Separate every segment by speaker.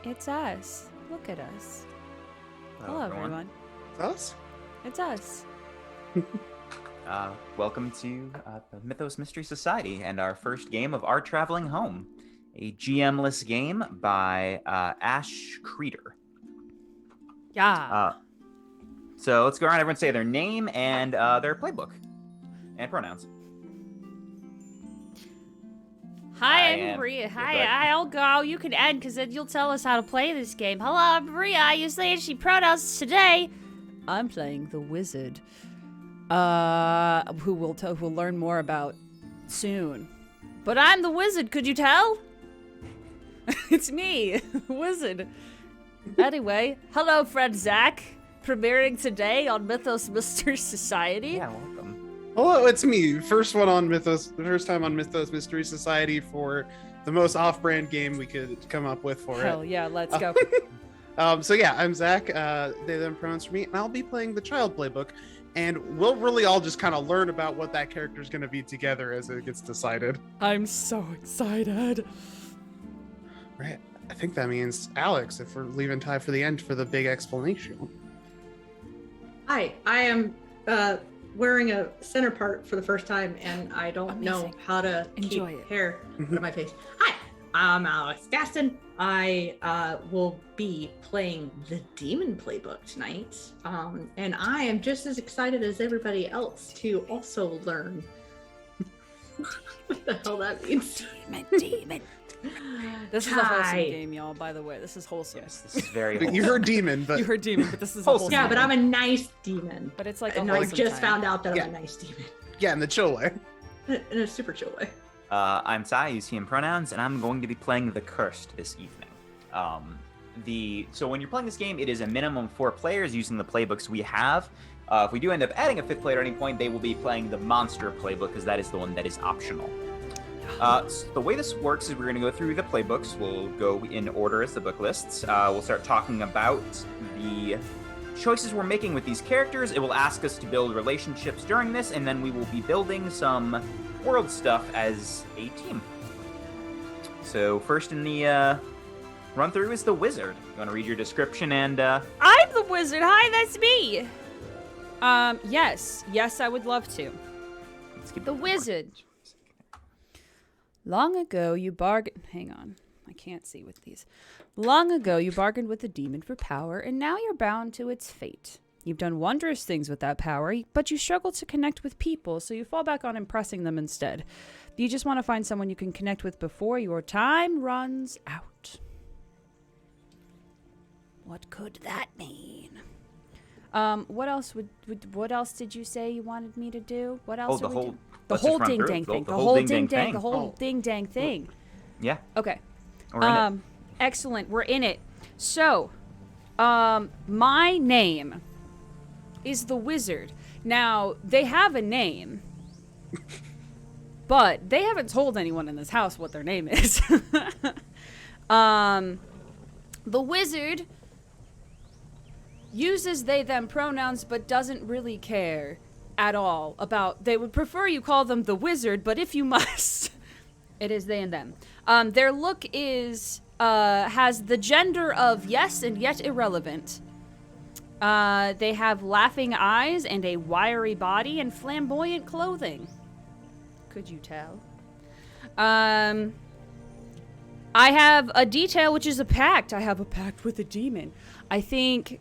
Speaker 1: It's us. Look at us.
Speaker 2: Hello, everyone.
Speaker 3: It's us?
Speaker 1: It's us.
Speaker 2: Welcome to the Mythos Mystery Society and our first game of Our Traveling Home, a GMless game by Ash Kreider.
Speaker 1: Yeah.
Speaker 2: So let's go around, everyone say their name and their playbook and pronouns.
Speaker 1: Hi, I'm Maria. Hi, I'll go. You can end because then you'll tell us how to play this game. Hello, I'm Maria. I use they and she pronouns today. I'm playing the wizard. Who we'll learn more about soon. But I'm the wizard. Could you tell? It's me, the wizard. Anyway, hello, friend Zach. Premiering today on Mythos Mystery Society.
Speaker 2: Yeah, welcome.
Speaker 3: Hello, it's me. First time on Mythos Mystery Society for the most off-brand game we could come up with for it.
Speaker 1: Hell yeah, let's go.
Speaker 3: So yeah, I'm Zach. They them pronouns for me, and I'll be playing the child playbook, and we'll really all just kind of learn about what that character is going to be together as it gets decided.
Speaker 1: I'm so excited.
Speaker 3: Right. I think that means Alex, if we're leaving time for the end for the big explanation.
Speaker 4: Hi, I am wearing a center part for the first time, and I don't know how to keep hair out of my face. Hi, I'm Alex Gaston. I will be playing the Demon Playbook tonight, and I am just as excited as everybody else to also learn what the hell that means.
Speaker 1: Demon. This is a wholesome game, y'all, by the way. This is wholesome.
Speaker 2: Yes, this is very wholesome.
Speaker 3: You heard demon, but...
Speaker 1: You heard demon, but this is a wholesome
Speaker 4: Yeah, but
Speaker 1: game.
Speaker 4: I'm a nice demon.
Speaker 1: But it's like a
Speaker 4: and I
Speaker 1: wholesome
Speaker 4: just
Speaker 1: time.
Speaker 4: found out that I'm a nice demon.
Speaker 3: Yeah, in the chill way.
Speaker 4: In a super chill way.
Speaker 2: I'm Sai, I use he and pronouns, and I'm going to be playing the Cursed this evening. So when you're playing this game, it is a minimum 4 players using the playbooks we have. If we do end up adding a 5th player at any point, they will be playing the Monster playbook, because that is the one that is optional. So the way this works is we're going to go through the playbooks. We'll go in order as the book lists. We'll start talking about the choices we're making with these characters. It will ask us to build relationships during this, and then we will be building some world stuff as a team. So first in the run through is the wizard. You want to read your description and...
Speaker 1: I'm the wizard. Hi, that's me. Yes, I would love to.
Speaker 2: Let's keep
Speaker 1: The
Speaker 2: going.
Speaker 1: wizard. Long ago, you bargained... Hang on. I can't see with these. Long ago, you bargained with the demon for power, and now you're bound to its fate. You've done wondrous things with that power, but you struggle to connect with people, so you fall back on impressing them instead. You just want to find someone you can connect with before your time runs out. What could that mean? What else what else did you say you wanted me to do? What else are we doing? The whole ding dang thing. The whole ding dang. The whole ding dang thing.
Speaker 2: Yeah.
Speaker 1: Okay.
Speaker 2: We're in it.
Speaker 1: Excellent. We're in it. So, my name is the wizard. Now, they have a name, but they haven't told anyone in this house what their name is. The wizard uses they them pronouns but doesn't really care at all about... They would prefer you call them the wizard, but if you must, it is they and them. Their look is has the gender of yes and yet irrelevant. They have laughing eyes and a wiry body and flamboyant clothing. Could you tell? I have a detail, which is a pact. I have a pact with a demon. I think...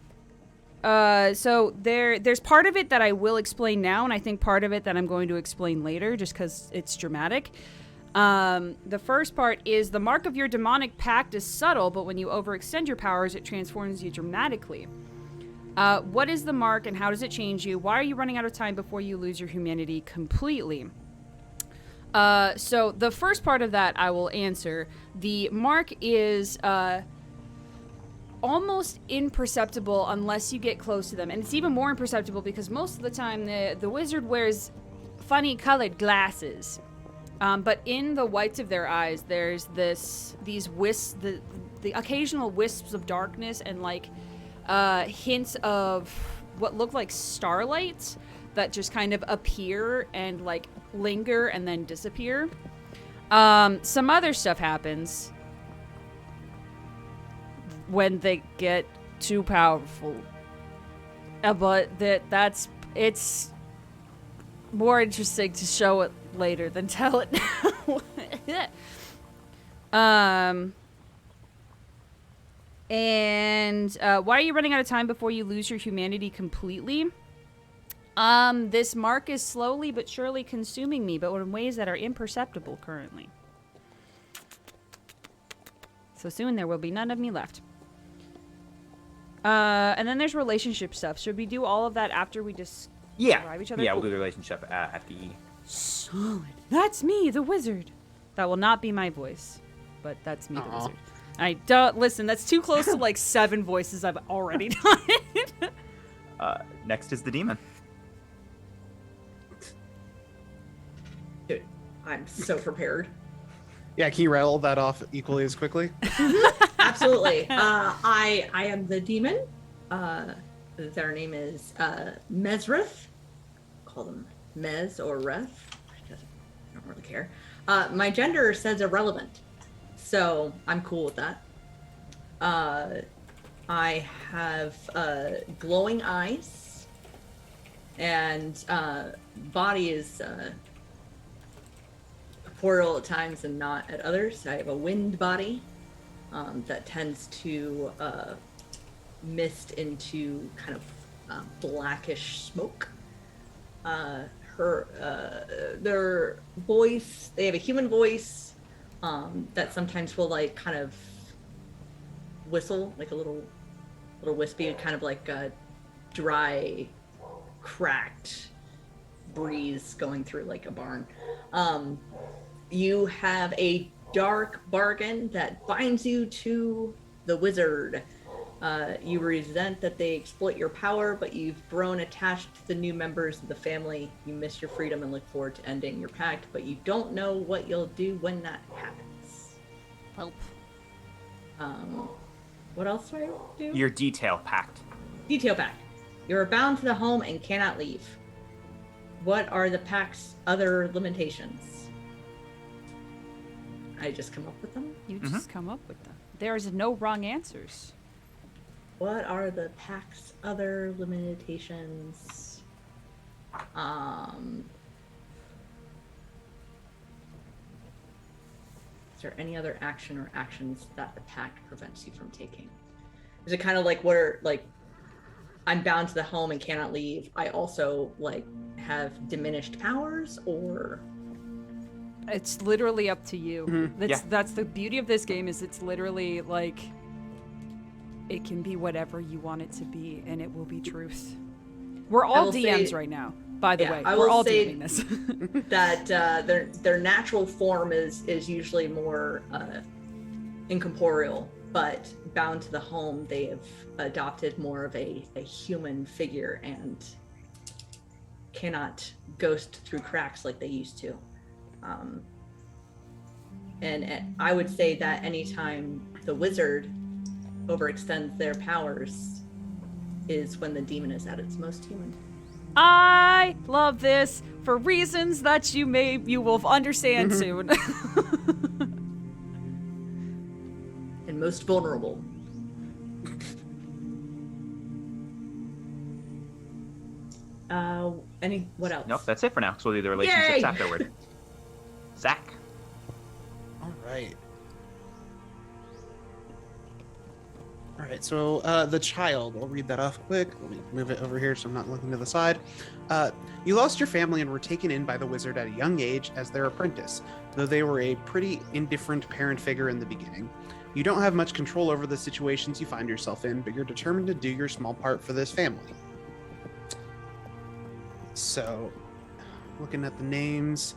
Speaker 1: so there's part of it that I will explain now, and I think part of it that I'm going to explain later, just because it's dramatic. The first part is the mark of your demonic pact is subtle, but when you overextend your powers, it transforms you dramatically. What is the mark, and how does it change you? Why are you running out of time before you lose your humanity completely? So the first part of that I will answer. The mark is, almost imperceptible unless you get close to them, and it's even more imperceptible because most of the time the wizard wears funny colored glasses, but in the whites of their eyes there's these wisps, the occasional wisps of darkness and like hints of what look like starlight that just kind of appear and like linger and then disappear. Some other stuff happens. when they get too powerful. But it's more interesting to show it later than tell it now. And why are you running out of time before you lose your humanity completely? This mark is slowly but surely consuming me, but in ways that are imperceptible currently. So soon there will be none of me left. And then there's relationship stuff. Should we do all of that after we describe each other?
Speaker 2: Yeah, we'll do the relationship at the...
Speaker 1: Solid. That's me, the wizard. That will not be my voice, but that's me, the wizard. I don't... Listen, that's too close to like 7 voices I've already done.
Speaker 2: Next is the demon.
Speaker 4: Dude, I'm so prepared.
Speaker 3: Yeah, can you rattle that off equally as quickly?
Speaker 4: Absolutely. I am the demon. Their name is Mesrith. Call them Mez or Reth. I don't really care. My gender says irrelevant, so I'm cool with that. I have glowing eyes, and body is corporeal at times and not at others. I have a wind body that tends to mist into kind of blackish smoke. Their voice, they have a human voice that sometimes will like kind of whistle, like a little wispy, kind of like a dry, cracked breeze going through like a barn. You have a dark bargain that binds you to the wizard. You resent that they exploit your power, but you've grown attached to the new members of the family. You miss your freedom and look forward to ending your pact, but you don't know what you'll do when that happens.
Speaker 1: Help.
Speaker 4: What else do I do?
Speaker 2: Your detail pact.
Speaker 4: Detail pact. You are bound to the home and cannot leave. What are the pact's other limitations? I just come up with them?
Speaker 1: You just come up with them. There's no wrong answers.
Speaker 4: What are the pact's other limitations? Is there any other action or actions that the pact prevents you from taking? Is it kind of like where, like, I'm bound to the home and cannot leave, I also, like, have diminished powers, or...
Speaker 1: It's literally up to you.
Speaker 3: Mm-hmm.
Speaker 1: That's the beauty of this game, is it's literally like it can be whatever you want it to be, and it will be truth. We're all DMs right now, by the way. We're all doing this.
Speaker 4: That their natural form is usually more incorporeal, but bound to the home, they have adopted more of a human figure and cannot ghost through cracks like they used to. And I would say that anytime the wizard overextends their powers is when the demon is at its most human.
Speaker 1: I love this for reasons that you will understand soon.
Speaker 4: And most vulnerable. What else?
Speaker 2: Nope, that's it for now. So we'll do the relationships afterward. Zach.
Speaker 3: All right. All right, so the child, I'll read that off quick. Let me move it over here so I'm not looking to the side. You lost your family and were taken in by the wizard at a young age as their apprentice, though they were a pretty indifferent parent figure in the beginning. You don't have much control over the situations you find yourself in, but you're determined to do your small part for this family. So, looking at the names,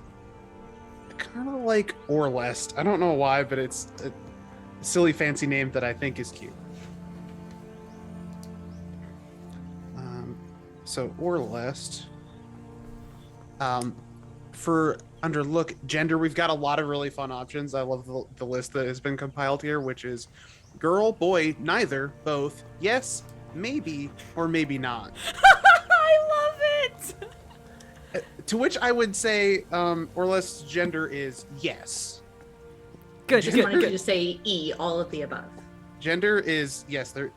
Speaker 3: I kind of like Orlest. I don't know why, but it's a silly fancy name that I think is cute. So Orlest. For under look gender, we've got a lot of really fun options. I love the list that has been compiled here, which is girl, boy, neither, both, yes, maybe, or maybe not.
Speaker 1: I love it.
Speaker 3: To which I would say Orlest's gender is yes.
Speaker 1: Good.
Speaker 4: Just wanted you to say E, all of the above.
Speaker 3: Gender is, yes, there,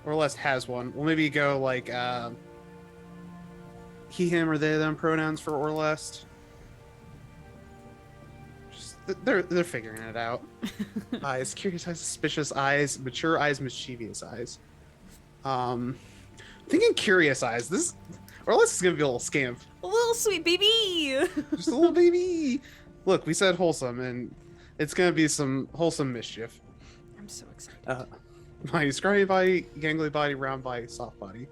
Speaker 3: Orlest has one. We'll maybe go like he, him, or they, them pronouns for Orlest. Just, they're figuring it out. Eyes, curious eyes, suspicious eyes, mature eyes, mischievous eyes. Thinking curious eyes. This Orlest is gonna be a little scamp.
Speaker 1: A little sweet baby.
Speaker 3: Just a little baby. Look, we said wholesome, and it's gonna be some wholesome mischief.
Speaker 1: I'm so excited.
Speaker 3: My scrawny body, gangly body, round body, soft body.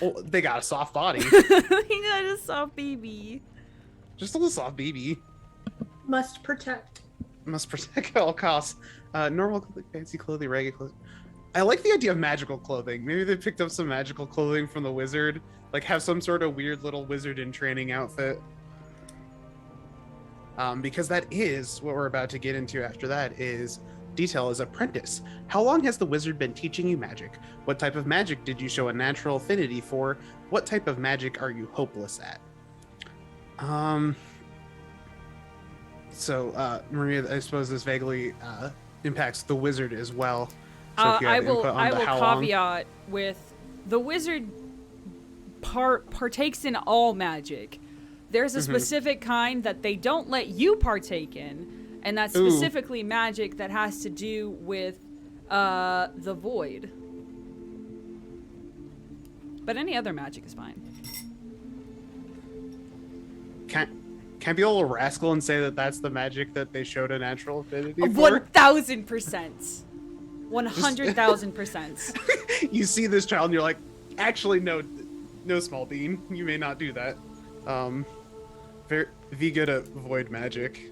Speaker 3: Oh, they got a soft body.
Speaker 1: He got a soft baby.
Speaker 3: Just a little soft baby.
Speaker 4: Must protect.
Speaker 3: Must protect at all costs. Normal clothing, fancy clothing, regular clothing. I like the idea of magical clothing. Maybe they picked up some magical clothing from the wizard. Like have some sort of weird little wizard in training outfit. Because that is what we're about to get into after that is detail as apprentice. How long has the wizard been teaching you magic? What type of magic did you show a natural affinity for? What type of magic are you hopeless at? So Maria, I suppose this vaguely impacts the wizard as well. So if you have input on the how long.
Speaker 1: Caveat with the wizard partakes in all magic. There's a specific kind that they don't let you partake in. And that's specifically magic that has to do with the void. But any other magic is fine.
Speaker 3: Can't be a little rascal and say that that's the magic that they showed a natural affinity for?
Speaker 1: 1,000%. 100,000%.
Speaker 3: You see this child and you're like, actually, no, small bean. You may not do that. Be good at void magic.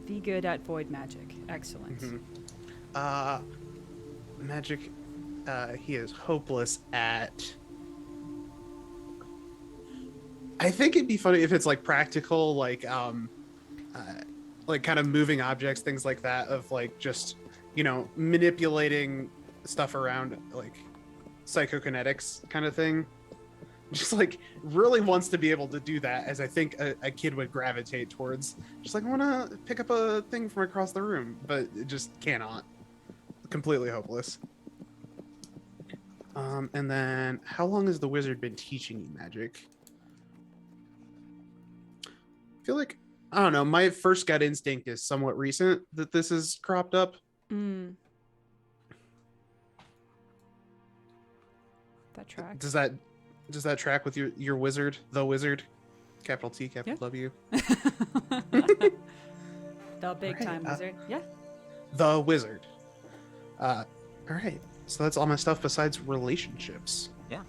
Speaker 1: Be good at void magic. Excellent.
Speaker 3: Magic. He is hopeless at. I think it'd be funny if it's like practical, like kind of moving objects, things like that, of like just manipulating stuff around, like psychokinetics kind of thing. Just like really wants to be able to do that, as I think a kid would gravitate towards. Just like, I want to pick up a thing from across the room, but it just cannot. Completely hopeless. And then, how long has the wizard been teaching you magic? I feel like, I don't know, my first gut instinct is somewhat recent that this is cropped up.
Speaker 1: That tracks.
Speaker 3: Does that track with your wizard, the wizard? Capital T, capital W.
Speaker 1: The big time wizard. Yeah.
Speaker 3: The wizard. All right. So that's all my stuff besides relationships.
Speaker 2: Yeah.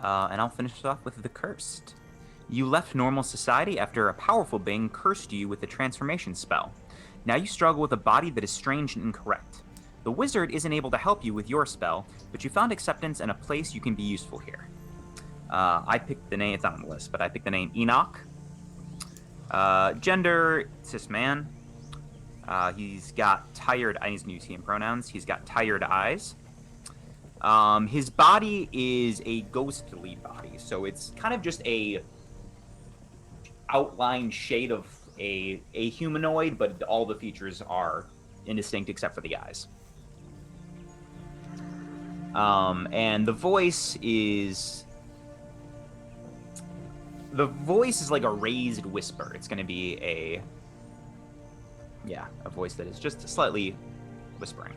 Speaker 2: And I'll finish it off with the cursed. You left normal society after a powerful being cursed you with a transformation spell. Now you struggle with a body that is strange and incorrect. The wizard isn't able to help you with your spell, but you found acceptance and a place you can be useful here. I picked the name, it's not on the list, but I picked the name Enoch. Gender, cis man. He's got tired, I need to use he and pronouns. He's got tired eyes. His body is a ghostly body, so it's kind of just a outlined shade of a humanoid, but all the features are indistinct except for the eyes. And the voice is like a raised whisper. It's going to be a voice that is just slightly whispering.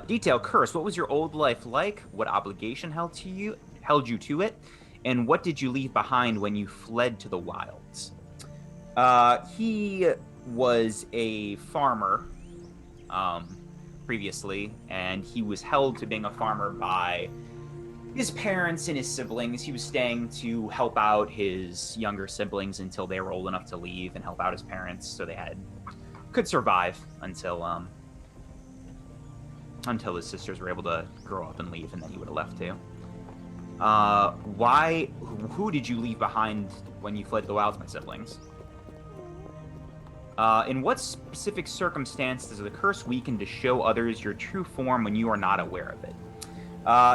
Speaker 2: Detail, curse. What was your old life like? What obligation held you to it? And what did you leave behind when you fled to the wilds? He was a farmer previously, and he was held to being a farmer by his parents and his siblings. He was staying to help out his younger siblings until they were old enough to leave and help out his parents, so they could survive until his sisters were able to grow up and leave, and then he would have left too. Who did you leave behind when you fled to the wilds, my siblings? In what specific circumstance does the curse weaken to show others your true form when you are not aware of it?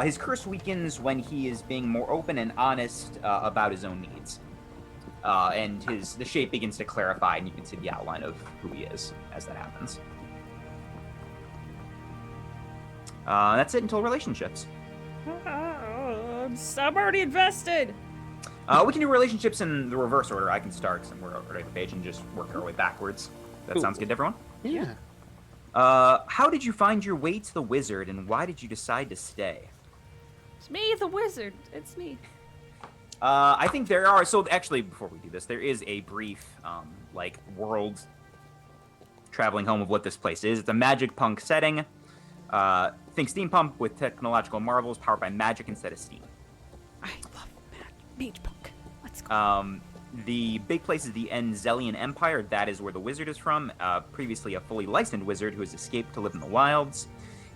Speaker 2: His curse weakens when he is being more open and honest about his own needs. And the shape begins to clarify, and you can see the outline of who he is as that happens. That's it until relationships.
Speaker 1: I'm already invested.
Speaker 2: We can do relationships in the reverse order. I can start somewhere over the page and just work our way backwards. That sounds good to everyone?
Speaker 3: Yeah.
Speaker 2: How did you find your way to the wizard, and why did you decide to stay?
Speaker 1: It's me, the wizard. It's me.
Speaker 2: I think there are... So, actually, before we do this, there is a brief, world traveling home of what this place is. It's a magic punk setting. Think steampunk with technological marvels powered by magic instead of steam.
Speaker 1: I love beach punk. Let's go.
Speaker 2: The big place is the Enzelian Empire. That is where the wizard is from. Previously a fully licensed wizard who has escaped to live in the wilds.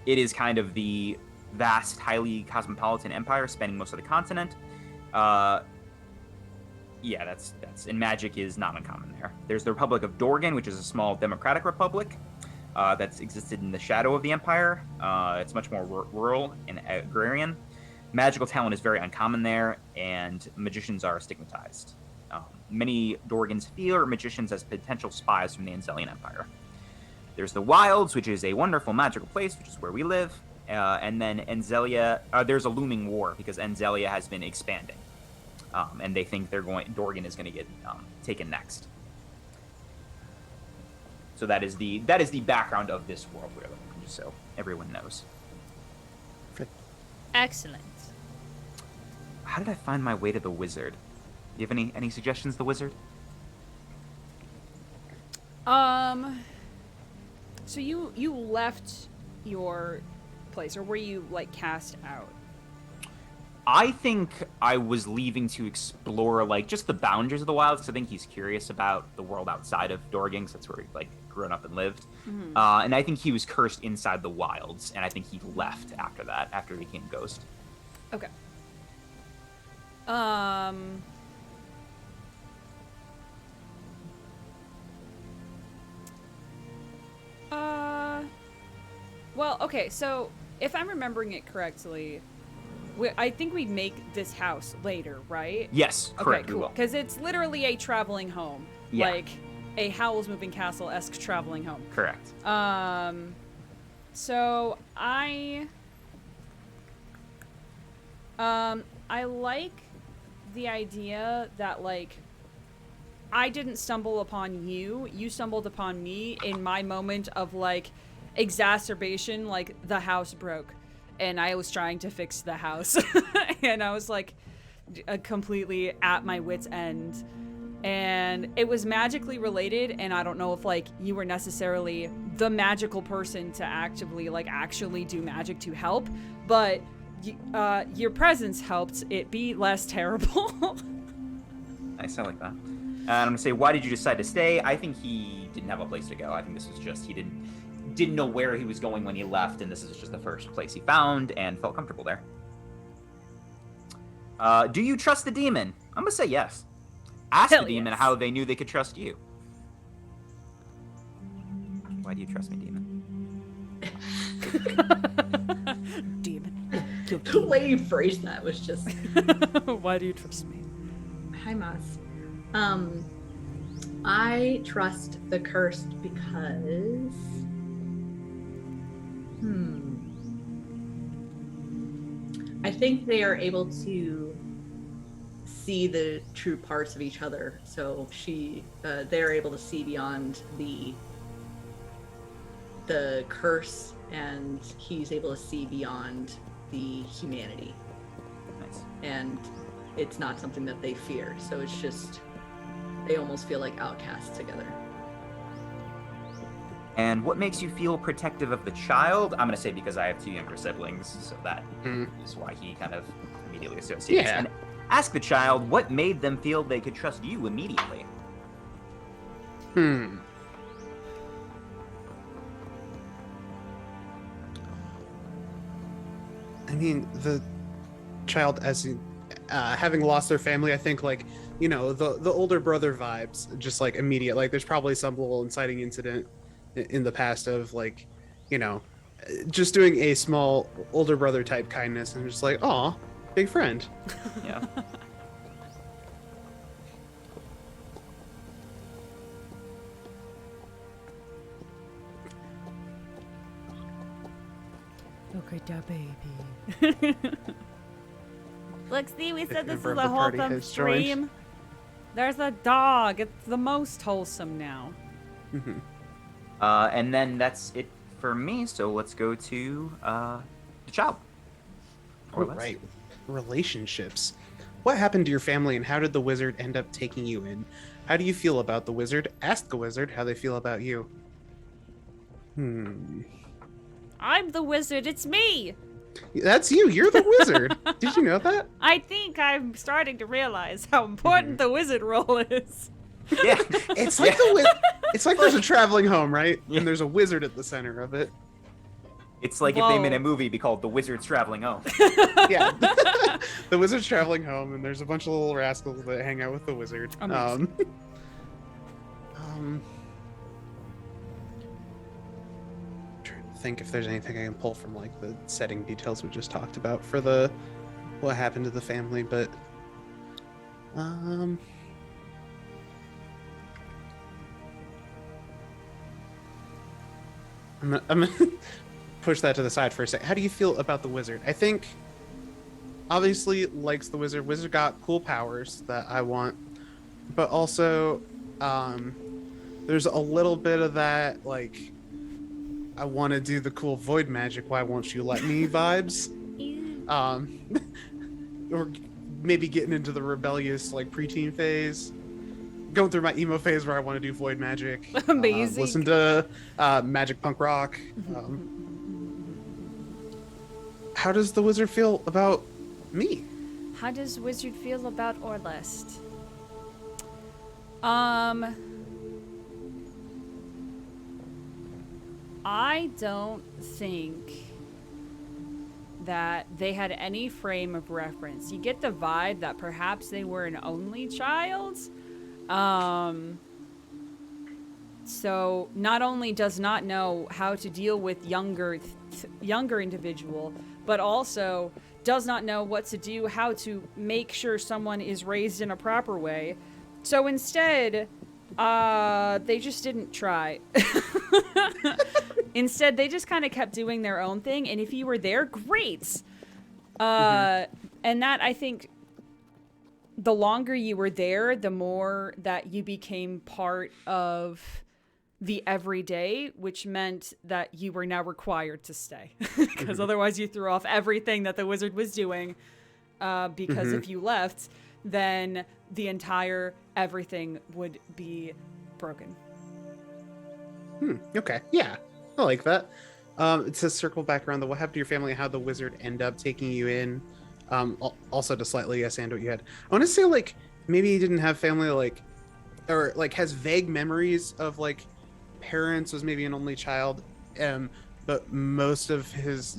Speaker 2: It is kind of the vast, highly cosmopolitan empire spanning most of the continent. Yeah, that's and magic is not uncommon there. There's the Republic of Dorgan, which is a small democratic republic that's existed in the shadow of the empire. It's much more rural and agrarian. Magical talent is very uncommon there, and magicians are stigmatized. Many Dorgans fear magicians as potential spies from the Enzelian Empire. There's the Wilds, which is a wonderful magical place, which is where we live. And then Enzelia, there's a looming war because Enzelia has been expanding. And they think Dorgan is going to get taken next. So that is the background of this world, really, just so everyone knows.
Speaker 1: Excellent.
Speaker 2: How did I find my way to the wizard? Do you have any suggestions, the wizard?
Speaker 1: So you left your place, or were you cast out?
Speaker 2: I think I was leaving to explore just the boundaries of the wilds. Cause I think he's curious about the world outside of Dorgan, 'cause that's where he grown up and lived. Mm-hmm. And I think he was cursed inside the wilds, and I think he left after that, after he became Ghost.
Speaker 1: Okay. Well, okay, so if I'm remembering it correctly, I think we make this house later, right?
Speaker 2: Yes, correct.
Speaker 1: Okay, cool. Because it's literally a traveling home.
Speaker 2: Yeah.
Speaker 1: Like a Howl's Moving Castle-esque traveling home.
Speaker 2: Correct.
Speaker 1: So I like the idea that I didn't stumble upon you. You stumbled upon me in my moment of exacerbation, the house broke and I was trying to fix the house and I was completely at my wit's end, and it was magically related, and I don't know if you were necessarily the magical person to actively actually do magic to help, but your presence helped it be less terrible.
Speaker 2: Nice, I like that. And I'm gonna say, why did you decide to stay? I think he didn't have a place to go. I think this was just he didn't know where he was going when he left, and this is just the first place he found and felt comfortable there. Do you trust the demon? I'm gonna say yes. Ask the demon how they knew they could trust you. Why do you trust me, demon?
Speaker 1: Demon.
Speaker 4: The way you phrased that was just...
Speaker 1: Why do you trust me?
Speaker 4: Hi, Mas. I trust the cursed because... I think they are able to see the true parts of each other. So they're able to see beyond the curse, and he's able to see beyond the humanity.
Speaker 2: Nice.
Speaker 4: And it's not something that they fear. So it's just, they almost feel like outcasts together.
Speaker 2: And what makes you feel protective of the child? I'm going to say because I have two younger siblings, so that is why he kind of immediately associates.
Speaker 3: Yeah.
Speaker 2: And ask the child what made them feel they could trust you immediately.
Speaker 3: I mean, the child, as having lost their family, I think the older brother vibes, just immediate. There's probably some little inciting incident in the past of just doing a small older brother type kindness, and just aw, big friend.
Speaker 2: Yeah.
Speaker 1: Look at that baby. Look, see, we said this
Speaker 3: member
Speaker 1: is
Speaker 3: of
Speaker 1: a
Speaker 3: the party
Speaker 1: wholesome
Speaker 3: has joined.
Speaker 1: stream. There's a dog. It's the most wholesome now.
Speaker 3: Mhm.
Speaker 2: And then that's it for me. So let's go to the child. Or less.
Speaker 3: Right. Relationships. What happened to your family and how did the wizard end up taking you in? How do you feel about the wizard? Ask the wizard how they feel about you.
Speaker 1: I'm the wizard. It's me.
Speaker 3: That's you. You're the wizard. Did you know that?
Speaker 1: I think I'm starting to realize how important the wizard role is.
Speaker 2: Yeah.
Speaker 3: It's like it's like there's a traveling home, right? And there's a wizard at the center of it.
Speaker 2: It's like if they made a movie, it'd be called The Wizard's Traveling Home.
Speaker 3: Yeah. The wizard's traveling home, and there's a bunch of little rascals that hang out with the wizard.
Speaker 1: Amazing.
Speaker 3: Trying to think if there's anything I can pull from like the setting details we just talked about for the what happened to the family, but I'm gonna push that to the side for a sec. How do you feel about the wizard? I think obviously likes the wizard. Wizard got cool powers that I want, but also there's a little bit of that like I want to do the cool void magic. Why won't you let me vibes? Or maybe getting into the rebellious like preteen phase. Going through my emo phase where I want to do void magic.
Speaker 1: Amazing.
Speaker 3: Listen to magic punk rock. How does the wizard feel about me?
Speaker 1: How does wizard feel about Orlest? I don't think that they had any frame of reference. You get the vibe that perhaps they were an only child. So not only does not know how to deal with younger individual, but also does not know what to do, how to make sure someone is raised in a proper way. So instead, they just didn't try. Instead, they just kind of kept doing their own thing. And if you were there, great. And that, I think, the longer you were there, the more that you became part of the everyday, which meant that you were now required to stay. Because otherwise you threw off everything that the wizard was doing. Because if you left, then the entire everything would be broken.
Speaker 3: Okay. Yeah. I like that. It says circle back around the what happened to your family and how the wizard end up taking you in. Also to slightly expand what you had. I want to say like maybe he didn't have family like or like has vague memories of like parents, was maybe an only child. But most of his,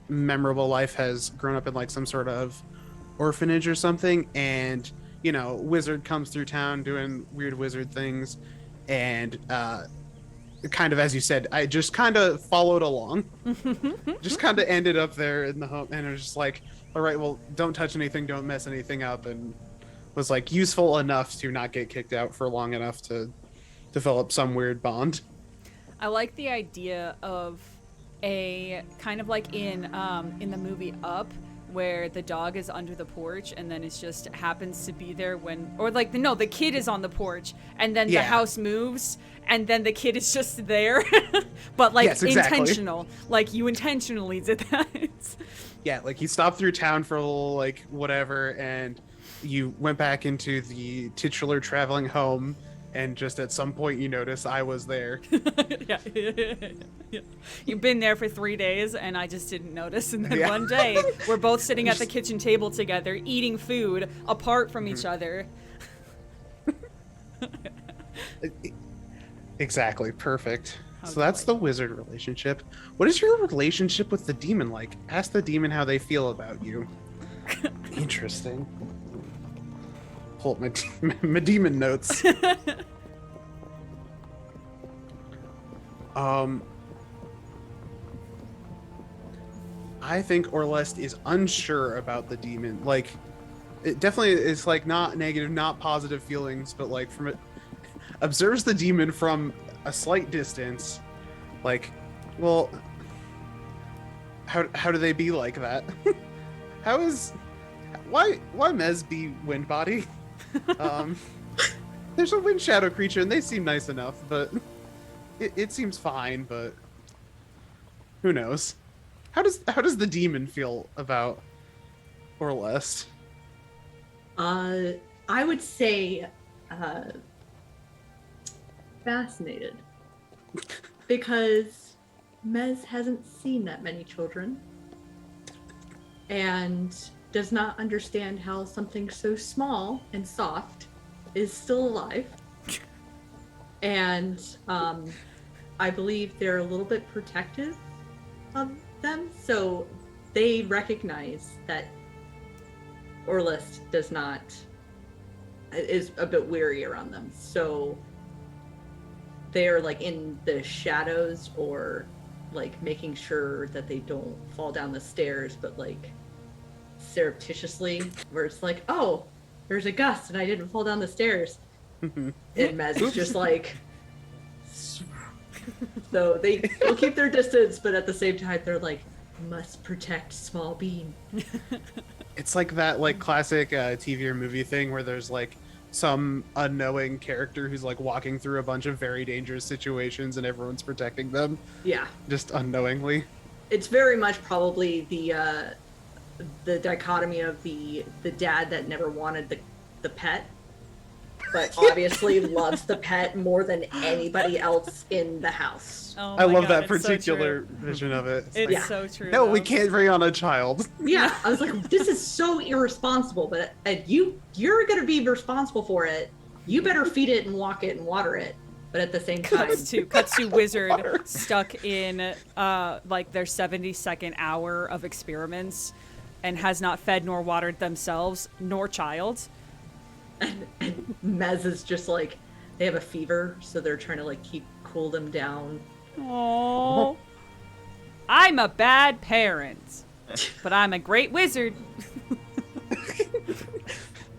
Speaker 3: memorable life has grown up in like some sort of orphanage or something, and wizard comes through town doing weird wizard things, and kind of, as you said, I just kind of followed along. Just kind of ended up there in the home, and it was just like, all right, well, don't touch anything, don't mess anything up, and was like useful enough to not get kicked out for long enough to develop some weird bond.
Speaker 1: I like the idea of a kind of like in the movie Up, where the dog is under the porch and then it just happens to be there when, or like the kid is on the porch and then the house moves and then the kid is just there. But like intentional, like you intentionally did that.
Speaker 3: Yeah, like you stopped through town for a little like whatever, and you went back into the titular traveling home, and just at some point you noticed I was there.
Speaker 1: Yeah. You've been there for 3 days and I just didn't notice, and then one day we're both sitting at the kitchen table together eating food apart from each other.
Speaker 3: Exactly, perfect. So that's the wizard relationship. What is your relationship with the demon like? Ask the demon how they feel about you. Interesting. Pull up my demon notes. I think Orlest is unsure about the demon. Like, it definitely is like not negative, not positive feelings, but like from it, observes the demon from a slight distance. Like, well, How do they be like that? Why Mez be wind body? There's a wind shadow creature and they seem nice enough, but it seems fine, but who knows? How does the demon feel about Orlest?
Speaker 4: I would say fascinated, because Mez hasn't seen that many children and does not understand how something so small and soft is still alive. And I believe they're a little bit protective of them, so they recognize that Orlest is a bit weary around them. So they're like in the shadows, or like making sure that they don't fall down the stairs, but like surreptitiously, where it's like, oh, there's a gust and I didn't fall down the stairs. And Mez is just like, so they'll keep their distance, but at the same time they're like, must protect small bean.
Speaker 3: It's like that like classic TV or movie thing where there's like some unknowing character who's like walking through a bunch of very dangerous situations and everyone's protecting them.
Speaker 4: Yeah.
Speaker 3: Just unknowingly.
Speaker 4: It's very much probably the dichotomy of the dad that never wanted the pet, but obviously loves the pet more than anybody else in the house.
Speaker 1: Oh
Speaker 3: I love
Speaker 1: God,
Speaker 3: that
Speaker 1: it's
Speaker 3: particular
Speaker 1: so
Speaker 3: vision of it.
Speaker 1: It's
Speaker 3: like,
Speaker 1: so true.
Speaker 3: no, we
Speaker 1: though.
Speaker 3: can't bring on a child.
Speaker 4: Yeah, I was like, this is so irresponsible, but you're gonna be responsible for it. You better feed it and walk it and water it. But at the same time,
Speaker 1: cuts to wizard stuck in like their 72nd hour of experiments and has not fed nor watered themselves nor child.
Speaker 4: and Mez is just like, they have a fever, so they're trying to like cool them down.
Speaker 1: Oh, I'm a bad parent, but I'm a great wizard.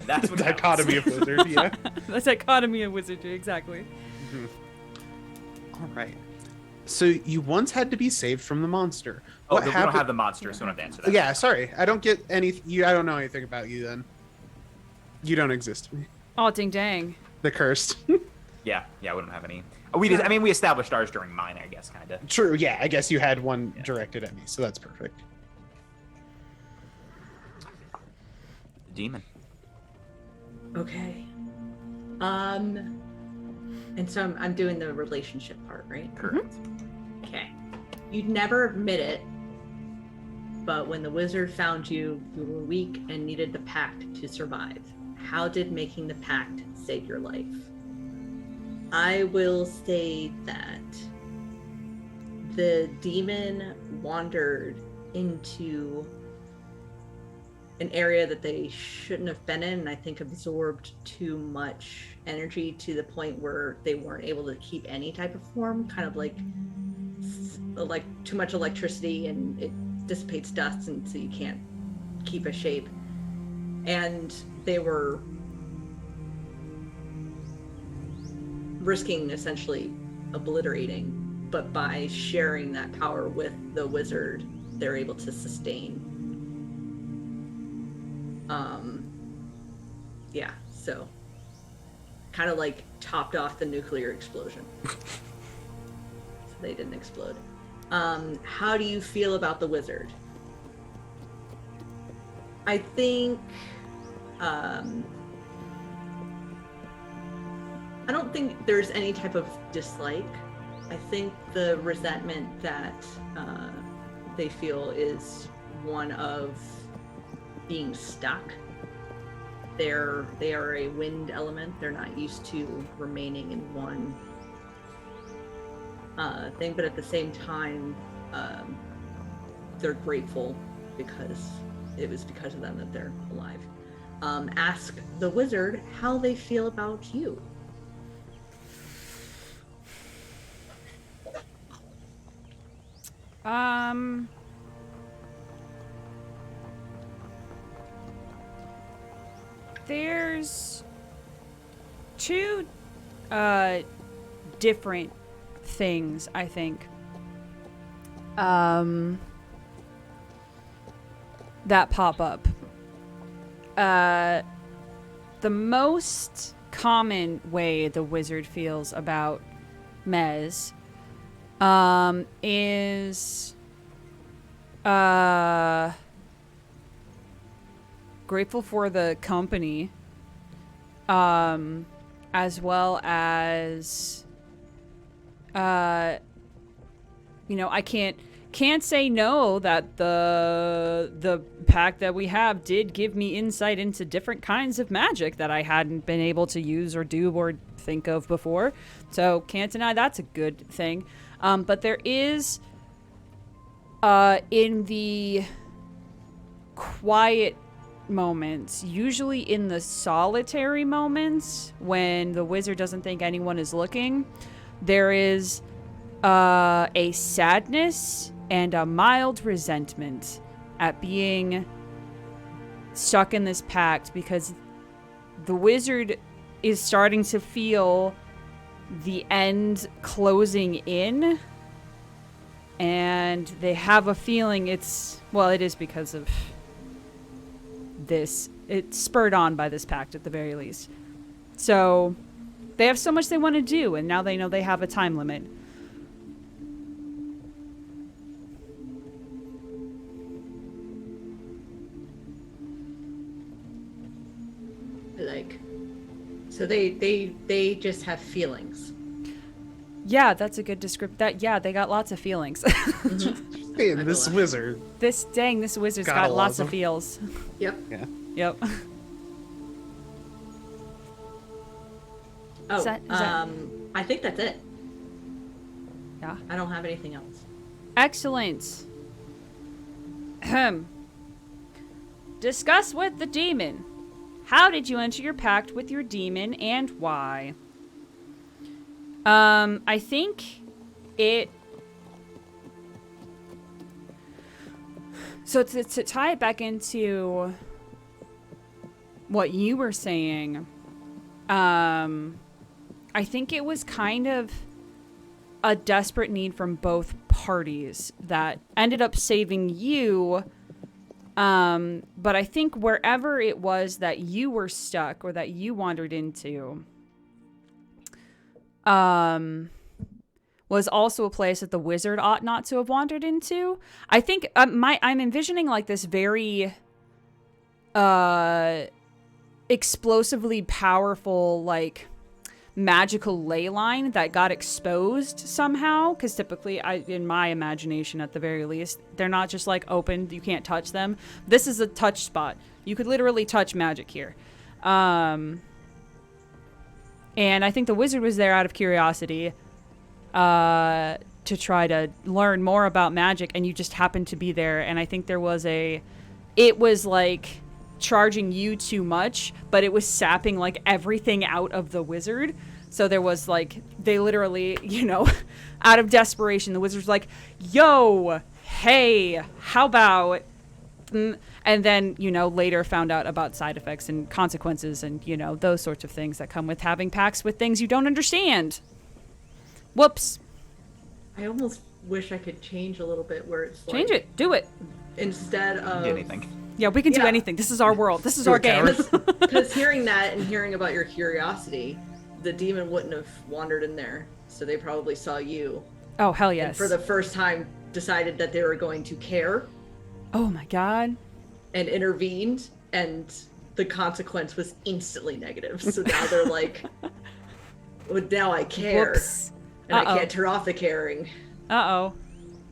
Speaker 2: That's what
Speaker 3: Dichotomy of wizard, yeah.
Speaker 1: The dichotomy of wizardry, exactly.
Speaker 3: All right. So you once had to be saved from the monster.
Speaker 2: Oh,
Speaker 3: What
Speaker 2: we
Speaker 3: happened?
Speaker 2: don't have the monster, so we don't have to answer that.
Speaker 3: Yeah, sorry. I don't get any. I don't know anything about you then. You don't exist to me.
Speaker 1: Oh, ding dang.
Speaker 3: The cursed.
Speaker 2: Yeah, we don't have any. I mean, we established ours during mine, I guess, kind of.
Speaker 3: True. Yeah, I guess you had one directed at me, so that's perfect.
Speaker 2: The demon.
Speaker 4: Okay. And so I'm doing the relationship part, right?
Speaker 2: Correct.
Speaker 4: Okay. You'd never admit it, but when the wizard found you, you were weak and needed the pact to survive. How did making the pact save your life? I will say that the demon wandered into an area that they shouldn't have been in, and I think absorbed too much energy to the point where they weren't able to keep any type of form, kind of like too much electricity, and it dissipates dust, and so you can't keep a shape. And they were risking essentially obliterating, but by sharing that power with the wizard, they're able to sustain. Yeah, so kind of like topped off the nuclear explosion. So they didn't explode. How do you feel about the wizard? I think I don't think there's any type of dislike. I think the resentment that they feel is one of being stuck. They are a wind element. They're not used to remaining in one thing, but at the same time, they're grateful because it was because of them that they're alive. Ask the wizard how they feel about you.
Speaker 1: There's two different things, I think. that pop up. The most common way the wizard feels about Mez is grateful for the company, as well as I can't say no that the pact that we have did give me insight into different kinds of magic that I hadn't been able to use or do or think of before. So can't deny that's a good thing. But there is in the quiet moments, usually in the solitary moments when the wizard doesn't think anyone is looking, there is a sadness and a mild resentment at being stuck in this pact, because the wizard is starting to feel the end closing in, and they have a feeling it is because of this. It's spurred on by this pact at the very least. So they have so much they want to do, and now they know they have a time limit.
Speaker 4: So they just have feelings.
Speaker 1: Yeah, that's a good description. They got lots of feelings.
Speaker 3: Man, this wizard.
Speaker 1: This wizard's got lots of feels.
Speaker 4: Yep.
Speaker 3: Yeah.
Speaker 1: Yep.
Speaker 4: Oh,
Speaker 1: is that...
Speaker 4: I think that's it.
Speaker 1: Yeah.
Speaker 4: I don't have anything else.
Speaker 1: Excellent. Discuss with the demon. How did you enter your pact with your demon and why? I think it... So to tie it back into what you were saying, I think it was kind of a desperate need from both parties that ended up saving you. But I think wherever it was that you were stuck or that you wandered into, was also a place that the wizard ought not to have wandered into. I think I'm envisioning like this very explosively powerful, like magical ley line that got exposed somehow, because typically, in my imagination at the very least, they're not just like open, you can't touch them. This is a touch spot. You could literally touch magic here. And I think the wizard was there out of curiosity to try to learn more about magic, and you just happened to be there. And I think it was like charging you too much, but it was sapping like everything out of the wizard. So there was like, they literally, out of desperation, the wizard's like, yo, hey, how about... And then, later found out about side effects and consequences and, those sorts of things that come with having pacts with things you don't understand. Whoops.
Speaker 4: I almost wish I could change a little bit where it's like...
Speaker 1: Change it. Do it.
Speaker 4: Instead of...
Speaker 2: Anything.
Speaker 1: Yeah, we can do anything. This is our world. This is our game.
Speaker 4: Because hearing that and hearing about your curiosity, the demon wouldn't have wandered in there. So they probably saw you.
Speaker 1: Oh, hell yes.
Speaker 4: And for the first time decided that they were going to care.
Speaker 1: Oh my god.
Speaker 4: And intervened, and the consequence was instantly negative. So now they're like, well, now I care.
Speaker 1: Whoops.
Speaker 4: And I can't turn off the caring.
Speaker 1: I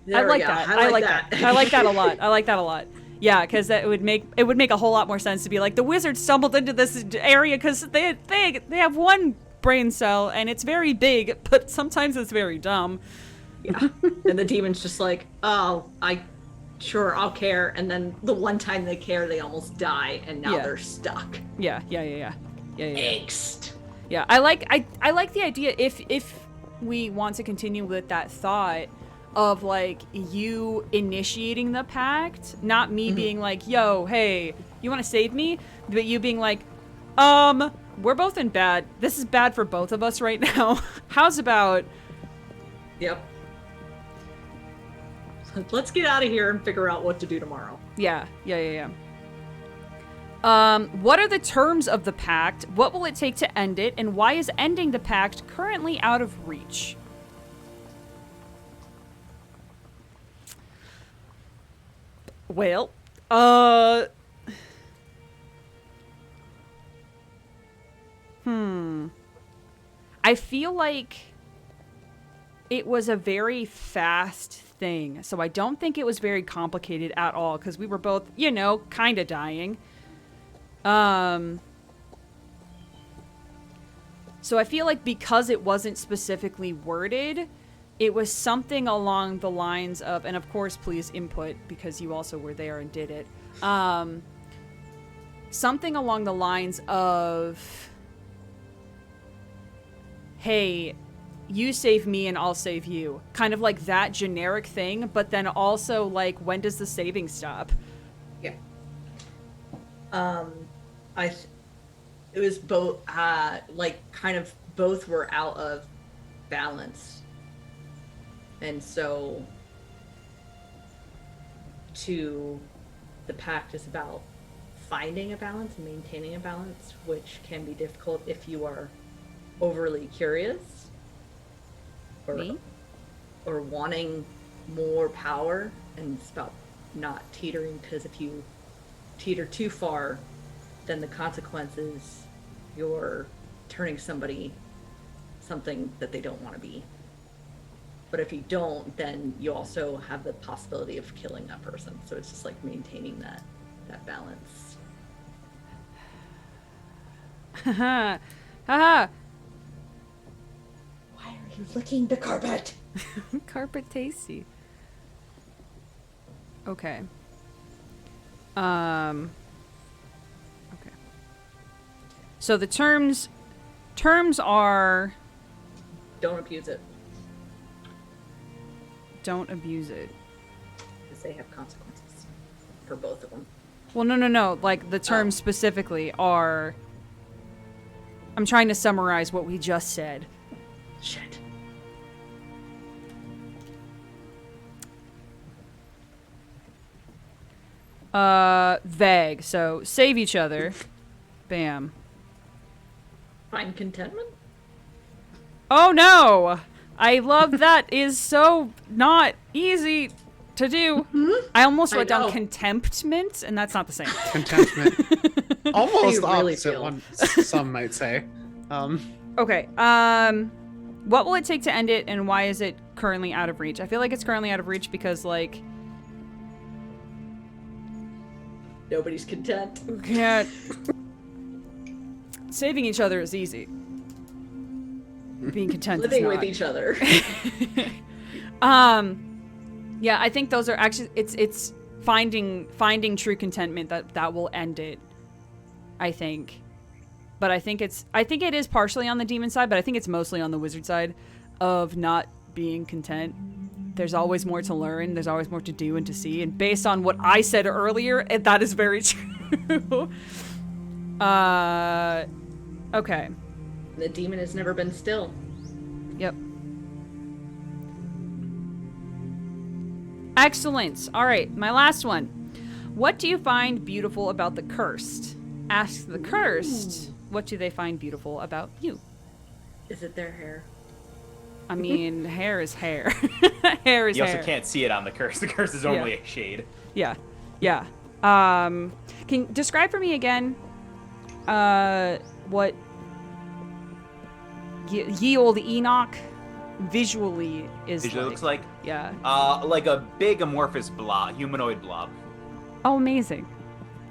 Speaker 1: like that. I like that. I like that a lot. I like that a lot. Yeah, because it would make a whole lot more sense to be like, the wizard stumbled into this area because they have one brain cell and it's very big, but sometimes it's very dumb.
Speaker 4: Yeah. And the demon's just like, oh, I'll care. And then the one time they care, they almost die, and now they're stuck.
Speaker 1: Yeah.
Speaker 4: Angst.
Speaker 1: Yeah, I like the idea if we want to continue with that thought of like you initiating the pact, not me being like, yo, hey, you want to save me? But you being like, we're both in bad. This is bad for both of us right now. How's about...
Speaker 4: Yep. Let's get out of here and figure out what to do tomorrow.
Speaker 1: Yeah. What are the terms of the pact? What will it take to end it? And why is ending the pact currently out of reach? Well, I feel like it was a very fast thing, so I don't think it was very complicated at all, because we were both, kind of dying. So I feel like because it wasn't specifically worded, it was something along the lines of, and of course, please input, because you also were there and did it. Something along the lines of, hey, you save me and I'll save you. Kind of like that generic thing, but then also like, when does the saving stop?
Speaker 4: Yeah. It was both, kind of both were out of balance. And so, the pact is about finding a balance and maintaining a balance, which can be difficult if you are overly curious or wanting more power, and it's about not teetering, because if you teeter too far, then the consequences, you're turning something that they don't want to be. But if you don't, then you also have the possibility of killing that person. So it's just like maintaining that balance.
Speaker 1: Haha.
Speaker 4: Why are you licking the carpet?
Speaker 1: Carpet tasty. Okay. Okay. So the terms are
Speaker 4: Don't abuse it,
Speaker 1: don't abuse it.
Speaker 4: because they have consequences for both of them.
Speaker 1: Well, no. Like the terms specifically are. I'm trying to summarize what we just said.
Speaker 4: Shit.
Speaker 1: Vague. So save each other. Bam.
Speaker 4: Find contentment?
Speaker 1: Oh no! I love that is so not easy to do. I almost wrote down contemptment, and that's not the same.
Speaker 3: Contentment. Almost
Speaker 4: How you really
Speaker 3: opposite
Speaker 4: feel.
Speaker 3: one, some might say.
Speaker 1: Okay. What will it take to end it, and why is it currently out of reach? I feel like it's currently out of reach because, like,
Speaker 4: Nobody's content.
Speaker 1: we can't. Saving each other is easy. Being content
Speaker 4: Living
Speaker 1: is
Speaker 4: with
Speaker 1: not.
Speaker 4: each other.
Speaker 1: Yeah, I think those are actually it's finding true contentment that will end it. I think. But I think it is partially on the demon side, but I think it's mostly on the wizard side of not being content. There's always more to learn, there's always more to do and to see, and based on what I said earlier, that is very true. Okay.
Speaker 4: The demon has never been still.
Speaker 1: Yep. Excellent. All right, my last one. What do you find beautiful about the cursed? Ask the cursed. What do they find beautiful about you?
Speaker 4: Is it their hair?
Speaker 1: I mean, hair is hair. Hair is
Speaker 2: You
Speaker 1: hair.
Speaker 2: also can't see it on the curse. The curse is only a shade.
Speaker 1: Yeah. Can you describe for me again what ye old Enoch visually is
Speaker 2: Visually
Speaker 1: like?
Speaker 2: looks like
Speaker 1: Yeah.
Speaker 2: like a big amorphous blob, humanoid blob.
Speaker 1: Oh, amazing.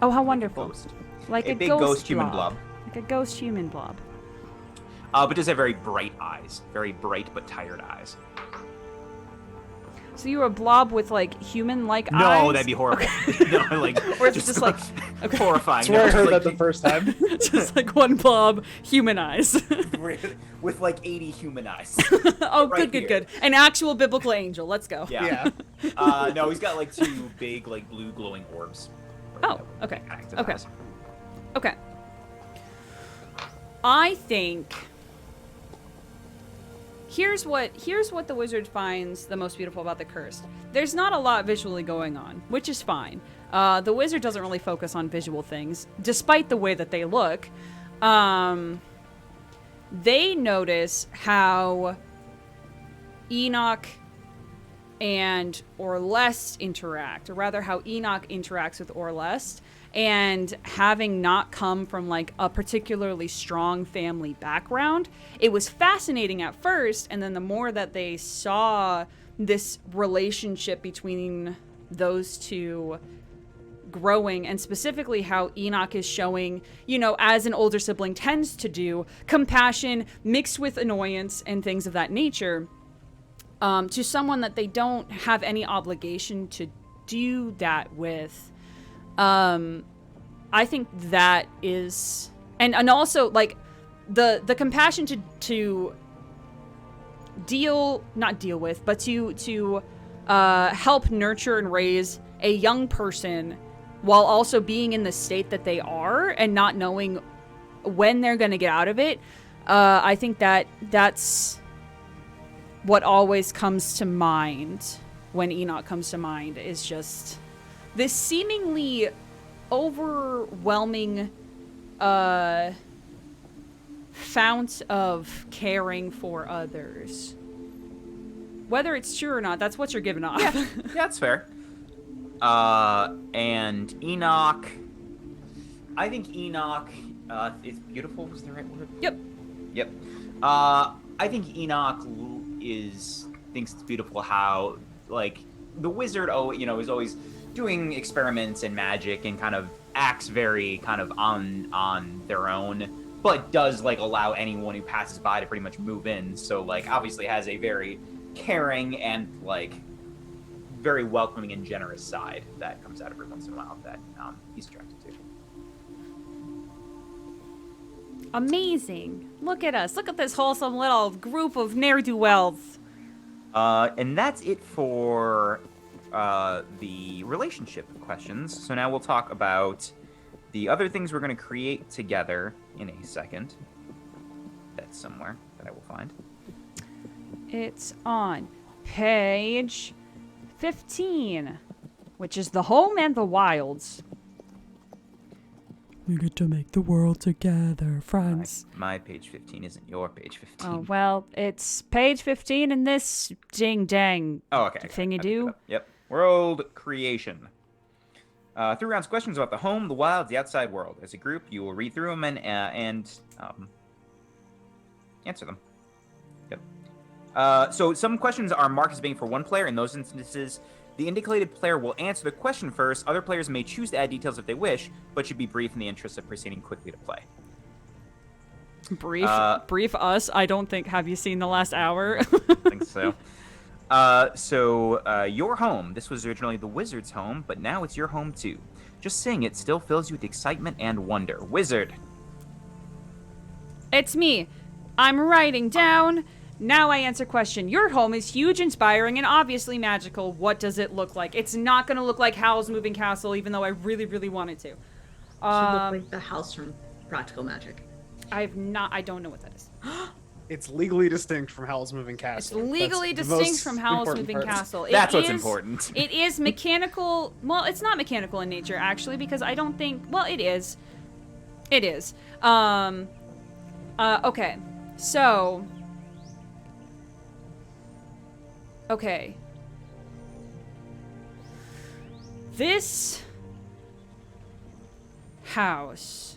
Speaker 1: Oh, how wonderful.
Speaker 2: Ghost.
Speaker 1: Like
Speaker 2: A big ghost human blob.
Speaker 1: Like a ghost human blob.
Speaker 2: But does have very bright eyes. Very bright but tired eyes.
Speaker 1: So you're a blob with, like, human-like eyes?
Speaker 2: No, that'd be horrible. No, like,
Speaker 1: Or it's just like, okay.
Speaker 2: horrifying.
Speaker 3: That's where I
Speaker 2: No,
Speaker 3: heard
Speaker 2: like,
Speaker 3: that the first time.
Speaker 1: Just like one blob, human eyes.
Speaker 2: with like 80 human eyes.
Speaker 1: Oh,
Speaker 2: Right
Speaker 1: good.
Speaker 2: here.
Speaker 1: An actual biblical angel. Let's go.
Speaker 2: Yeah.
Speaker 3: Yeah.
Speaker 2: No, he's got like 2 big, like blue glowing orbs.
Speaker 1: Oh, okay.
Speaker 2: Active
Speaker 1: Okay.
Speaker 2: eyes.
Speaker 1: here's what the wizard finds the most beautiful about the cursed. There's not a lot visually going on, which is fine. The wizard doesn't really focus on visual things, despite the way that they look. They notice how Enoch and Orlest interact, or rather how Enoch interacts with Orlest, and having not come from like a particularly strong family background, it was fascinating at first, and then the more that they saw this relationship between those two growing, and specifically how Enoch is showing, you know, as an older sibling tends to do, compassion mixed with annoyance and things of that nature, to someone that they don't have any obligation to do that with. I think that is, and also like the compassion to help nurture and raise a young person while also being in the state that they are and not knowing when they're going to get out of it. I think that's what always comes to mind when Enoch comes to mind, is just this seemingly overwhelming fount of caring for others. Whether it's true or not, that's what you're giving off.
Speaker 2: Yeah, that's fair. And Enoch, I think Enoch is beautiful, was the right word? Yep. I think Enoch thinks it's beautiful how, like, the wizard, is always doing experiments and magic and kind of acts very kind of on their own, but does, like, allow anyone who passes by to pretty much move in. So, like, obviously has a very caring and, like, very welcoming and generous side that comes out every once in a while that he's attracted to.
Speaker 1: Amazing. Look at us. Look at this wholesome little group of ne'er-do-wells.
Speaker 2: And that's it for the relationship questions. So now we'll talk about the other things we're going to create together in a second. That's somewhere that I will find.
Speaker 1: It's on page 15, which is the home and the wilds. We get to make the world together, friends.
Speaker 2: My page 15 isn't your page 15.
Speaker 1: Oh, well, it's page 15 in this ding-dang thing you do.
Speaker 2: Yep. World creation. 3 rounds of questions about the home, the wilds, the outside world. As a group, you will read through them and answer them. Yep. So some questions are marked as being for one player. In those instances, the indicated player will answer the question first. Other players may choose to add details if they wish, but should be brief in the interest of proceeding quickly to play.
Speaker 1: Brief us? I don't think. Have you seen the last hour?
Speaker 2: I think so. Your home. This was originally the wizard's home, but now it's your home too. Just saying it still fills you with excitement and wonder. Wizard.
Speaker 1: It's me. I'm writing down. Now I answer question. Your home is huge, inspiring, and obviously magical. What does it look like? It's not going to look like Howl's Moving Castle, even though I really, really want it to.
Speaker 4: It should look like the house from Practical Magic.
Speaker 1: I don't know what that is.
Speaker 3: It's legally distinct from Howl's Moving Castle.
Speaker 1: It's legally distinct from Howl's Moving Castle.
Speaker 2: That's what's important.
Speaker 1: It is mechanical. Well, it's not mechanical in nature, actually, because I don't think... Well, it is. It is. Okay. So... Okay. This house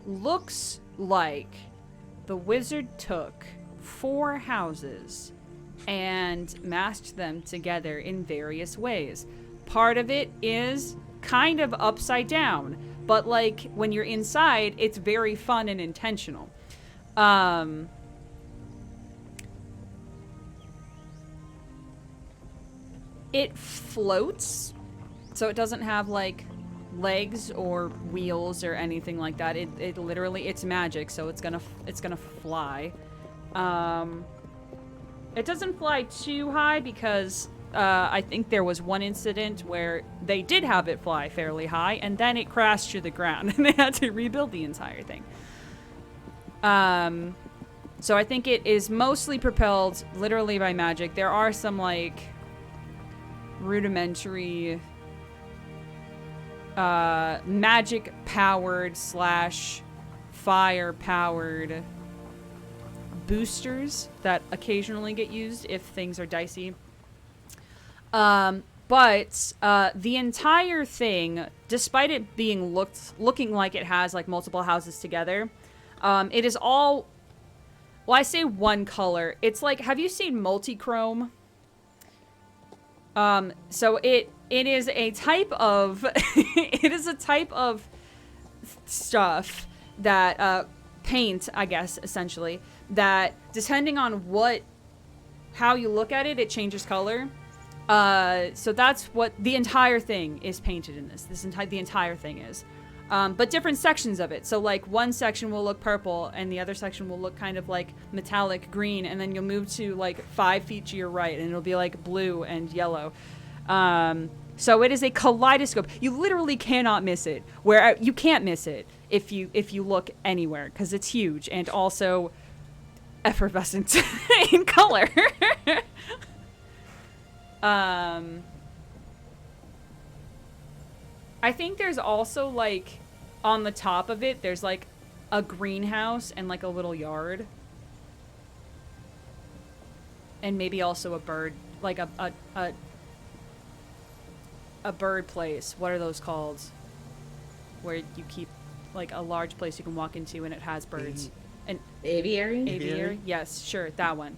Speaker 1: looks like the wizard took 4 houses and mashed them together in various ways. Part of it is kind of upside down, but like when you're inside, it's very fun and intentional. It floats, so it doesn't have like legs or wheels or anything like that. It literally, it's magic, so it's gonna fly. It doesn't fly too high because I think there was one incident where they did have it fly fairly high, and then it crashed to the ground, and they had to rebuild the entire thing. So I think it is mostly propelled literally by magic. There are some like rudimentary magic powered / fire powered boosters that occasionally get used if things are dicey. But the entire thing, despite it being looking like it has like multiple houses together, it is all, well, I say one color. It's like, have you seen multichrome? So it is a type of it is a type of stuff that paint, I guess, essentially, that depending on how you look at it, it changes color. So that's what the entire thing is painted in this. The entire thing is. But different sections of it. So like one section will look purple and the other section will look kind of like metallic green, and then you'll move to like 5 feet to your right and it'll be like blue and yellow. So it is a kaleidoscope. You literally cannot miss it. You can't miss it if you look anywhere, because it's huge and also effervescent in color. I think there's also like on the top of it, there's like a greenhouse and like a little yard. And maybe also a bird, like a bird place. What are those called? Where you keep like a large place you can walk into and it has birds. An
Speaker 4: aviary?
Speaker 1: Aviary? Yes, sure, that one.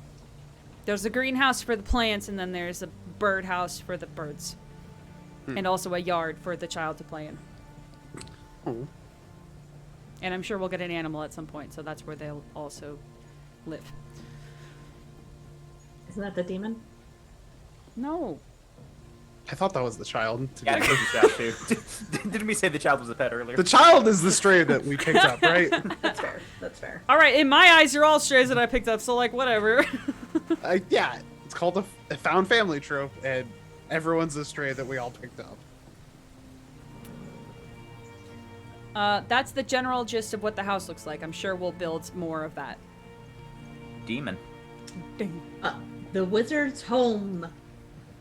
Speaker 1: There's a greenhouse for the plants, and then there's a birdhouse for the birds. And also a yard for the child to play in.
Speaker 3: Oh.
Speaker 1: And I'm sure we'll get an animal at some point, so that's where they'll also live.
Speaker 4: Isn't that the demon?
Speaker 1: No.
Speaker 3: I thought that was the child.
Speaker 2: Yeah, I think the child too. Didn't we say the child was a pet earlier?
Speaker 3: The child is the stray that we picked up, right?
Speaker 4: That's fair. That's fair.
Speaker 1: All right, in my eyes, you're all strays that I picked up, so like whatever.
Speaker 3: Yeah, it's called a found family trope, and everyone's a stray that we all picked up.
Speaker 1: That's the general gist of what the house looks like. I'm sure we'll build more of that.
Speaker 2: Demon.
Speaker 1: Ding.
Speaker 4: The wizard's home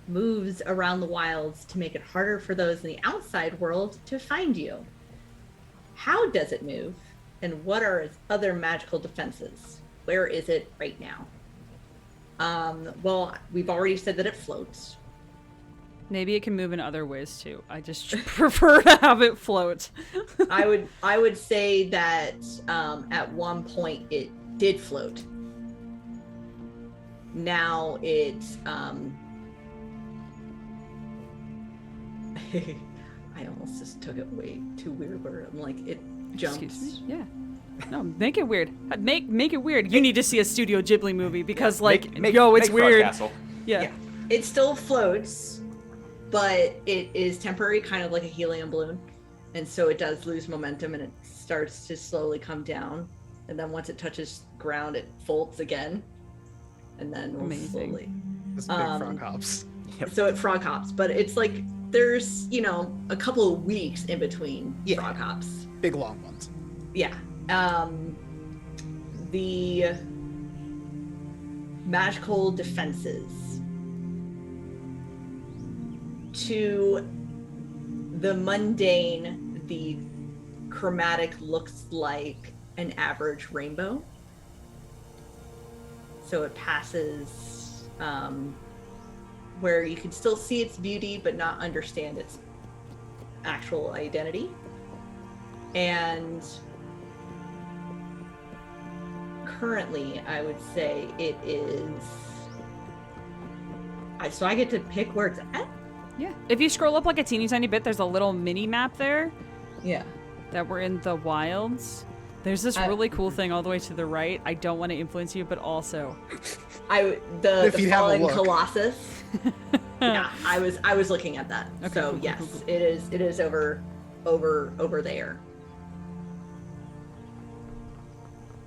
Speaker 4: moves around the wilds to make it harder for those in the outside world to find you. How does it move? And what are its other magical defenses? Where is it right now? Well, we've already said that it floats.
Speaker 1: Maybe it can move in other ways too. I just prefer to have it float.
Speaker 4: I would say that at one point it did float. Now it's I almost just took it way too weird where I'm like, it jumps.
Speaker 1: Excuse me? Yeah. No, make it weird. Make it weird. You need to see a Studio Ghibli movie because, like, it's weird. Yeah.
Speaker 4: It still floats, but it is temporary, kind of like a helium balloon. And so it does lose momentum and it starts to slowly come down. And then once it touches ground, it folds again. And then will slowly.
Speaker 3: It's big frog hops.
Speaker 2: Yep.
Speaker 4: So it frog hops, but it's like there's, a couple of weeks in between frog hops.
Speaker 3: Big long ones.
Speaker 4: Yeah. The magical defenses to the mundane, the chromatic looks like an average rainbow. So it passes where you can still see its beauty but not understand its actual identity. And currently, I would say it is... So I get to pick where it's at?
Speaker 1: Yeah. If you scroll up like a teeny tiny bit, there's a little mini map there.
Speaker 4: Yeah.
Speaker 1: That we're in the wilds. There's this really cool thing all the way to the right. I don't want to influence you, but also...
Speaker 4: the fallen Colossus. Yeah, I was looking at that. Okay, so cool, yes, cool. It is over there.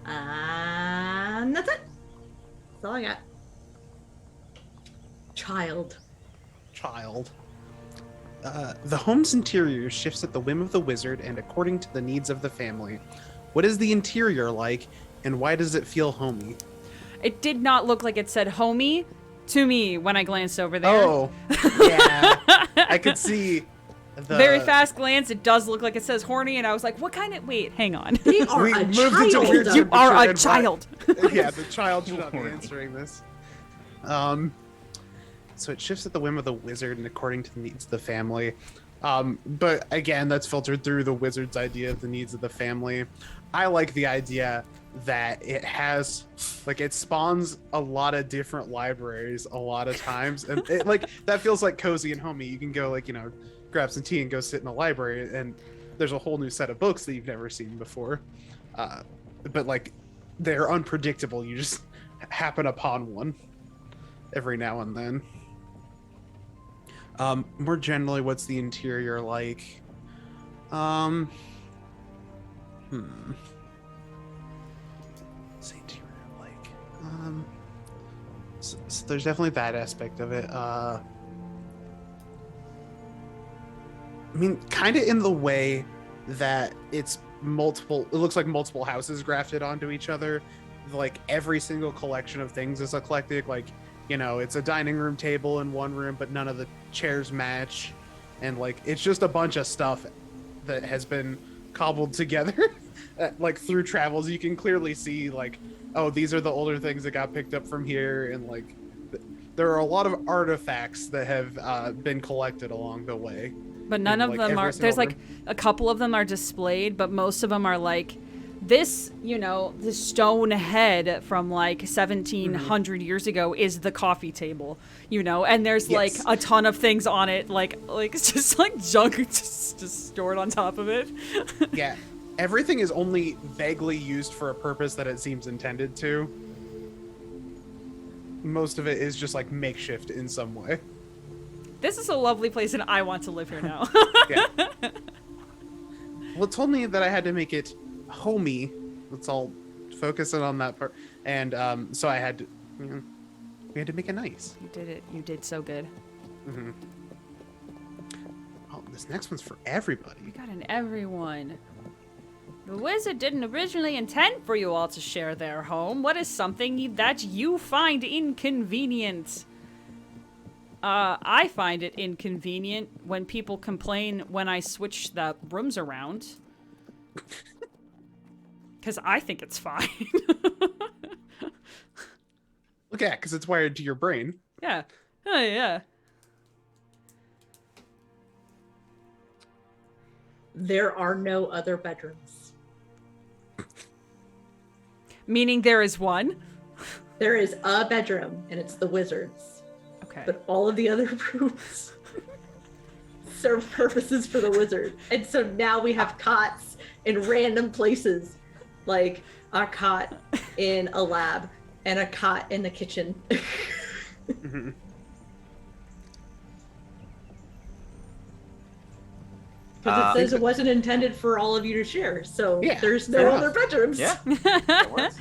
Speaker 4: And that's it. That's all I got. Child.
Speaker 3: The home's interior shifts at the whim of the wizard and according to the needs of the family. What is the interior like, And why does it feel homey?
Speaker 1: It did not look like it said homie to me when I glanced over there.
Speaker 3: Oh, yeah. I could see the...
Speaker 1: Very fast glance, it does look like it says horny, and I was like, what kind of... Wait, hang on.
Speaker 4: They are
Speaker 3: We
Speaker 4: a
Speaker 3: moved into weird
Speaker 4: child.
Speaker 1: You are a
Speaker 3: and
Speaker 1: child.
Speaker 3: Yeah, the child should not be answering this. So it shifts at the whim of the wizard and according to the needs of the family. But again, that's filtered through the wizard's idea of the needs of the family. I like the idea that it has, like, it spawns a lot of different libraries a lot of times. And it, like, that feels like cozy and homey. You can go, like, you know, grab some tea and go sit in a library, and there's a whole new set of books that you've never seen before. But, like, they're unpredictable. You just happen upon one every now and then. More generally, what's the interior like? What's the interior like? So there's definitely that aspect of it. I mean, kind of in the way that it's multiple, it looks like multiple houses grafted onto each other. Like every single collection of things is eclectic. Like, you know, it's a dining room table in one room, but none of the chairs match. And like, it's just a bunch of stuff that has been cobbled together. Like through travels, you can clearly see like, oh, these are the older things that got picked up from here. And like, there are a lot of artifacts that have been collected along the way.
Speaker 1: But none of them are, there's like a couple of them are displayed, but most of them are like, this, you know, the stone head from like 1700 years ago is the coffee table, you know, and there's like a ton of things on it, like it's just like junk just stored on top of it.
Speaker 3: Yeah, everything is only vaguely used for a purpose that it seems intended to. Most of it is just like makeshift in some way.
Speaker 1: This is a lovely place and I want to live here now.
Speaker 3: Yeah. Well, it told me that I had to make it homey. Let's all focus in on that part. And so I had to, you know, we had to make it nice.
Speaker 1: You did it. You did so good.
Speaker 3: Mm-hmm. Oh, this next one's for everybody.
Speaker 1: You got an everyone. The wizard didn't originally intend for you all to share their home. What is something that you find inconvenient? I find it inconvenient when people complain when I switch the rooms around. Because I think it's fine.
Speaker 3: Look at, because it's wired to your brain.
Speaker 1: Yeah. Oh, yeah.
Speaker 4: There are no other bedrooms.
Speaker 1: Meaning there is one?
Speaker 4: There is a bedroom, and it's the wizard's.
Speaker 1: Okay.
Speaker 4: But all of the other rooms serve purposes for the wizard. And so now we have cots in random places, like a cot in a lab and a cot in the kitchen.
Speaker 3: Mm-hmm.
Speaker 4: Because it says it wasn't intended for all of you to share, so
Speaker 3: Yeah,
Speaker 4: there's
Speaker 3: fair
Speaker 4: no
Speaker 3: enough.
Speaker 4: other bedrooms.
Speaker 2: Yeah. That works.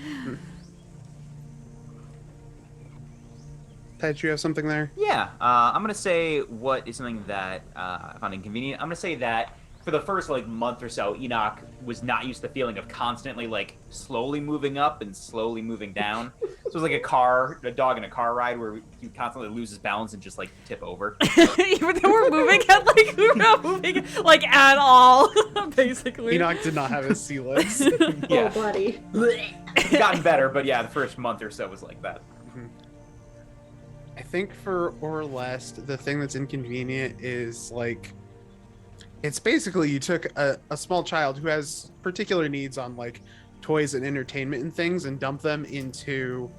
Speaker 3: Ted, you have something there?
Speaker 2: Yeah, I'm gonna say what is something that I found inconvenient. I'm gonna say that for the first like month or so, Enoch was not used to the feeling of constantly like slowly moving up and slowly moving down. So it was like a dog in a car ride where he constantly loses balance and just like tip over.
Speaker 1: Even though we're moving at like we're not moving like at all, basically.
Speaker 3: Enoch did not have his sea legs.
Speaker 2: Yeah.
Speaker 4: Oh, buddy.
Speaker 2: It's gotten better, but yeah, the first month or so was like that.
Speaker 3: I think for Orlest, the thing that's inconvenient is like, it's basically you took a small child who has particular needs on like toys and entertainment and things and dumped them into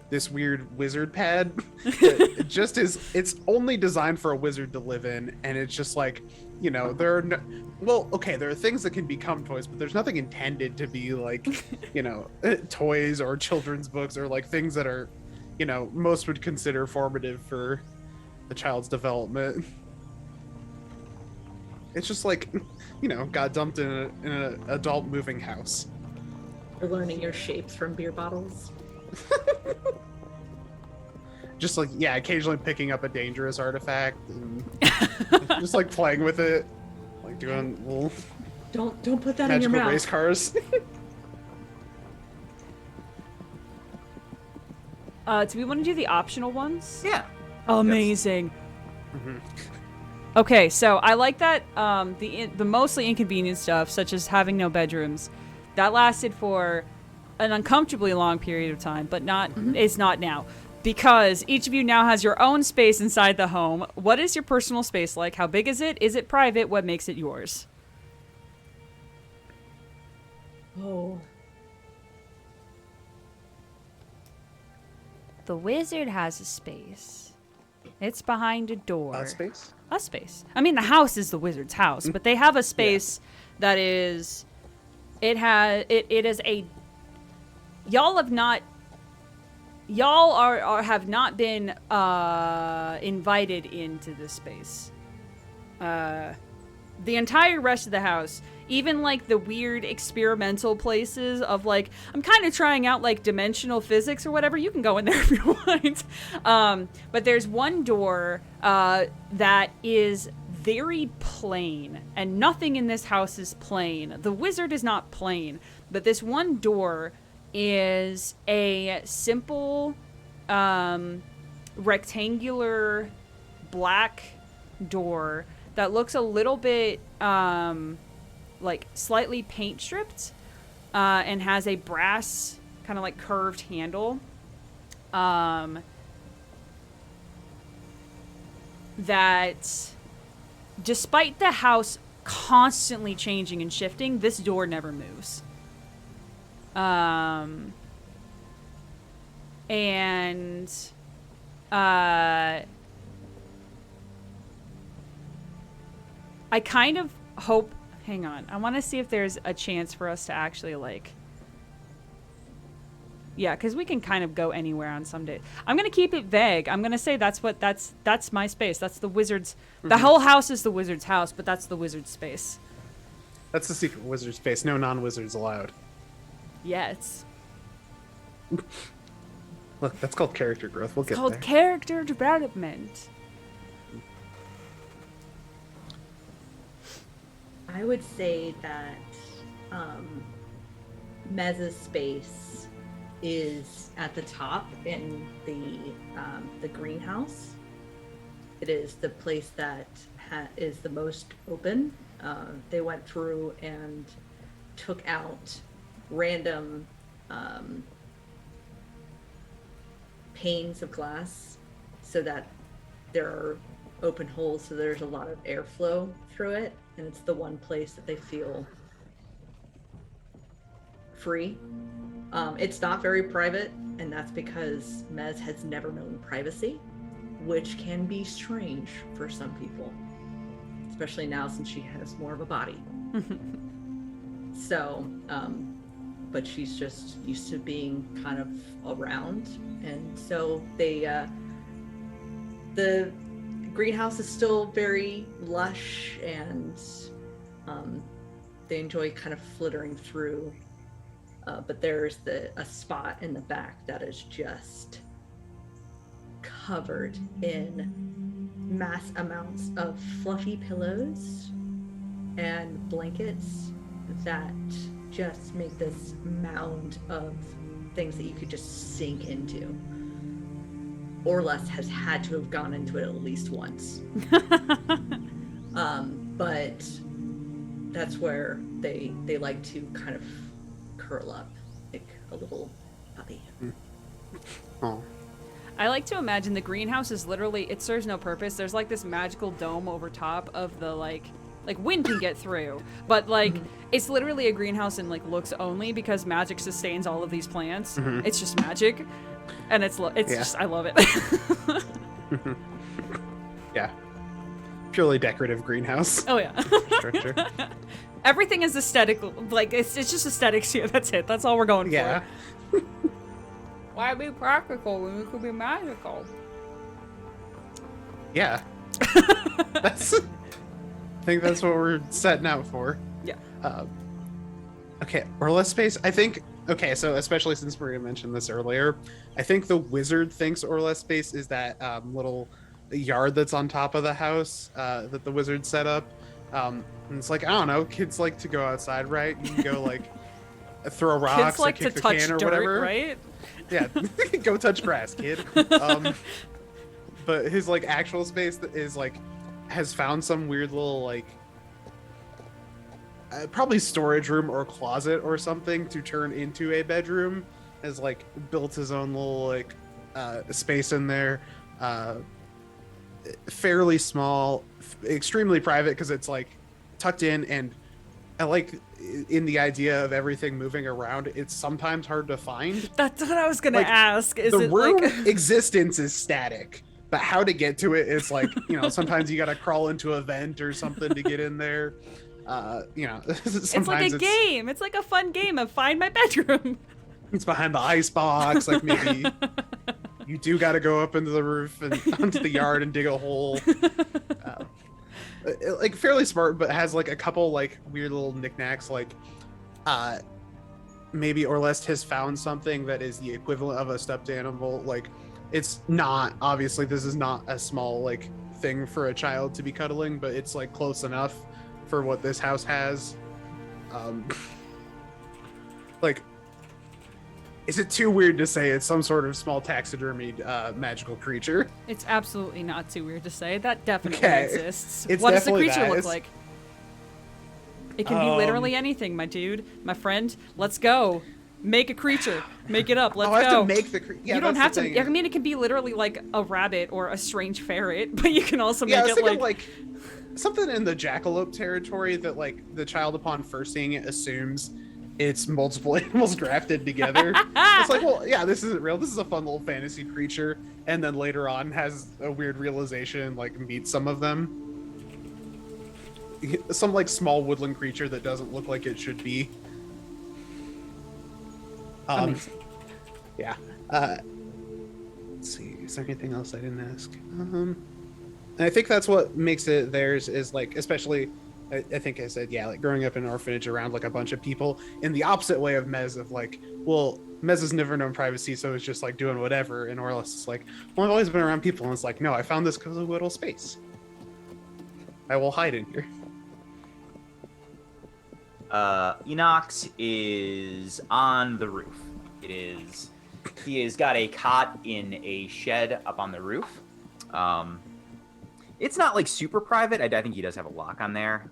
Speaker 3: this weird wizard pad. It just is, it's only designed for a wizard to live in, and it's just like, you know, there are no, well, okay, there are things that can become toys, but there's nothing intended to be like, you know, toys or children's books or like things that are, you know, most would consider formative for the child's development. It's just like, you know, got dumped in an adult moving house.
Speaker 4: You're learning your shapes from beer bottles.
Speaker 3: Just like, yeah, occasionally picking up a dangerous artifact and just like playing with it, like doing little
Speaker 4: Don't put that in your
Speaker 3: magical
Speaker 4: mouth.
Speaker 3: race cars.
Speaker 1: Do we want to do the optional ones?
Speaker 2: Yeah.
Speaker 1: Amazing.
Speaker 3: Mm-hmm.
Speaker 1: Okay, so I like that the mostly inconvenient stuff, such as having no bedrooms, that lasted for an uncomfortably long period of time, but it's not now. Because each of you now has your own space inside the home. What is your personal space like? How big is it? Is it private? What makes it yours?
Speaker 4: Oh.
Speaker 1: The wizard has a space. It's behind a door.
Speaker 3: A space?
Speaker 1: A space. I mean, the house is the wizard's house, but they have a space that is... It is a... Y'all have not... Y'all have not been invited into this space. The entire rest of the house, even like the weird experimental places of like, I'm kind of trying out like dimensional physics or whatever, you can go in there if you want. But there's one door that is very plain, and nothing in this house is plain. The wizard is not plain, but this one door is a simple rectangular black door that looks a little bit like slightly paint stripped and has a brass kind of like curved handle that despite the house constantly changing and shifting, this door never moves. And I kind of hope, hang on, I want to see if there's a chance for us to actually like, yeah, because we can kind of go anywhere on some days. I'm going to keep it vague. I'm going to say that's my space. That's the wizard's, the whole house is the wizard's house, but that's the wizard's space.
Speaker 3: That's the secret wizard space. No non-wizards allowed.
Speaker 1: Yes.
Speaker 3: Look, that's called character growth. We'll get there.
Speaker 1: It's called character development.
Speaker 4: I would say that Mez's space is at the top in the greenhouse. It is the place that is the most open. They went through and took out random panes of glass so that there are open holes, so there's a lot of airflow through it, and it's the one place that they feel free. It's not very private, and that's because Mez has never known privacy, which can be strange for some people, especially now since she has more of a body. So, but she's just used to being kind of around, and so the greenhouse is still very lush, and they enjoy kind of flittering through. But there's a spot in the back that is just covered in mass amounts of fluffy pillows and blankets that just make this mound of things that you could just sink into. Orless has had to have gone into it at least once. But that's where they like to kind of curl up like a little puppy.
Speaker 3: Oh.
Speaker 1: I like to imagine the greenhouse is literally, it serves no purpose. There's like this magical dome over top of the like wind can get through, but like it's literally a greenhouse in like looks only, because magic sustains all of these plants. It's just magic, and it's just, I love it.
Speaker 3: Yeah, purely decorative greenhouse.
Speaker 1: Oh yeah.
Speaker 3: Structure.
Speaker 1: Everything is aesthetic, like it's just aesthetics here. That's it. That's all we're going
Speaker 3: Yeah.
Speaker 1: for. Why be practical when we could be magical?
Speaker 3: Yeah. I think that's what we're setting out for.
Speaker 1: Yeah.
Speaker 3: Okay, Orless space. I think. Okay, so especially since Maria mentioned this earlier, I think the wizard thinks Orless space is that little yard that's on top of the house that the wizard set up. And it's like, I don't know, kids like to go outside, right? You can go like throw rocks
Speaker 1: Kids like
Speaker 3: or kick
Speaker 1: to
Speaker 3: the
Speaker 1: touch
Speaker 3: can or
Speaker 1: dirt,
Speaker 3: whatever.
Speaker 1: right?
Speaker 3: Yeah, go touch grass, kid. But his like actual space is like has found some weird little like probably storage room or closet or something to turn into a bedroom. Has like built his own little like space in there, fairly small, extremely private because it's like tucked in, and I like in the idea of everything moving around. It's sometimes hard to find.
Speaker 1: That's what I was gonna ask. Is
Speaker 3: the
Speaker 1: it
Speaker 3: room
Speaker 1: like
Speaker 3: existence is static, but how to get to it is like sometimes you got to crawl into a vent or something to get in there.
Speaker 1: It's like a game. It's like a fun game of find my bedroom.
Speaker 3: It's behind the ice box. Like maybe you do got to go up into the roof and onto the yard and dig a hole. Like fairly smart, but has like a couple like weird little knickknacks. Like maybe Orlest has found something that is the equivalent of a stuffed animal. Like it's not, obviously this is not a small like thing for a child to be cuddling, but it's like close enough for what this house has. Like, is it too weird to say it's some sort of small taxidermied magical creature?
Speaker 1: It's absolutely not too weird to say. That definitely exists.
Speaker 3: It's
Speaker 1: what does the
Speaker 3: definitely
Speaker 1: creature
Speaker 3: that.
Speaker 1: look like? It can be literally anything, my dude, my friend. Let's go. Make a creature. Make it up. Let's go.
Speaker 3: I have to make the creature. Yeah,
Speaker 1: you don't
Speaker 3: that's
Speaker 1: have
Speaker 3: the
Speaker 1: to.
Speaker 3: thing.
Speaker 1: I mean, it can be literally like a rabbit or a strange ferret, but you can also make
Speaker 3: I was
Speaker 1: it
Speaker 3: thinking
Speaker 1: like
Speaker 3: something in the jackalope territory that like the child upon first seeing it assumes it's multiple animals grafted together. It's like, well, yeah, this isn't real. This is a fun little fantasy creature, and then later on has a weird realization, like meets some of them. Some like small woodland creature that doesn't look like it should be.
Speaker 1: amazing.
Speaker 3: Yeah. Let's see. Is there anything else I didn't ask? And I think that's what makes it theirs is like, especially, I think I said, yeah, like growing up in an orphanage around like a bunch of people in the opposite way of Mez of like, well, Mez has never known privacy, so it's just like doing whatever. And Orless is like, well, I've always been around people. And it's like, no, I found this cozy little space. I will hide in here.
Speaker 2: Enox is on the roof. He has got a cot in a shed up on the roof. It's not like super private. I think he does have a lock on there.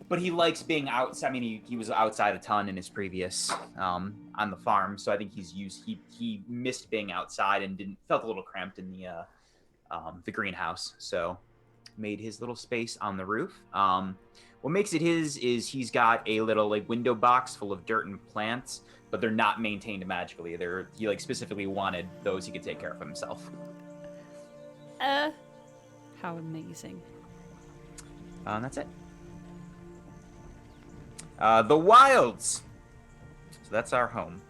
Speaker 2: But he likes being outside. I mean, he was outside a ton in his previous on the farm, so I think he missed being outside and felt a little cramped in the greenhouse. So made his little space on the roof. What makes it his is he's got a little like window box full of dirt and plants, but they're not maintained magically. He like specifically wanted those he could take care of himself.
Speaker 1: How amazing.
Speaker 2: And that's it. The Wilds. So that's our home.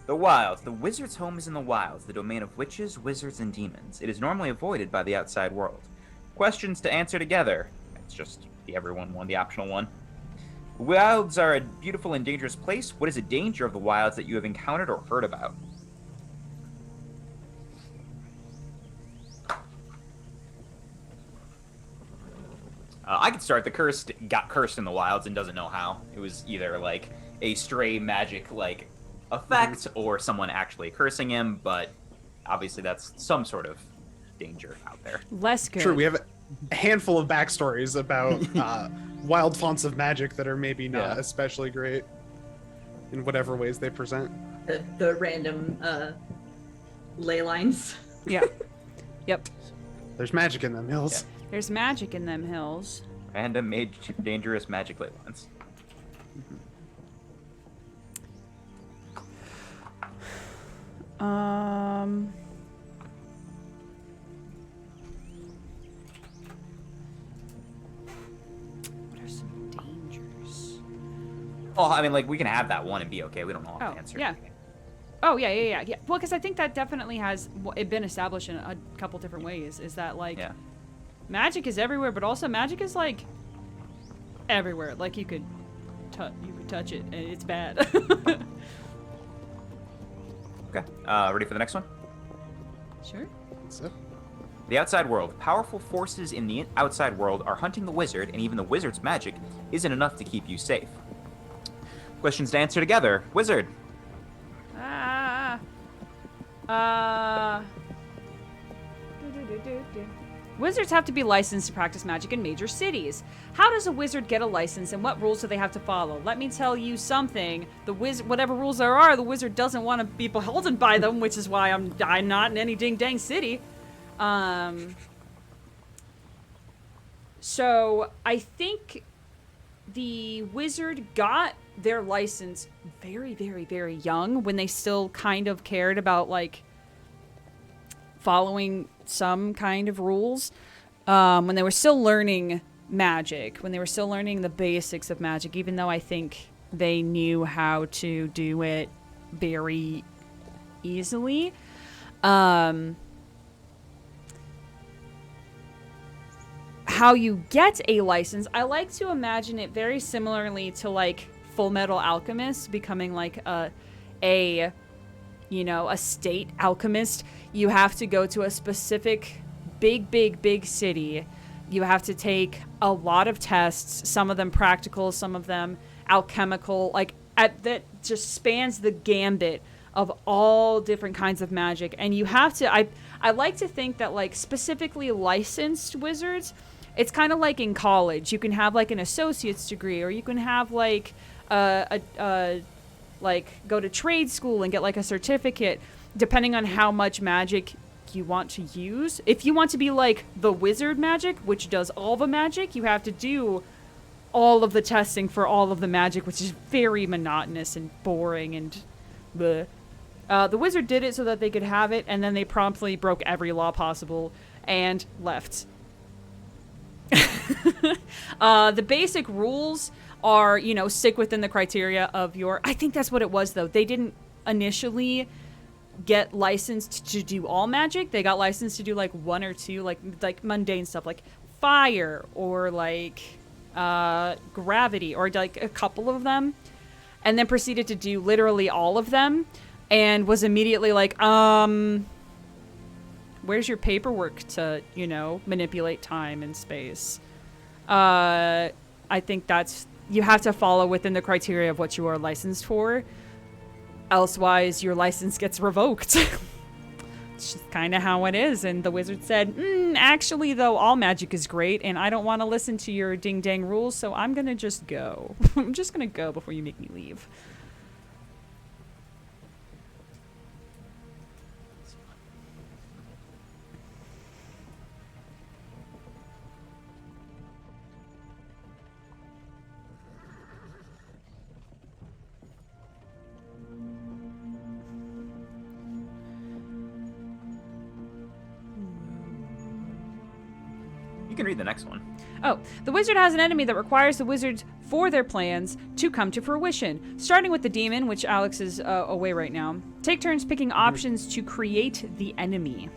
Speaker 2: The Wilds. The wizard's home is in the Wilds, the domain of witches, wizards, and demons. It is normally avoided by the outside world. Questions to answer together. It's just the everyone one, the optional one. The Wilds are a beautiful and dangerous place. What is a danger of the Wilds that you have encountered or heard about? I could start. The cursed got cursed in the Wilds and doesn't know how. It was either like a stray magic like effect or someone actually cursing him, but obviously that's some sort of danger out there.
Speaker 1: Less good.
Speaker 3: True, we have a handful of backstories about wild fonts of magic that are maybe not especially great in whatever ways they present.
Speaker 4: The random ley lines.
Speaker 1: Yeah. Yep.
Speaker 3: There's magic in them hills.
Speaker 1: There's magic in them hills.
Speaker 2: Random dangerous magic ley lines.
Speaker 1: What are some dangers?
Speaker 2: Oh, I mean, like, we can have that one and be okay. We don't know how to answer.
Speaker 1: Yeah. Oh, yeah. Well, because I think that definitely has been established in a couple different ways. Is that, like, magic is everywhere, but also magic is, like, everywhere. Like, you could touch it, and it's bad.
Speaker 2: Okay. Ready for the next one?
Speaker 1: Sure.
Speaker 3: So,
Speaker 2: The outside world. Powerful forces in the outside world are hunting the wizard, and even the wizard's magic isn't enough to keep you safe. Questions to answer together. Wizard.
Speaker 1: Wizards have to be licensed to practice magic in major cities. How does a wizard get a license, and what rules do they have to follow? Let me tell you something. Whatever rules there are, the wizard doesn't want to be beholden by them, which is why I'm not in any ding-dang city. So I think the wizard got their license very, very, very young, when they still kind of cared about, like, following some kind of rules, when they were still learning magic, when they were still learning the basics of magic, even though I think they knew how to do it very easily. How you get a license, I like to imagine it very similarly to, like, Full Metal Alchemist becoming, like, a state alchemist. You have to go to a specific big city. You have to take a lot of tests, some of them practical, some of them alchemical, like, that just spans the gambit of all different kinds of magic. And you have to, I like to think that, like, specifically licensed wizards, it's kind of like in college. You can have, like, an associate's degree, or you can have, like, like, go to trade school and get, like, a certificate, depending on how much magic you want to use. If you want to be, like, the wizard magic, which does all the magic, you have to do all of the testing for all of the magic, which is very monotonous and boring and bleh. The wizard did it so that they could have it, and then they promptly broke every law possible and left. The basic rules are, stick within the criteria of your... I think that's what it was, though. They didn't initially get licensed to do all magic. They got licensed to do, like, one or two, like mundane stuff, like fire, or, like, gravity, or, like, a couple of them, and then proceeded to do literally all of them, and was immediately like, where's your paperwork to, manipulate time and space? I think that's... You have to follow within the criteria of what you are licensed for. Elsewise, your license gets revoked. It's just kind of how it is. And the wizard said, actually, though, all magic is great, and I don't want to listen to your ding-dang rules, so I'm going to just go. I'm just going to go before you make me leave.
Speaker 2: You can read the next one.
Speaker 1: Oh, the wizard has an enemy that requires the wizards for their plans to come to fruition. Starting with the demon, which Alex is away right now. Take turns picking options to create the enemy,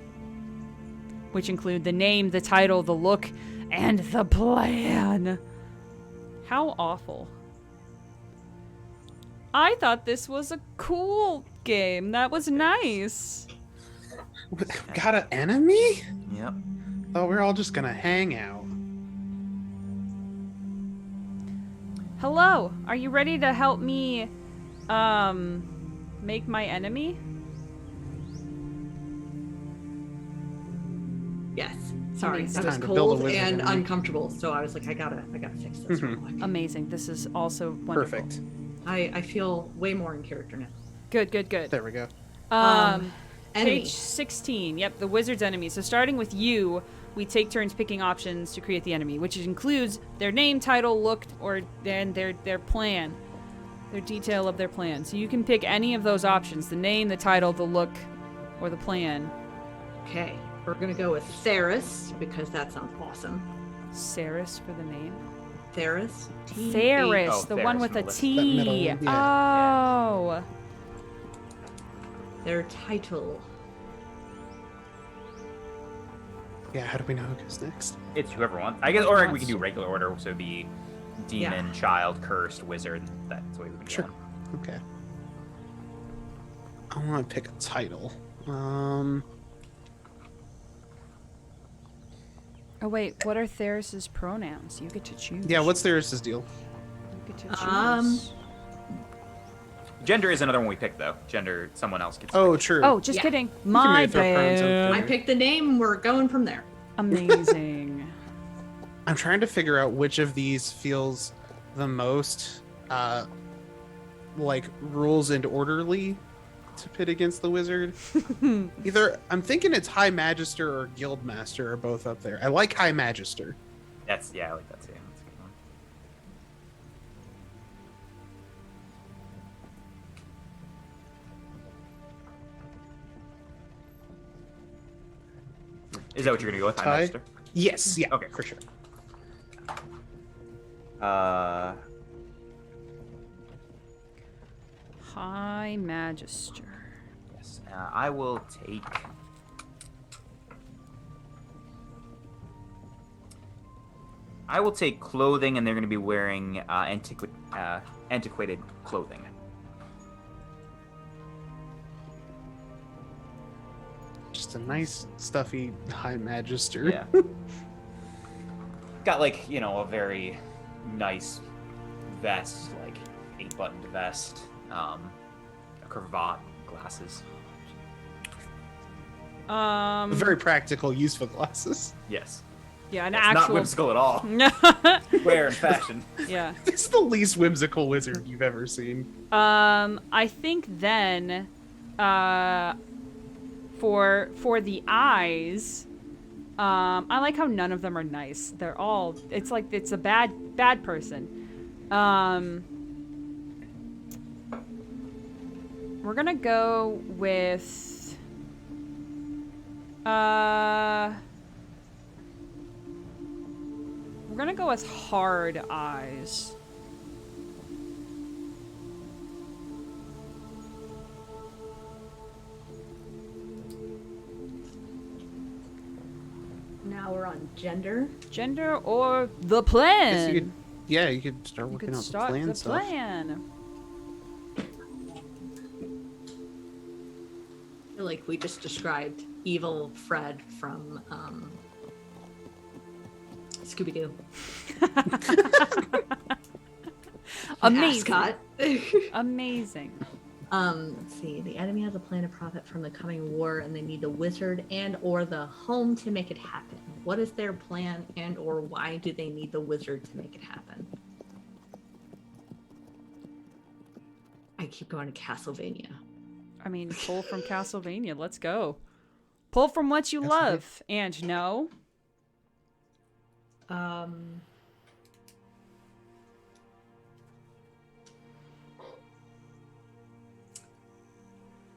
Speaker 1: which include the name, the title, the look, and the plan. How awful. I thought this was a cool game. That was nice.
Speaker 3: Got an enemy?
Speaker 2: Yep.
Speaker 3: Thought we were all just gonna hang out.
Speaker 1: Hello, are you ready to help me, make my enemy?
Speaker 4: Yes. Sorry,
Speaker 1: Amazing.
Speaker 4: I was
Speaker 3: Time to build a
Speaker 4: cold
Speaker 3: wizard
Speaker 4: and
Speaker 3: enemy.
Speaker 4: uncomfortable, so I was like, I gotta fix this real quick.
Speaker 1: Amazing. This is also wonderful.
Speaker 3: Perfect.
Speaker 4: I feel way more in character now.
Speaker 1: Good.
Speaker 3: There we go.
Speaker 4: Enemy.
Speaker 1: Page 16. Yep, the wizard's enemy. So starting with you, we take turns picking options to create the enemy, which includes their name, title, look, or then their plan, their detail of their plan. So you can pick any of those options: the name, the title, the look, or the plan.
Speaker 4: Okay, we're gonna go with Theris because that sounds awesome.
Speaker 1: Saris for the name.
Speaker 4: Theris.
Speaker 1: Theris,
Speaker 2: Oh,
Speaker 1: the
Speaker 2: Theris
Speaker 1: one with
Speaker 2: from
Speaker 1: a
Speaker 2: the list.
Speaker 1: T.
Speaker 3: That middle one, yeah.
Speaker 1: Oh.
Speaker 4: Their title.
Speaker 3: Yeah, how do we know who goes next?
Speaker 2: It's whoever wants. I guess, or we can do regular order, so it'd be demon,
Speaker 4: Yeah.
Speaker 2: child, cursed, wizard. That's the way we would
Speaker 3: Sure.
Speaker 2: go.
Speaker 3: Okay. I want to pick a title.
Speaker 1: Oh wait, what are Theris's pronouns? You get to choose.
Speaker 3: Yeah, what's Theris' deal?
Speaker 1: You get to choose.
Speaker 2: Gender is another one we picked, though. Gender, someone else gets.
Speaker 3: Oh, true.
Speaker 1: Oh, just
Speaker 4: Yeah.
Speaker 1: kidding.
Speaker 3: can
Speaker 1: My
Speaker 3: maybe throw pronouns out
Speaker 1: bad.
Speaker 3: there.
Speaker 4: I picked the name. We're going from there.
Speaker 1: Amazing.
Speaker 3: I'm trying to figure out which of these feels the most like rules and orderly to pit against the wizard. Either I'm thinking it's High Magister or Guild Master are both up there. I like High Magister.
Speaker 2: I like that too. That's a good one. Is that what you're gonna go with, High
Speaker 3: Ty?
Speaker 2: Master?
Speaker 3: Yes, yeah,
Speaker 2: Okay.
Speaker 3: for sure.
Speaker 1: High Magister.
Speaker 2: Yes. I will take. I will take clothing, and they're going to be wearing antiquated clothing.
Speaker 3: Just a nice, stuffy High Magister.
Speaker 2: Yeah. Got like, a very nice vest, like 8-buttoned vest, a cravat, glasses.
Speaker 3: Very practical, useful glasses.
Speaker 2: Yes.
Speaker 1: Yeah, an
Speaker 2: It's not
Speaker 1: actual.
Speaker 2: whimsical at all. Wear and fashion.
Speaker 1: Yeah.
Speaker 3: This is the least whimsical wizard you've ever seen.
Speaker 1: I think then, for the eyes, I like how none of them are nice. They're all. It's like it's a bad person. We're gonna go with. We're gonna go with hard eyes.
Speaker 4: Now we're on gender.
Speaker 1: Gender or the
Speaker 3: Guess
Speaker 1: plan?
Speaker 3: you could start
Speaker 1: You
Speaker 3: working
Speaker 1: could
Speaker 3: out
Speaker 1: start
Speaker 3: the plan
Speaker 1: the
Speaker 3: stuff.
Speaker 1: plan.
Speaker 4: I feel like we just described evil Fred from Scooby-Doo.
Speaker 1: Amazing.
Speaker 4: Mascot.
Speaker 1: Amazing.
Speaker 4: Let's see. The enemy has a plan to profit from the coming war, and they need the wizard and or the home to make it happen. What is their plan, and or why do they need the wizard to make it happen? I keep going to Castlevania.
Speaker 1: I mean, pull from Castlevania. Let's go. Pull from what you
Speaker 3: Castlevania.
Speaker 1: love. And no.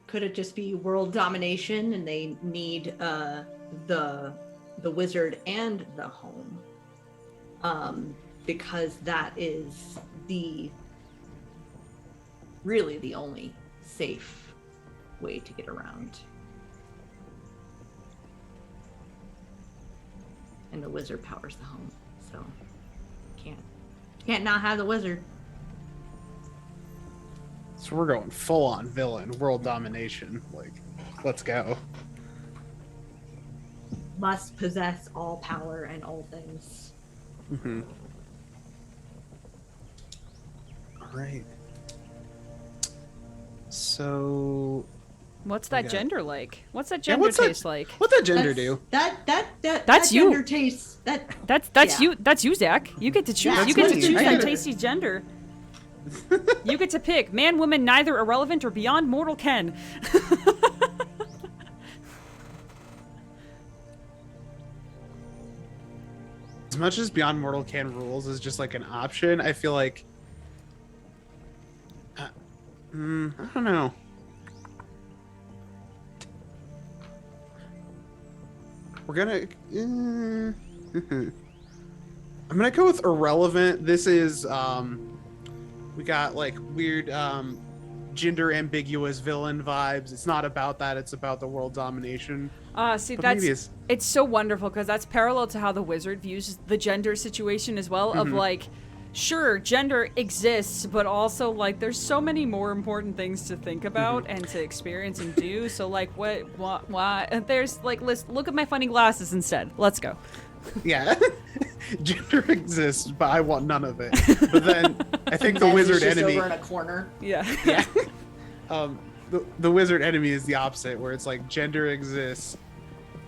Speaker 4: Could it just be world domination, and they need the wizard and the home? Because that is really the only safe way to get around. And the wizard powers the home, so can't not have the wizard.
Speaker 3: So we're going full on villain, world domination. Like, let's go.
Speaker 4: Must possess all power and all things.
Speaker 3: Mm-hmm. All right. So,
Speaker 1: What's that
Speaker 3: Okay.
Speaker 1: gender like? What's that
Speaker 3: Yeah,
Speaker 1: gender
Speaker 3: what's that-
Speaker 1: taste like?
Speaker 3: what's that gender do?
Speaker 1: That's you.
Speaker 4: Gender tastes that.
Speaker 1: That's
Speaker 4: Yeah.
Speaker 1: you. That's you, Zach. You get to choose.
Speaker 4: That's
Speaker 1: You get to
Speaker 3: me.
Speaker 1: choose
Speaker 3: I
Speaker 1: that
Speaker 3: get it.
Speaker 1: tasty gender. You get to pick man, woman, neither irrelevant or beyond mortal ken.
Speaker 3: As much as Beyond Mortal Can rules is just like an option, I feel like I don't know. We're gonna I'm gonna go with irrelevant. This is we got like weird gender ambiguous villain vibes. It's not about that, it's about the world domination.
Speaker 1: See,
Speaker 3: But
Speaker 1: that's
Speaker 3: maybe it's
Speaker 1: it's so wonderful because that's parallel to how the wizard views the gender situation as well. Of like, sure, gender exists, but also like there's so many more important things to think about and to experience and do. So like, why? And there's like, let's look at my funny glasses instead. Let's go.
Speaker 3: yeah. Gender exists, but I want none of it. But then I think the
Speaker 4: Ned is
Speaker 3: wizard
Speaker 4: just
Speaker 3: enemy
Speaker 4: over in a corner.
Speaker 1: Yeah.
Speaker 3: yeah. The wizard enemy is the opposite, where it's like gender exists,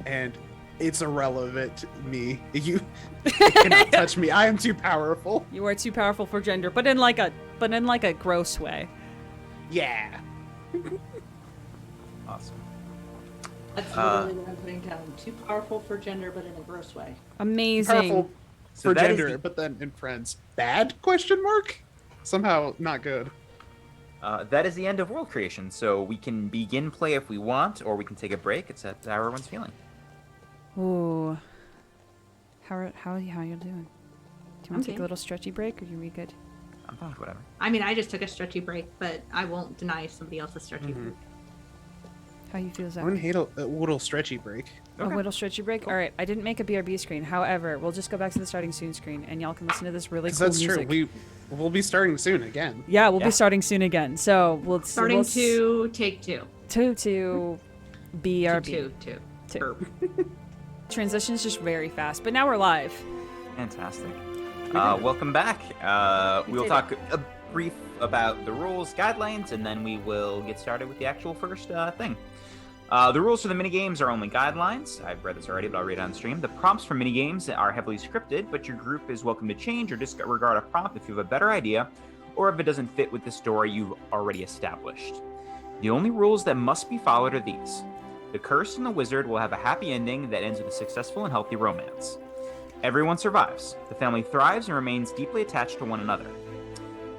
Speaker 3: and it's irrelevant to me. You cannot touch me. I am too powerful.
Speaker 1: You are too powerful for gender, but in like a gross way.
Speaker 3: Yeah.
Speaker 2: Awesome.
Speaker 4: That's literally what I'm putting down. Too powerful for gender, but in a gross way.
Speaker 1: Amazing.
Speaker 3: Powerful
Speaker 2: So
Speaker 3: for
Speaker 2: that is
Speaker 3: gender, but then in friends. Bad? Question mark? Somehow not good.
Speaker 2: That is the end of world creation. So we can begin play if we want, or we can take a break. It's how everyone's feeling.
Speaker 1: Ooh. How are you doing? Do you want to take a little stretchy break, or are we good?
Speaker 2: I'm fine with whatever.
Speaker 4: I mean, I just took a stretchy break, but I won't deny somebody else's stretchy break.
Speaker 1: How you feel, Zach?
Speaker 3: I wouldn't hate a little stretchy break.
Speaker 2: Okay.
Speaker 1: A little stretchy break? All right, I didn't make a BRB screen. However, we'll just go back to the starting soon screen, and y'all can listen to this really cool
Speaker 3: That's
Speaker 1: music.
Speaker 3: true. We'll be starting soon again.
Speaker 1: Yeah, we'll be starting soon again. So we'll
Speaker 4: Starting to take two.
Speaker 1: to BRB.
Speaker 4: Two.
Speaker 1: Transition's just very fast, but now we're live.
Speaker 2: Fantastic. Welcome back. We'll talk brief about the rules, guidelines, and then we will get started with the actual first thing. The rules for the minigames are only guidelines. I've read this already, but I'll read it on stream. The prompts for minigames are heavily scripted, but your group is welcome to change or disregard a prompt if you have a better idea, or if it doesn't fit with the story you've already established. The only rules that must be followed are these. The Curse and the Wizard will have a happy ending that ends with a successful and healthy romance. Everyone survives. The family thrives and remains deeply attached to one another.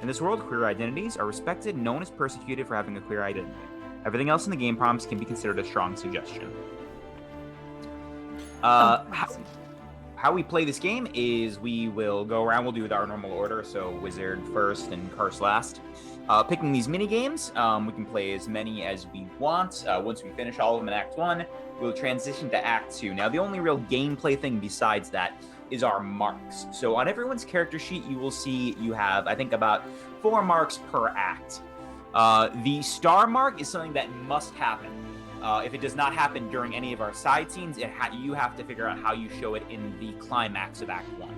Speaker 2: In this world, queer identities are respected and no one is persecuted for having a queer identity. Everything else in the game prompts can be considered a strong suggestion. How we play this game is we will go around, we'll do our normal order, so Wizard first and Curse last. Picking these mini games, we can play as many as we want. Once we finish all of them in Act 1, we'll transition to Act 2. Now, the only real gameplay thing besides that is our marks. So on everyone's character sheet, you will see you have, I think, about 4 marks per act. The star mark is something that must happen. If it does not happen during any of our side scenes, you have to figure out how you show it in the climax of Act 1.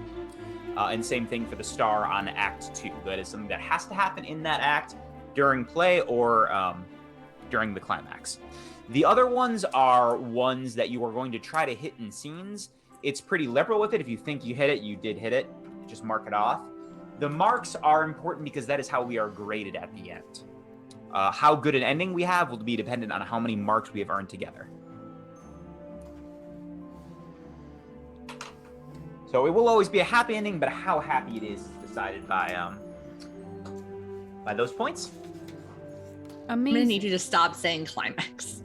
Speaker 2: And same thing for the star on Act 2. That is something that has to happen in that act during play or during the climax. The other ones are ones that you are going to try to hit in scenes. It's pretty liberal with it. If you think you hit it, you did hit it. Just mark it off. The marks are important because that is how we are graded at the end. How good an ending we have will be dependent on how many marks we have earned together. So it will always be a happy ending, but how happy it is decided by those points.
Speaker 4: I'm gonna need you to stop saying climax.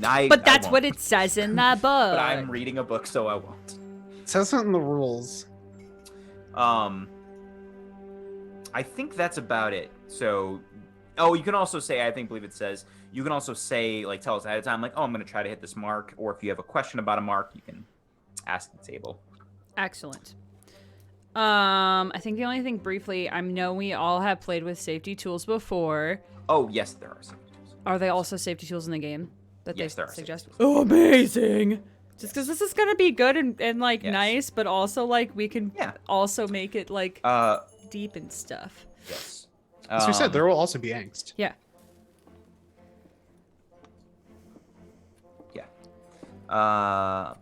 Speaker 1: But that's what it says in the book.
Speaker 2: But I'm reading a book, so I won't.
Speaker 3: It says it in the rules.
Speaker 2: I think that's about it. So, you can also say, believe it says, you can also say, like, tell us ahead of time, like, oh, I'm going to try to hit this mark. Or if you have a question about a mark, you can ask the table.
Speaker 1: Excellent. I think the only thing briefly, I know we all have played with safety tools before.
Speaker 2: Oh, yes, there are safety tools.
Speaker 1: Are they also safety tools in the game that
Speaker 2: Yes,
Speaker 1: they
Speaker 2: there are
Speaker 1: suggest?
Speaker 2: safety tools.
Speaker 1: Oh, amazing! Just because this is gonna be good and like
Speaker 2: Yes.
Speaker 1: nice, but also like we can also make it like deep and stuff.
Speaker 2: Yes.
Speaker 3: As we said, there will also be angst.
Speaker 1: Yeah.
Speaker 2: Yeah.
Speaker 4: I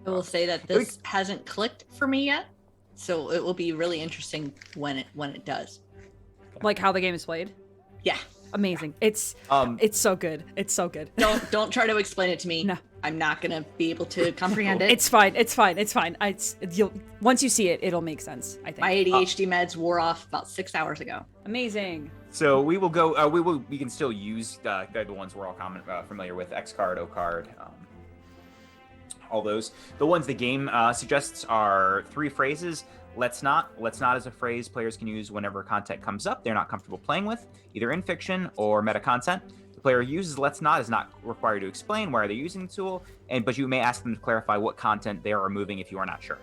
Speaker 4: will say that this hasn't clicked for me yet, so it will be really interesting when it does.
Speaker 1: Like how the game is played.
Speaker 4: Yeah.
Speaker 1: Amazing. It's so good. It's so good.
Speaker 4: Don't try to explain it to me.
Speaker 1: No.
Speaker 4: I'm not gonna be able to comprehend it.
Speaker 1: It's fine. It's fine. It's fine. Once you see it, it'll make sense, I think.
Speaker 4: My ADHD meds wore off about 6 hours ago.
Speaker 1: Amazing.
Speaker 2: So we will go. We can still use the ones we're all familiar with: X card, O card, all those. The ones the game suggests are 3 phrases. Let's not. Let's not is a phrase players can use whenever content comes up they're not comfortable playing with, either in fiction or meta content. The player uses let's not is not required to explain why they're using the tool, but you may ask them to clarify what content they are removing if you are not sure.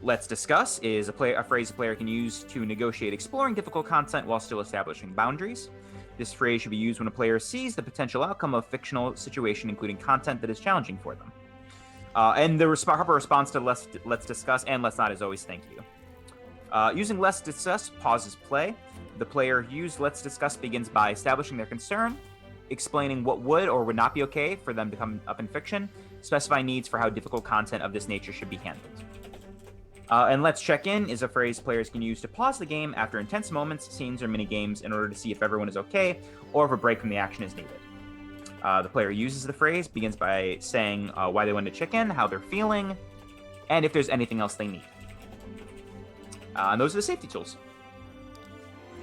Speaker 2: Let's discuss is a phrase a player can use to negotiate exploring difficult content while still establishing boundaries. This phrase should be used when a player sees the potential outcome of a fictional situation, including content that is challenging for them. And the proper response to let's discuss and let's not is always thank you. Using Let's Discuss pauses play. The player who used Let's Discuss begins by establishing their concern, explaining what would or would not be okay for them to come up in fiction, specifying needs for how difficult content of this nature should be handled. And Let's Check In is a phrase players can use to pause the game after intense moments, scenes, or mini-games in order to see if everyone is okay or if a break from the action is needed. The player uses the phrase, begins by saying why they want to check in, how they're feeling, and if there's anything else they need. And those are the safety tools.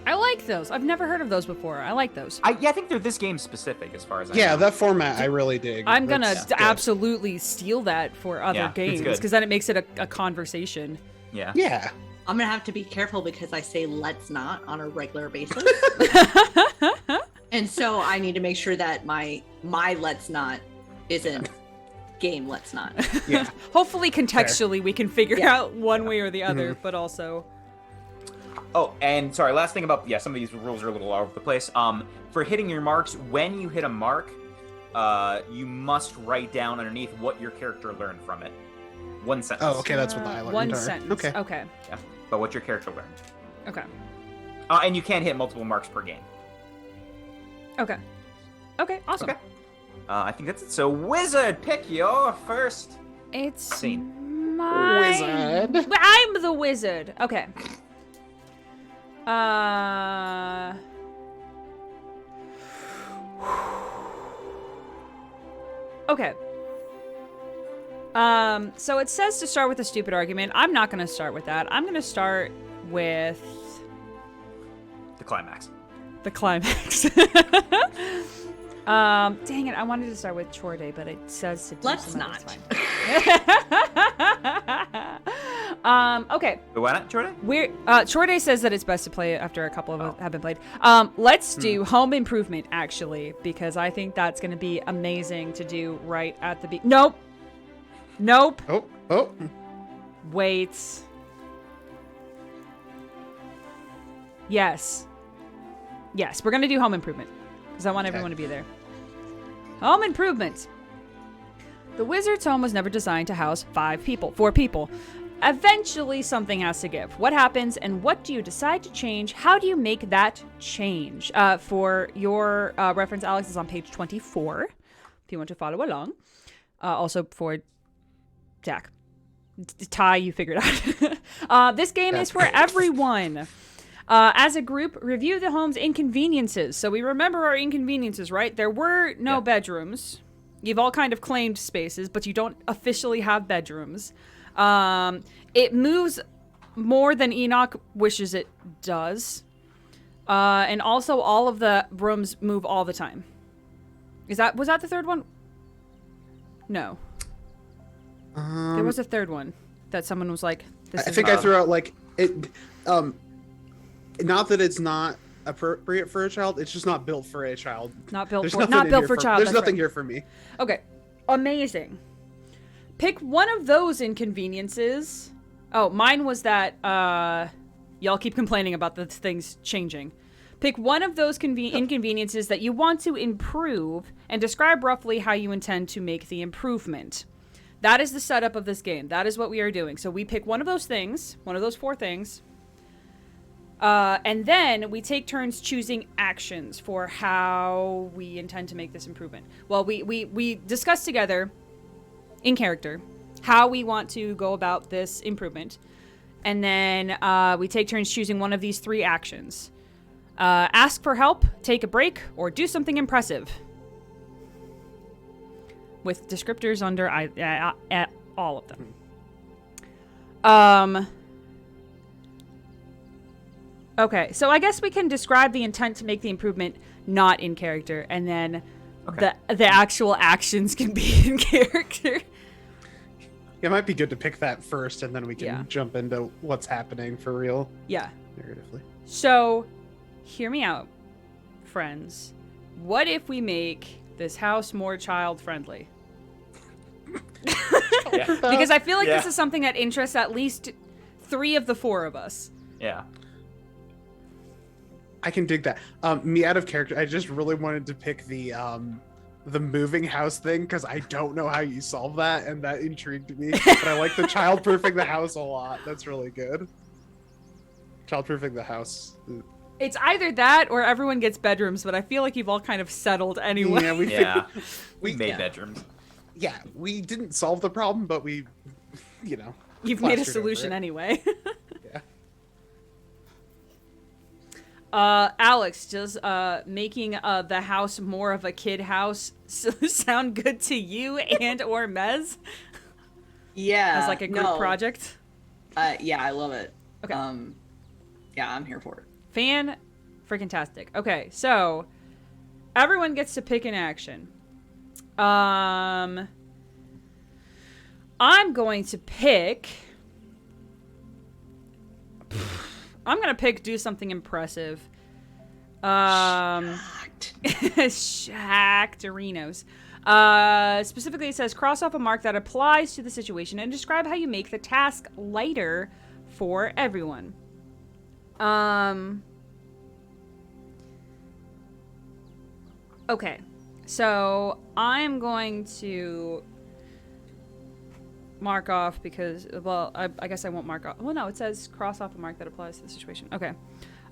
Speaker 1: I like those. I've never heard of those before. I like those.
Speaker 2: I think they're this game specific as far as I know.
Speaker 3: Yeah, that format I really dig.
Speaker 1: I'm going
Speaker 3: That's
Speaker 1: to
Speaker 3: good.
Speaker 1: absolutely steal that for other games because then it makes it a conversation.
Speaker 2: Yeah.
Speaker 3: Yeah.
Speaker 4: I'm gonna have to be careful because I say let's not on a regular basis. And so I need to make sure that my let's not isn't game let's not.
Speaker 3: Yeah.
Speaker 1: Hopefully contextually we can figure out one way or the other, but also...
Speaker 2: Oh, and sorry, last thing about, some of these rules are a little all over the place. For hitting your marks, when you hit a mark, you must write down underneath what your character learned from it. One sentence.
Speaker 3: Oh, okay, that's what I learned.
Speaker 1: One sentence. Okay.
Speaker 2: Yeah, but what your character learned.
Speaker 1: Okay.
Speaker 2: And you can hit multiple marks per game.
Speaker 1: Okay. Okay, awesome.
Speaker 2: Okay. I think that's it. So, Wizard, pick your first
Speaker 1: It's
Speaker 2: scene.
Speaker 1: mine.
Speaker 3: Wizard.
Speaker 1: I'm the wizard. Okay. Okay. So it says to start with a stupid argument. I'm not going to start with that. I'm going to start with
Speaker 2: The climax.
Speaker 1: the climax. Dang it, I wanted to start with Chore Day, but it says to do
Speaker 4: Let's
Speaker 1: some
Speaker 4: not.
Speaker 1: Okay.
Speaker 2: But why not, Jordan?
Speaker 1: Chore Day says that it's best to play it after a couple of them have been played. Let's do Home Improvement, actually, because I think that's going to be amazing to do right at the Nope. Nope.
Speaker 3: Oh.
Speaker 1: Wait. Yes. Yes, we're going to do Home Improvement, because I want everyone to be there. Home Improvement. The wizard's home was never designed to house 4 people. Eventually, something has to give. What happens, and what do you decide to change? How do you make that change? For your reference, Alex, is on page 24, if you want to follow along. Also for Jack. Ty, you figured out. This game is for everyone. As a group, review the home's inconveniences. So we remember our inconveniences, right? There were no bedrooms. You've all kind of claimed spaces, but you don't officially have bedrooms. It moves more than Enoch wishes it does. And also all of the rooms move all the time. Was that the third one? No. There was a third one that someone was like,
Speaker 3: I think I threw out like it. Not that it's not appropriate for a child. It's just not built for a child.
Speaker 1: Not built
Speaker 3: There's
Speaker 1: for
Speaker 3: nothing in here
Speaker 1: child.
Speaker 3: There's
Speaker 1: that's
Speaker 3: nothing
Speaker 1: right.
Speaker 3: here for me.
Speaker 1: Okay. Amazing. Pick one of those inconveniences. Oh, mine was that y'all keep complaining about the things changing. Pick one of those inconveniences that you want to improve and describe roughly how you intend to make the improvement. That is the setup of this game. That is what we are doing. So we pick one of those things, one of those 4 things, and then we take turns choosing actions for how we intend to make this improvement. Well, we discuss together in character how we want to go about this improvement. And then we take turns choosing one of these 3 actions. Ask for help, take a break, or do something impressive. With descriptors under all of them. Okay, so I guess we can describe the intent to make the improvement not in character, and then the actual actions can be in character.
Speaker 3: It might be good to pick that first, and then we can jump into what's happening for real.
Speaker 1: Yeah.
Speaker 3: Narratively.
Speaker 1: So, hear me out, friends. What if we make this house more child-friendly? Because I feel like this is something that interests at least 3 of the 4 of us.
Speaker 2: Yeah.
Speaker 3: I can dig that. Me out of character, I just really wanted to pick the moving house thing because I don't know how you solve that, and that intrigued me. But I like the child-proofing the house a lot. That's really good. Childproofing the house.
Speaker 1: It's either that or everyone gets bedrooms, but I feel like you've all kind of settled anyway.
Speaker 3: Yeah,
Speaker 2: we made bedrooms.
Speaker 3: Yeah, we didn't solve the problem, but we,
Speaker 1: You've made a solution anyway.
Speaker 3: Yeah.
Speaker 1: Alex, does making the house more of a kid house sound good to you and or Mez?
Speaker 5: Yeah.
Speaker 1: As like a group project?
Speaker 5: Yeah, I love it.
Speaker 1: Okay.
Speaker 5: Yeah, I'm here for it.
Speaker 1: Fan-freaking-tastic. Okay, so everyone gets to pick an action. I'm going to pick... I'm going to pick do something impressive. Shackterinos. Specifically, it says cross off a mark that applies to the situation and describe how you make the task lighter for everyone. Okay, so I'm going to mark off because, well, I guess I won't mark off. Well, no, it says cross off a mark that applies to the situation. Okay.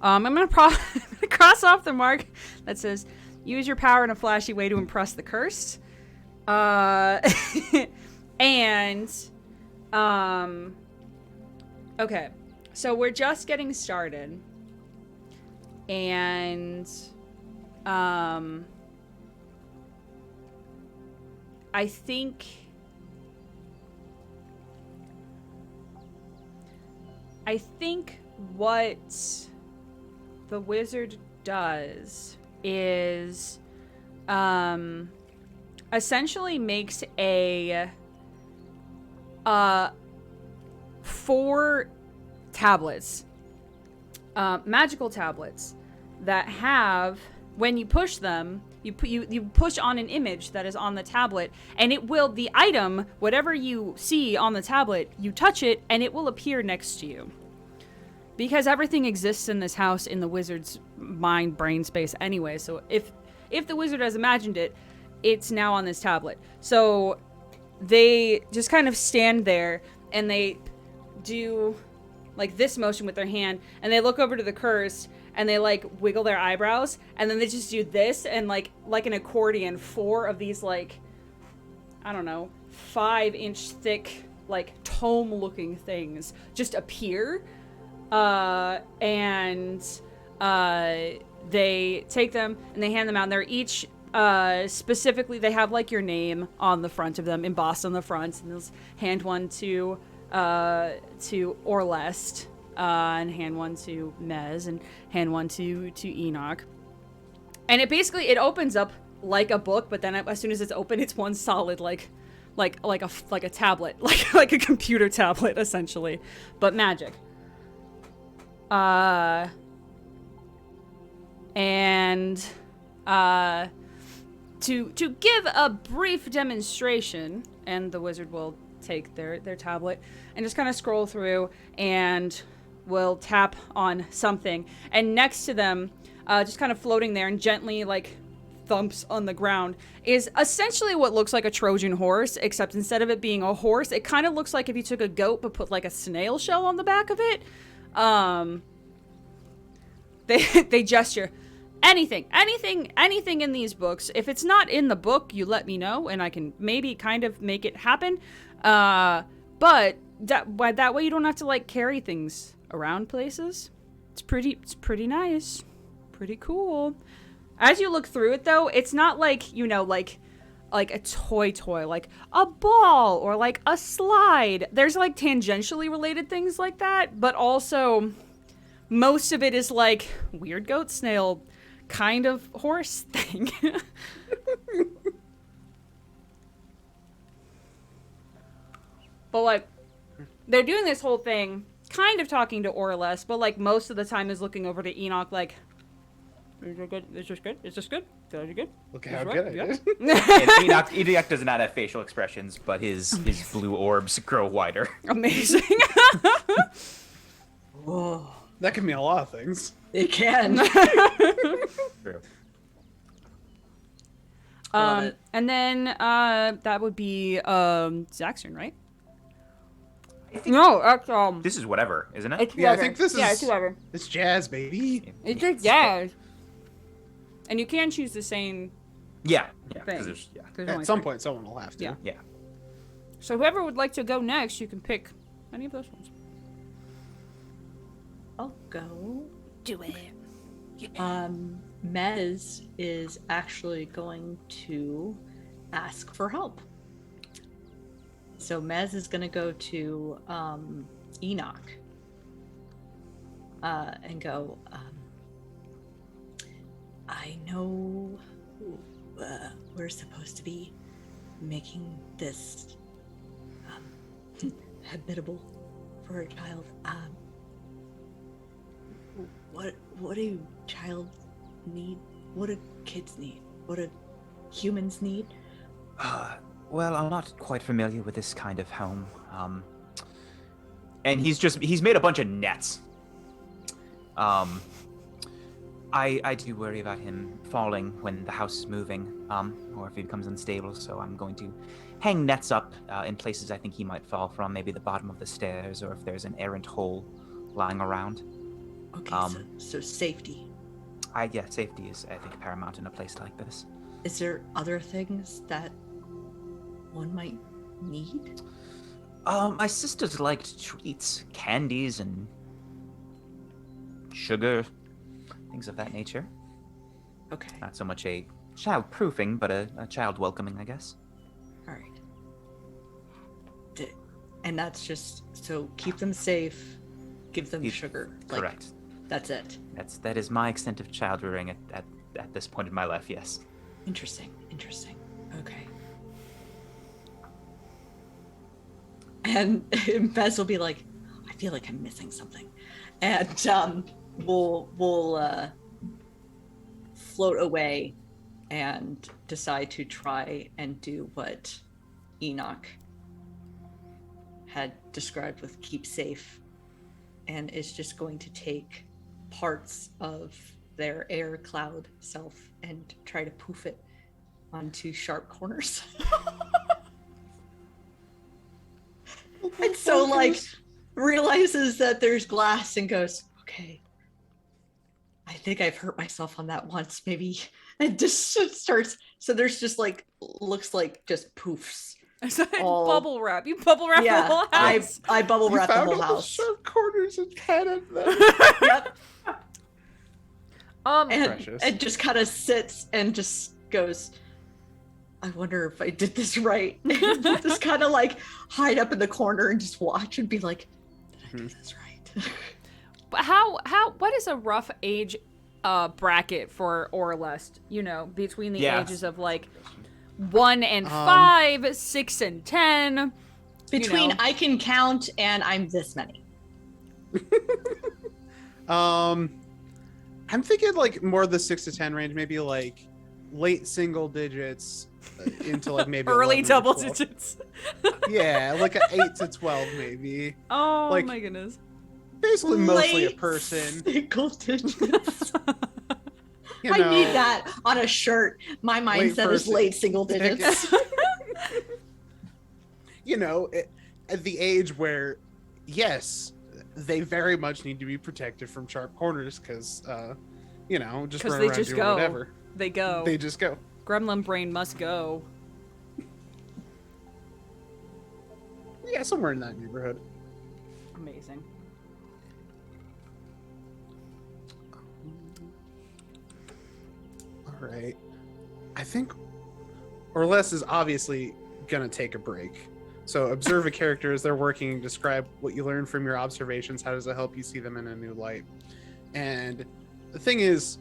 Speaker 1: I'm gonna cross off the mark that says use your power in a flashy way to impress the cursed. Okay, so we're just getting started, and I think what the wizard does is essentially makes a 4 tablets, magical tablets that have, when you push them, you push on an image that is on the tablet, and it will, the item, whatever you see on the tablet, you touch it and it will appear next to you. Because everything exists in this house in the wizard's mind brain space anyway, so if the wizard has imagined it, it's now on this tablet. So they just kind of stand there and they do like this motion with their hand, and they look over to the cursed and they like wiggle their eyebrows, and then they just do this, and like an accordion, 4 of these like, I don't know, 5-inch thick like tome looking things just appear. They take them and they hand them out, and they're each specifically, they have like your name on the front of them, embossed on the front, and they'll hand one to Orlest, and hand one to Mez, and hand one to Enoch. And it opens up like a book, but then as soon as it's open, it's one solid like a tablet, like a computer tablet essentially, but magic. To give a brief demonstration, and the wizard will take their tablet and just kind of scroll through and will tap on something, and next to them, just kind of floating there and gently like thumps on the ground, is essentially what looks like a Trojan horse, except instead of it being a horse, it kind of looks like if you took a goat but put like a snail shell on the back of it. They gesture. Anything in these books. If it's not in the book, you let me know, and I can maybe kind of make it happen. But that way you don't have to like carry things around places. It's pretty nice. Pretty cool. As you look through it though, it's not like, like a toy, like a ball or like a slide. There's like tangentially related things like that, but also most of it is like weird goat snail kind of horse thing. But like, they're doing this whole thing kind of talking to Orless, but like most of the time is looking over to Enoch like, is this good? Is this good? Is this good? Is this good?
Speaker 3: Look how good I did.
Speaker 2: And Enoch does not have facial expressions, but his blue orbs grow wider.
Speaker 1: Amazing.
Speaker 5: Whoa.
Speaker 3: That can mean a lot of things.
Speaker 5: It can.
Speaker 2: True.
Speaker 1: And then that would be Zach's turn, right? No, that's
Speaker 2: This is whatever, isn't it?
Speaker 1: It's
Speaker 3: Yeah, I
Speaker 1: whatever.
Speaker 3: think this
Speaker 1: Yeah,
Speaker 3: is-
Speaker 1: it's whatever.
Speaker 3: It's jazz, baby.
Speaker 1: It's just jazz. And you can choose the same.
Speaker 2: Yeah.
Speaker 1: Thing.
Speaker 2: Because there's
Speaker 1: 'cause there's only
Speaker 3: At some
Speaker 1: three.
Speaker 3: point, someone will have to.
Speaker 1: Yeah.
Speaker 2: yeah.
Speaker 1: So whoever would like to go next, you can pick any of those ones.
Speaker 5: I'll go.
Speaker 1: Do it.
Speaker 5: Mez is actually going to ask for help. So Mez is going to go to Enoch and go, I know we're supposed to be making this habitable for a child. What do child need? What do kids need? What do humans need?
Speaker 2: Well, I'm not quite familiar with this kind of home. And he's made a bunch of nets. I do worry about him falling when the house is moving, or if he becomes unstable, so I'm going to hang nets up in places I think he might fall from, maybe the bottom of the stairs, or if there's an errant hole lying around.
Speaker 5: Okay, so safety.
Speaker 2: Yeah, safety is, I think, paramount in a place like this.
Speaker 5: Is there other things that one might need?
Speaker 2: My sisters liked treats, candies, and sugar, things of that nature.
Speaker 5: Okay,
Speaker 2: Not so much a child proofing, but a child welcoming, I guess.
Speaker 5: all right. And that's just, so keep them safe, give them sugar.
Speaker 2: Correct.
Speaker 5: That's it.
Speaker 2: That is my extent of child rearing at this point in my life, yes.
Speaker 5: Interesting. Okay. And Bez will be like, I feel like I'm missing something. And we'll float away and decide to try and do what Enoch had described with keep safe, and is just going to take parts of their air cloud self and try to poof it onto sharp corners. And so realizes that there's glass and goes, okay, I think I've hurt myself on that once, maybe. And just starts, so there's just looks like just poofs. all-
Speaker 1: Bubble wrap. You bubble wrap the whole house.
Speaker 5: I bubble wrap the whole house.
Speaker 3: Sharp corners and patted them.
Speaker 5: Yep. And
Speaker 3: Precious.
Speaker 5: it just kind of sits and just goes, I wonder if I did this right. And just kind of hide up in the corner and just watch and be like, did I do this right?
Speaker 1: But what is a rough age bracket for Orlest? Between the ages of 1 and 5, 6 and 10.
Speaker 5: Between I can count and I'm this many.
Speaker 3: I'm thinking more the 6 to 10 range, maybe late single digits into maybe
Speaker 1: Early
Speaker 3: 11 to
Speaker 1: double
Speaker 3: 12.
Speaker 1: digits.
Speaker 3: Yeah, an 8 to 12 maybe.
Speaker 1: Oh my goodness.
Speaker 3: Basically mostly a
Speaker 5: Late
Speaker 3: person.
Speaker 5: Single digits.
Speaker 3: You
Speaker 5: I
Speaker 3: know,
Speaker 5: need that on a shirt. My
Speaker 3: Late
Speaker 5: mindset is
Speaker 3: person.
Speaker 5: late single digits.
Speaker 3: at the age where, yes, they very much need to be protected from sharp corners because, just run
Speaker 1: Because
Speaker 3: around
Speaker 1: they just
Speaker 3: doing
Speaker 1: go.
Speaker 3: whatever.
Speaker 1: They go.
Speaker 3: They just go.
Speaker 1: Gremlin brain must go.
Speaker 3: Yeah, somewhere in that neighborhood.
Speaker 1: Amazing.
Speaker 3: All right. I think Orless is obviously going to take a break. So observe a character as they're working, describe what you learn from your observations. How does it help you see them in a new light? And the thing is,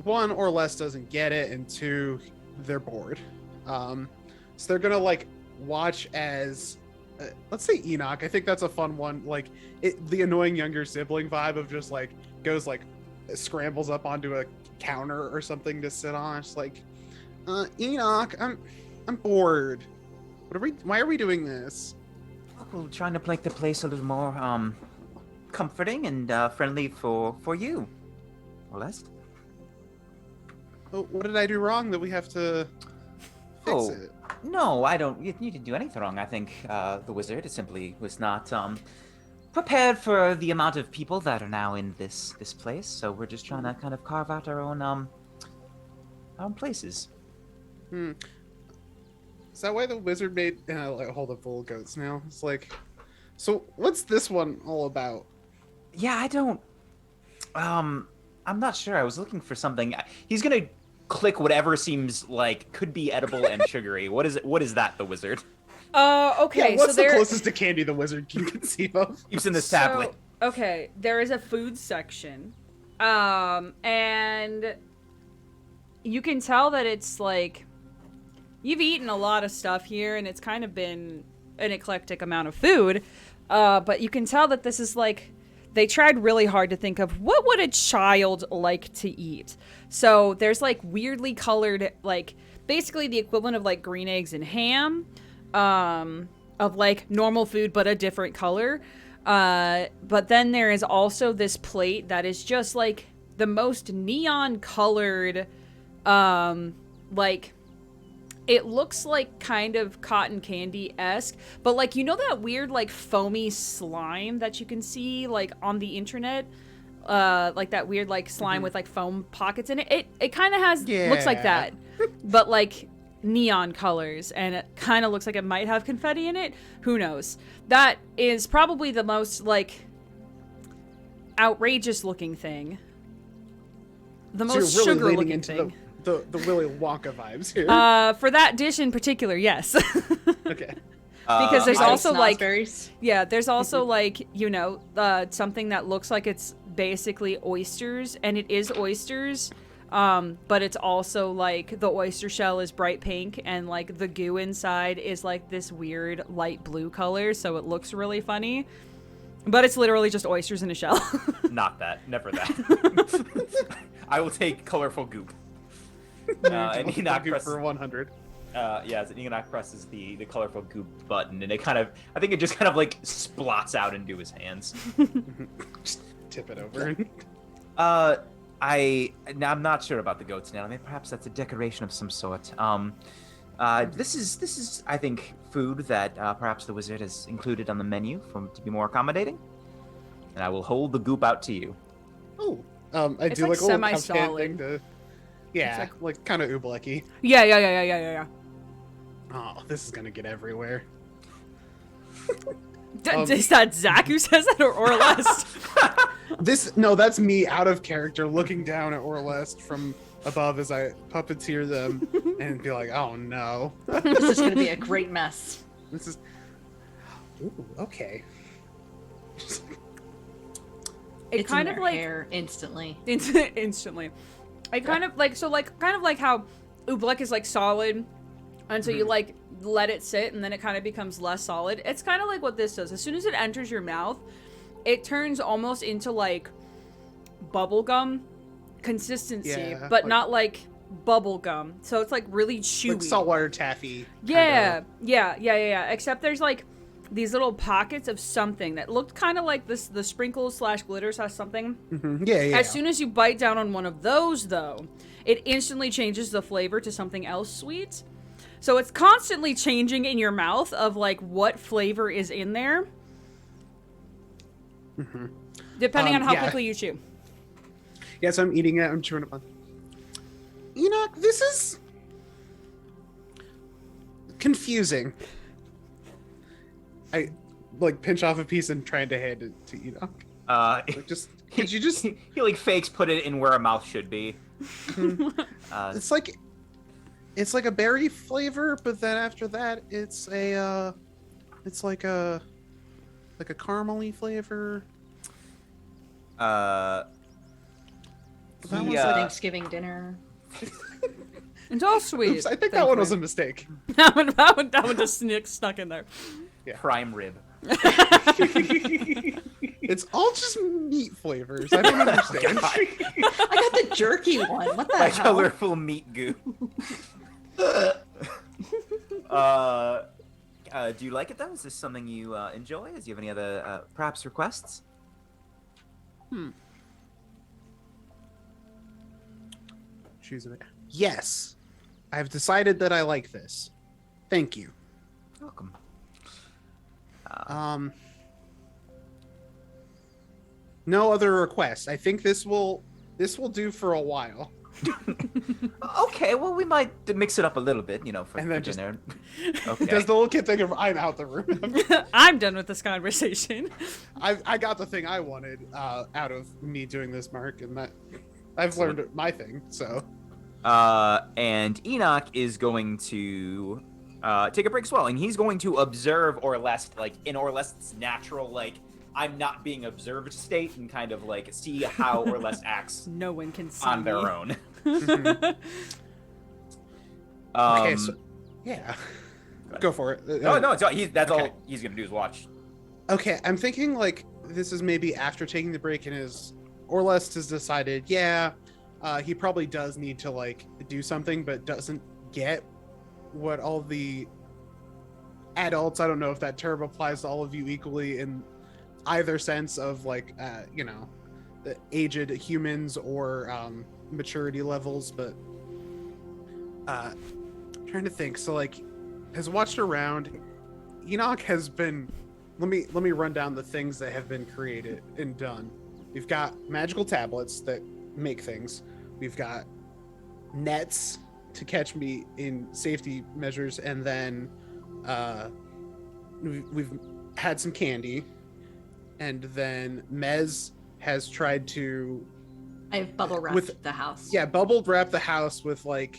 Speaker 3: 1, Orless doesn't get it, and 2, they're bored. So they're going to watch as, let's say Enoch. I think that's a fun one. The annoying younger sibling vibe of just goes scrambles up onto a counter or something to sit on. It's Enoch, I'm bored. Why are we doing this?
Speaker 2: We're trying to make the place a little more comforting and friendly for you, Orlest.
Speaker 3: Oh, what did I do wrong that we have to fix
Speaker 2: Oh.
Speaker 3: it?
Speaker 2: No, I don't. You didn't do anything wrong. I think the wizard simply was not prepared for the amount of people that are now in this place. So we're just trying to kind of carve out our own places.
Speaker 3: Hmm. Is that why the wizard made like hold up full goats now? It's like, so what's this one all about?
Speaker 2: Yeah, I don't. I'm not sure. I was looking for something. He's gonna click whatever seems like could be edible and sugary. What is it? What is that? The wizard
Speaker 1: Okay.
Speaker 3: Yeah, what's
Speaker 1: so
Speaker 3: the closest to candy the wizard can conceive of?
Speaker 2: keeps in this tablet.
Speaker 1: Okay, there is a food section, and you can tell that it's like you've eaten a lot of stuff here, and it's kind of been an eclectic amount of food. But you can tell that this is like they tried really hard to think of what would a child like to eat. So there's like weirdly colored, like basically the equivalent of like green eggs and ham, of like normal food but a different color. But then there is also this plate that is just like the most neon colored, like it looks like kind of cotton candy-esque, but like, you know that weird like foamy slime that you can see like on the internet? Like that weird like slime with like foam pockets in it? It kind of has, looks like that, but like neon colors, and it kind of looks like it might have confetti in it. Who knows? That is probably the most like outrageous looking thing. The most
Speaker 3: you're really
Speaker 1: sugar
Speaker 3: leaning
Speaker 1: looking
Speaker 3: into
Speaker 1: thing.
Speaker 3: the Willy Wonka vibes here.
Speaker 1: For that dish in particular, yes.
Speaker 3: Okay.
Speaker 1: Because there's also like,
Speaker 5: snozzberries.
Speaker 1: yeah, there's also like, you know, something that looks like it's basically oysters, and it is oysters, but it's also like the oyster shell is bright pink, and like the goo inside is like this weird light blue color, so it looks really funny. But it's literally just oysters in a shell.
Speaker 2: Not that. Never that. I will take colorful goop. And Enoch presses
Speaker 3: for 100.
Speaker 2: Yeah, so Enoch presses the colorful goop button, and it kind of, I think it just kind of like splots out into his hands.
Speaker 3: Just tip it over.
Speaker 2: I'm not sure about the goat's nail. I mean, perhaps that's a decoration of some sort. This is I think food that perhaps the wizard has included on the menu to be more accommodating. And I will hold the goop out to you.
Speaker 3: Oh, I
Speaker 1: It's
Speaker 3: do
Speaker 1: like
Speaker 3: like a little cup hand
Speaker 1: semi-solid.
Speaker 3: thing to. Yeah, like kind of ooblecky.
Speaker 1: Yeah.
Speaker 3: Oh, this is gonna get everywhere.
Speaker 1: Is that Zach who says that, or Orlest?
Speaker 3: No, that's me out of character looking down at Orlest from above as I puppeteer them and be like, oh no.
Speaker 5: This is going to be a great mess.
Speaker 3: This is. Ooh, okay.
Speaker 1: It
Speaker 5: It's
Speaker 1: kind
Speaker 5: in
Speaker 1: of
Speaker 5: their
Speaker 1: like
Speaker 5: hair instantly.
Speaker 1: instantly. I kind of like, so like kind of like how oobleck is like solid, and so you like let it sit, and then it kind of becomes less solid. It's kind of like what this does. As soon as it enters your mouth, it turns almost into like bubblegum consistency, but
Speaker 3: like,
Speaker 1: not like bubble gum. So it's like really chewy.
Speaker 3: like saltwater taffy.
Speaker 1: Yeah. Except there's like these little pockets of something that looked kind of like this, the sprinkles / glitters has something.
Speaker 3: Yeah.
Speaker 1: As soon as you bite down on one of those, though, it instantly changes the flavor to something else sweet. So it's constantly changing in your mouth of like what flavor is in there, depending on how quickly you chew.
Speaker 3: Yeah, so I'm eating it. I'm chewing it on. Enoch, this is confusing. I like pinch off a piece and trying to hand it to Enoch. Like, could you just?
Speaker 2: He like fakes put it in where a mouth should be.
Speaker 3: It's like a berry flavor, but then after that, it's like a caramely flavor.
Speaker 5: That was Thanksgiving dinner.
Speaker 1: It's all sweet.
Speaker 3: Oops, I think that one was a mistake.
Speaker 1: that one just snuck in there.
Speaker 3: Yeah.
Speaker 2: Prime rib.
Speaker 3: It's all just meat flavors. I don't understand.
Speaker 5: I got the jerky one. What the
Speaker 2: Like
Speaker 5: hell?
Speaker 2: colorful meat goo. Do you like it though? Is this something you enjoy? Do you have any other perhaps requests?
Speaker 3: Choose it. Yes, I've decided that I like this. Thank you.
Speaker 2: Welcome.
Speaker 3: No other requests. I think this will do for a while.
Speaker 2: Okay, well, we might mix it up a little bit, for
Speaker 3: And then
Speaker 2: dinner.
Speaker 3: Does
Speaker 2: Okay.
Speaker 3: the little kid think of I'm out the room?
Speaker 1: I'm done with this conversation.
Speaker 3: I got the thing I wanted out of me doing this, Mark, and that I've learned my thing. So.
Speaker 2: And Enoch is going to take a break as well, and he's going to observe Orlest, like in Orlest's natural, like I'm not being observed state, and kind of like see how Orlest acts.
Speaker 1: No one can see
Speaker 2: on
Speaker 1: me.
Speaker 2: their own.
Speaker 3: Okay, so yeah, go for it.
Speaker 2: No, that's
Speaker 3: okay.
Speaker 2: all he's gonna do is watch.
Speaker 3: Okay, I'm thinking like this is maybe after taking the break, and Orlest has decided, he probably does need to like do something, but doesn't get what all the adults. I don't know if that term applies to all of you equally in either sense of like the aged humans or maturity levels, but trying to think. So like has watched around. Enoch has been let me run down the things that have been created and done. We've got magical tablets that make things. We've got nets to catch me in safety measures, and then we've had some candy, and then Mez has tried to
Speaker 5: I've bubble wrapped the house.
Speaker 3: Yeah, bubble wrap the house with like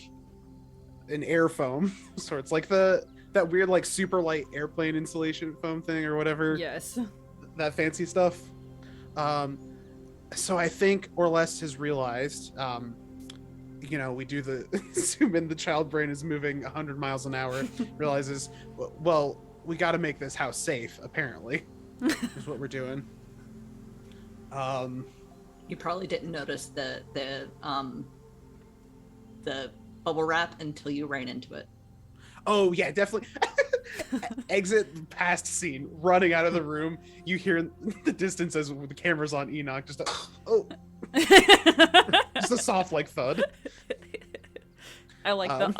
Speaker 3: an air foam. So it's like that weird like super light airplane insulation foam thing or whatever.
Speaker 1: Yes.
Speaker 3: That fancy stuff. So I think Orlest has realized, we do the zoom in, the child brain is moving 100 miles an hour, realizes, well, we got to make this house safe, apparently, is what we're doing.
Speaker 5: You probably didn't notice the bubble wrap until you ran into it.
Speaker 3: Oh yeah, definitely. Exit past scene, running out of the room. You hear in the distance as the camera's on Enoch, just just a soft like thud.
Speaker 1: I like the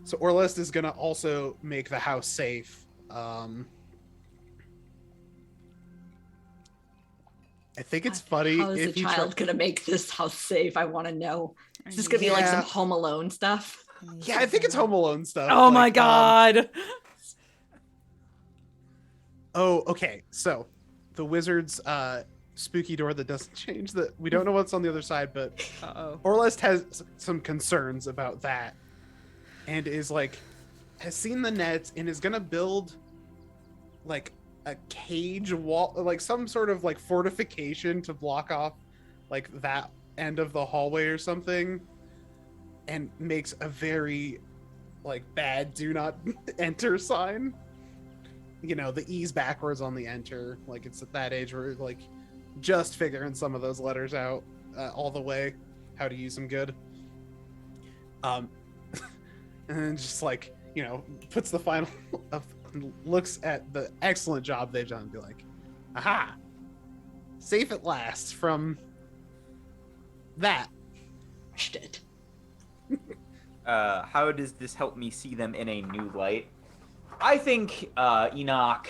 Speaker 3: So Orlest is gonna also make the house safe. I think it's funny.
Speaker 5: How is the child gonna make this house safe? I want to know. Is this gonna be like some Home Alone stuff?
Speaker 3: Yeah, I think it's Home Alone stuff.
Speaker 1: Oh my god.
Speaker 3: Okay. So the wizard's spooky door that doesn't change. That we don't know what's on the other side, but Orlest has some concerns about that, and has seen the nets and is gonna build like a cage wall, like some sort of like fortification to block off like that end of the hallway or something, and makes a very like bad do not enter sign. The E's backwards on the enter, like it's at that age where like just figuring some of those letters out all the way, how to use them good. And then just like puts the final looks at the excellent job they've done and be like, aha, safe at last from that.
Speaker 5: Shit.
Speaker 2: How does this help me see them in a new light? I think Enoch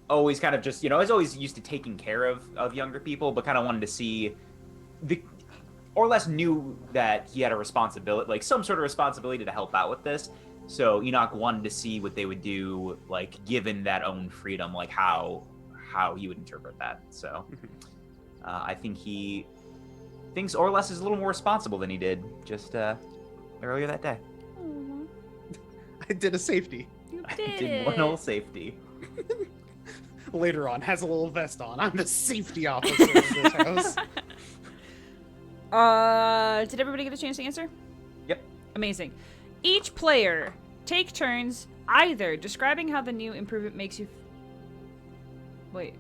Speaker 2: always kind of just, is always used to taking care of younger people, but kind of wanted to see or less knew that he had a responsibility, like some sort of responsibility to help out with this. So Enoch wanted to see what they would do, like given that own freedom, like how he would interpret that. So I think he thinks Orlest is a little more responsible than he did just earlier that day.
Speaker 3: I did a safety.
Speaker 2: I did one little safety.
Speaker 3: Later on, has a little vest on. I'm the safety officer of this house.
Speaker 1: Did everybody get a chance to answer?
Speaker 2: Yep.
Speaker 1: Amazing. Each player take turns either describing how the new improvement makes you... Wait.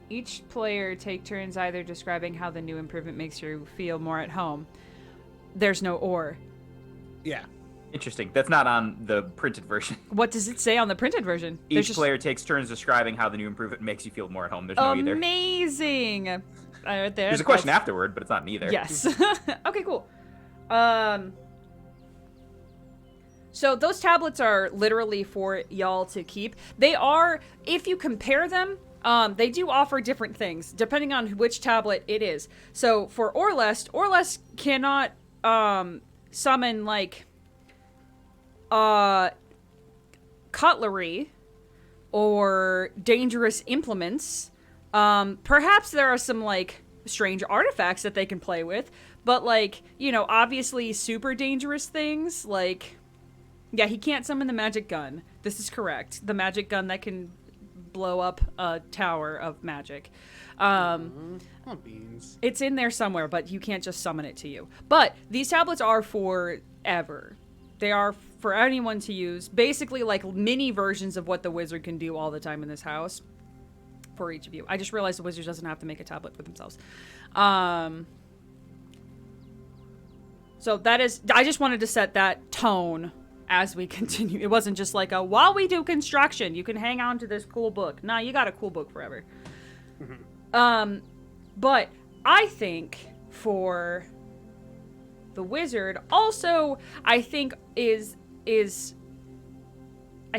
Speaker 1: Each player take turns either describing how the new improvement makes you feel more at home. There's no or.
Speaker 3: Yeah.
Speaker 2: Interesting. That's not on the printed version.
Speaker 1: What does it say on the printed version?
Speaker 2: Each player takes turns describing how the new improvement makes you feel more at home. There's no either.
Speaker 1: Amazing. there.
Speaker 2: There's a question afterward, but it's not neither.
Speaker 1: Yes. Okay, cool. So those tablets are literally for y'all to keep. They are, if you compare them, they do offer different things depending on which tablet it is. So for Orlest cannot summon like cutlery or dangerous implements. Perhaps there are some like strange artifacts that they can play with, but like, you know, obviously super dangerous things like, yeah, he can't summon the magic gun. This is correct. The magic gun that can blow up a tower of magic.
Speaker 3: Beans.
Speaker 1: It's in there somewhere, but you can't just summon it to you. But these tablets are forever. They are for anyone to use. Basically like mini versions of what the wizard can do all the time in this house for each of you. I just realized the wizard doesn't have to make a tablet for themselves. So that is, I just wanted to set that tone as we continue. It wasn't just like while we do construction, you can hang on to this cool book. Nah, you got a cool book forever. But I think for the wizard also, I think I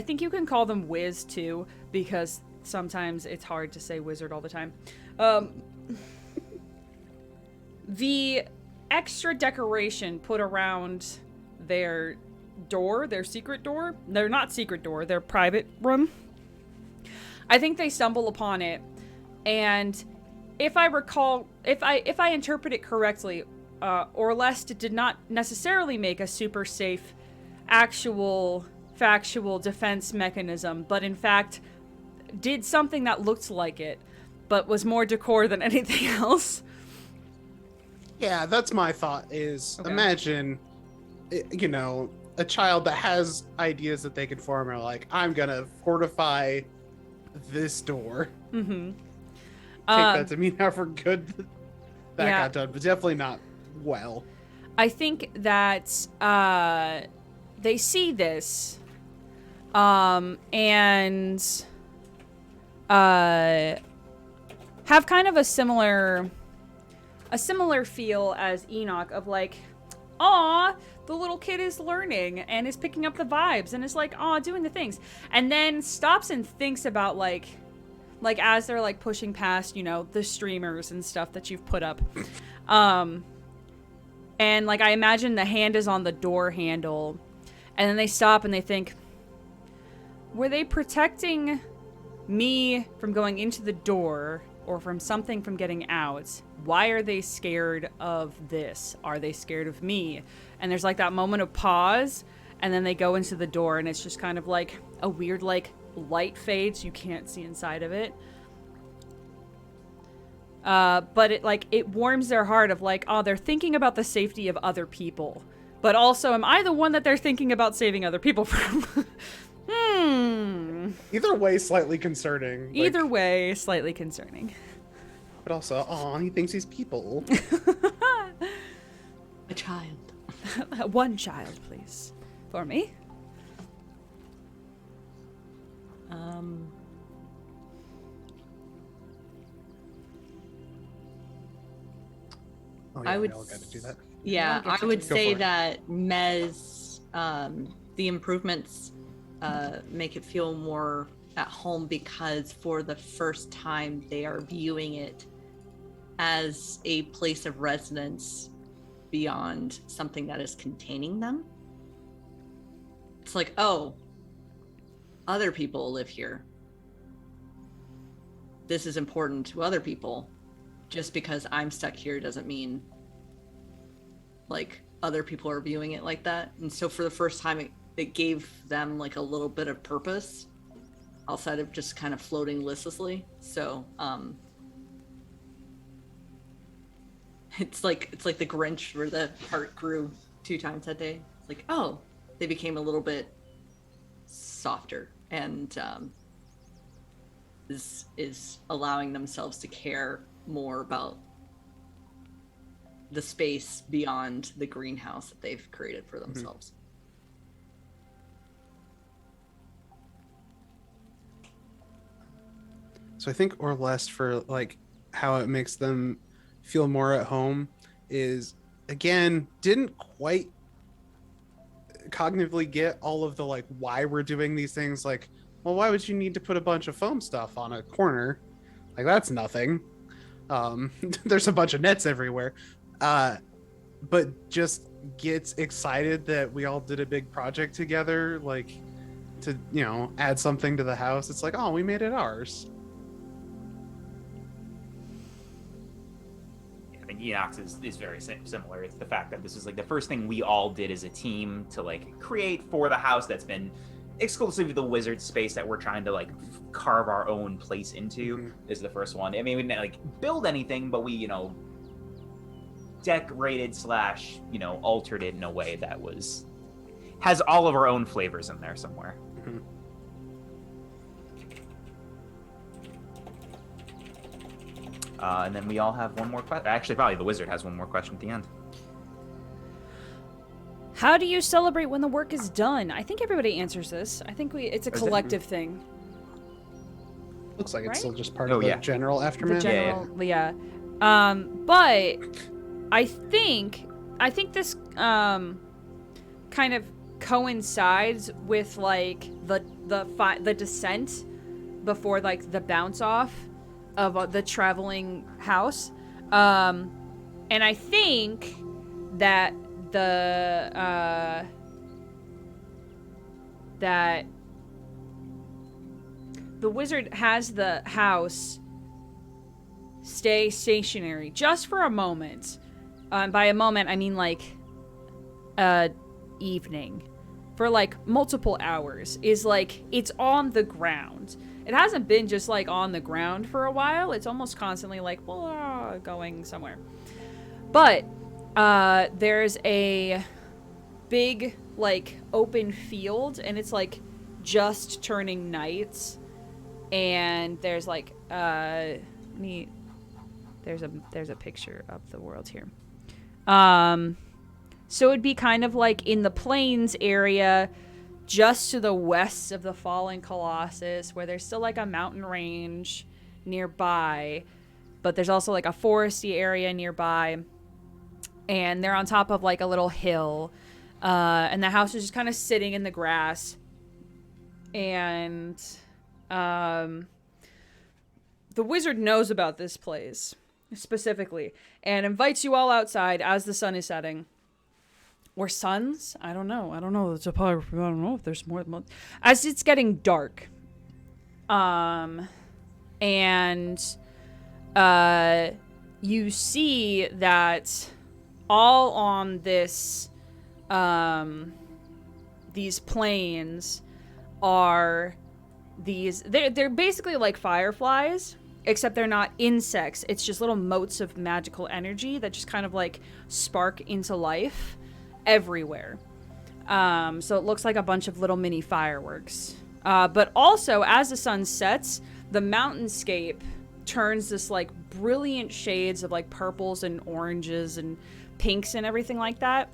Speaker 1: think you can call them Wiz too, because sometimes it's hard to say wizard all the time. The extra decoration put around their door, their secret door, they're not secret door, their private room. I think they stumble upon it, and if I recall, if I interpret it correctly, Orlest did not necessarily make a super safe, actual, factual defense mechanism, but in fact did something that looked like it, but was more decor than anything else.
Speaker 3: Yeah, that's my thought is,
Speaker 1: Okay.
Speaker 3: imagine, you know, a child that has ideas that they can form are like, I'm gonna fortify this door.
Speaker 1: Mm-hmm.
Speaker 3: Take that to mean however good that
Speaker 1: Yeah.
Speaker 3: got done, but definitely not well.
Speaker 1: I think that they see this, and have kind of a similar feel as Enoch of like, aw, the little kid is learning and is picking up the vibes and is like, aw, doing the things, and then stops and thinks about like as they're like pushing past, you know, the streamers and stuff that you've put up, and like I imagine the hand is on the door handle, and then they stop and they think, were they protecting me from going into the door or from something from getting out? Why are they scared of this? Are they scared of me? And there's like that moment of pause, and then they go into the door, and it's just kind of like a weird like light fades. You can't see inside of it. But it warms their heart of like, oh, they're thinking about the safety of other people. But also, am I the one that they're thinking about saving other people from?
Speaker 3: Either way, slightly concerning.
Speaker 1: Either way, slightly concerning.
Speaker 3: But also, he thinks he's people.
Speaker 5: A child.
Speaker 1: One child, please. For me.
Speaker 3: Oh,
Speaker 5: I would
Speaker 3: we all got to do that.
Speaker 5: Yeah,
Speaker 1: I'll get
Speaker 5: I would
Speaker 1: to
Speaker 5: say
Speaker 3: Go for it.
Speaker 5: that Mez, the improvements make it feel more at home because for the first time they are viewing it as a place of residence beyond something that is containing them. It's like, oh, other people live here. This is important to other people. Just because I'm stuck here doesn't mean like other people are viewing it like that. And so for the first time it gave them like a little bit of purpose outside of just kind of floating listlessly. So it's like the Grinch where the heart grew 2 times that day. It's like, oh, they became a little bit softer and is allowing themselves to care more about the space beyond the greenhouse that they've created for themselves.
Speaker 3: So I think Orlest, for like how it makes them feel more at home is, again, didn't quite cognitively get all of the like why we're doing these things. Like, well, why would you need to put a bunch of foam stuff on a corner? Like, that's nothing. There's a bunch of nets everywhere. But just gets excited that we all did a big project together, like to, you know, add something to the house. It's like, oh, we made it ours.
Speaker 2: I think Enox is very similar. It's the fact that this is like the first thing we all did as a team to like create for the house that's been exclusively the wizard space that we're trying to like carve our own place into. Is the first one. I mean, we didn't like build anything, but we, you know, decorated / you know, altered it in a way that has all of our own flavors in there somewhere. And then we all have one more question. Actually, probably the wizard has one more question at the end.
Speaker 1: How do you celebrate when the work is done? I think everybody answers this. I think it's a collective thing.
Speaker 3: Looks like it's still just part
Speaker 2: Oh,
Speaker 3: of the
Speaker 2: yeah.
Speaker 3: general aftermath.
Speaker 1: The general, yeah. But I think this kind of coincides with like the descent before like the bounce off of the traveling house, and I think that that the wizard has the house stay stationary just for a moment. By a moment, I mean like evening, for like multiple hours. Is like it's on the ground. It hasn't been just like on the ground for a while. It's almost constantly like going somewhere. But there's a big like open field, and it's like just turning night. And there's like there's a picture of the world here. So it'd be kind of like in the plains area, just to the west of the fallen Colossus, where there's still like a mountain range nearby, but there's also like a foresty area nearby, and they're on top of like a little hill, and the house is just kind of sitting in the grass, and the wizard knows about this place specifically and invites you all outside as the sun is setting. Or suns? I don't know the topography. I don't know if there's more than one. As it's getting dark. And you see that all on this these plains are they're basically like fireflies, except they're not insects. It's just little motes of magical energy that just kind of like spark into life everywhere. So it looks like a bunch of little mini fireworks. But also, as the sun sets, the mountainscape turns this like brilliant shades of like purples and oranges and pinks and everything like that.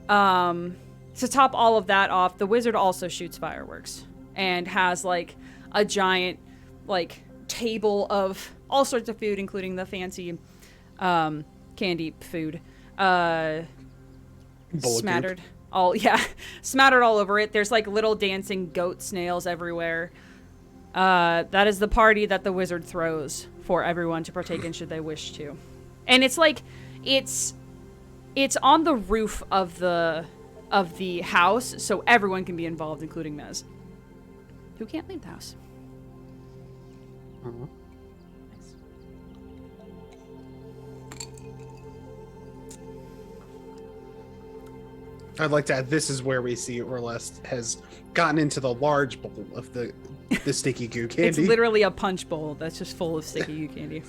Speaker 1: To top all of that off, the wizard also shoots fireworks and has like a giant like table of all sorts of food, including the fancy candy food. Smattered smattered all over it. There's like little dancing goat snails everywhere. That is the party that the wizard throws for everyone to partake in should they wish to. And it's like it's on the roof of the house, so everyone can be involved, including Mez, who can't leave the house.
Speaker 3: Uh-huh. I'd like to add, this is where we see Orlest has gotten into the large bowl of the sticky goo candy.
Speaker 1: It's literally a punch bowl that's just full of sticky goo candy.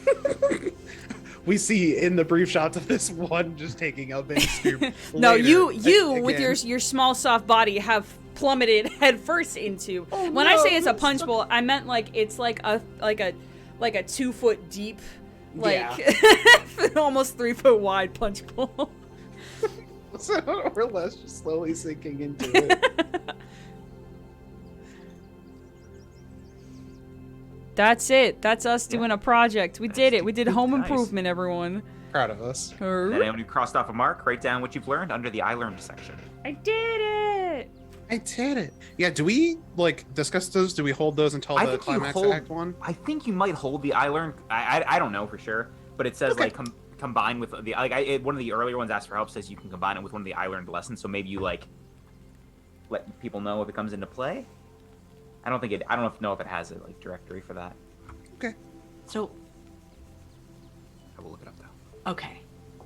Speaker 3: We see in the brief shots of this one just taking a big scoop.
Speaker 1: No, you
Speaker 3: again.
Speaker 1: with your small soft body have plummeted headfirst into. When I say it's a punch bowl, I meant like it's like a 2 foot deep, like almost 3 foot wide punch bowl.
Speaker 3: So Orlest just slowly sinking into it.
Speaker 1: That's it. That's us doing a project. We did it. We did home improvement, everyone.
Speaker 3: proud of us.
Speaker 2: Then anyone who crossed off a mark, write down what you've learned under the I learned section.
Speaker 1: I did it!
Speaker 3: I did it. Yeah, do we discuss those? Do we hold those until
Speaker 2: I
Speaker 3: the
Speaker 2: think you
Speaker 3: climax of
Speaker 2: hold-
Speaker 3: Act 1?
Speaker 2: I think you might hold the I learned. I don't know for sure, but it says
Speaker 3: Okay.
Speaker 2: combine with the one of the earlier ones asks for help, says you can combine it with one of the I learned lessons. So maybe you let people know if it comes into play. I don't know if it has a directory for that.
Speaker 3: Okay.
Speaker 5: So,
Speaker 2: I will look it up though.
Speaker 5: okay.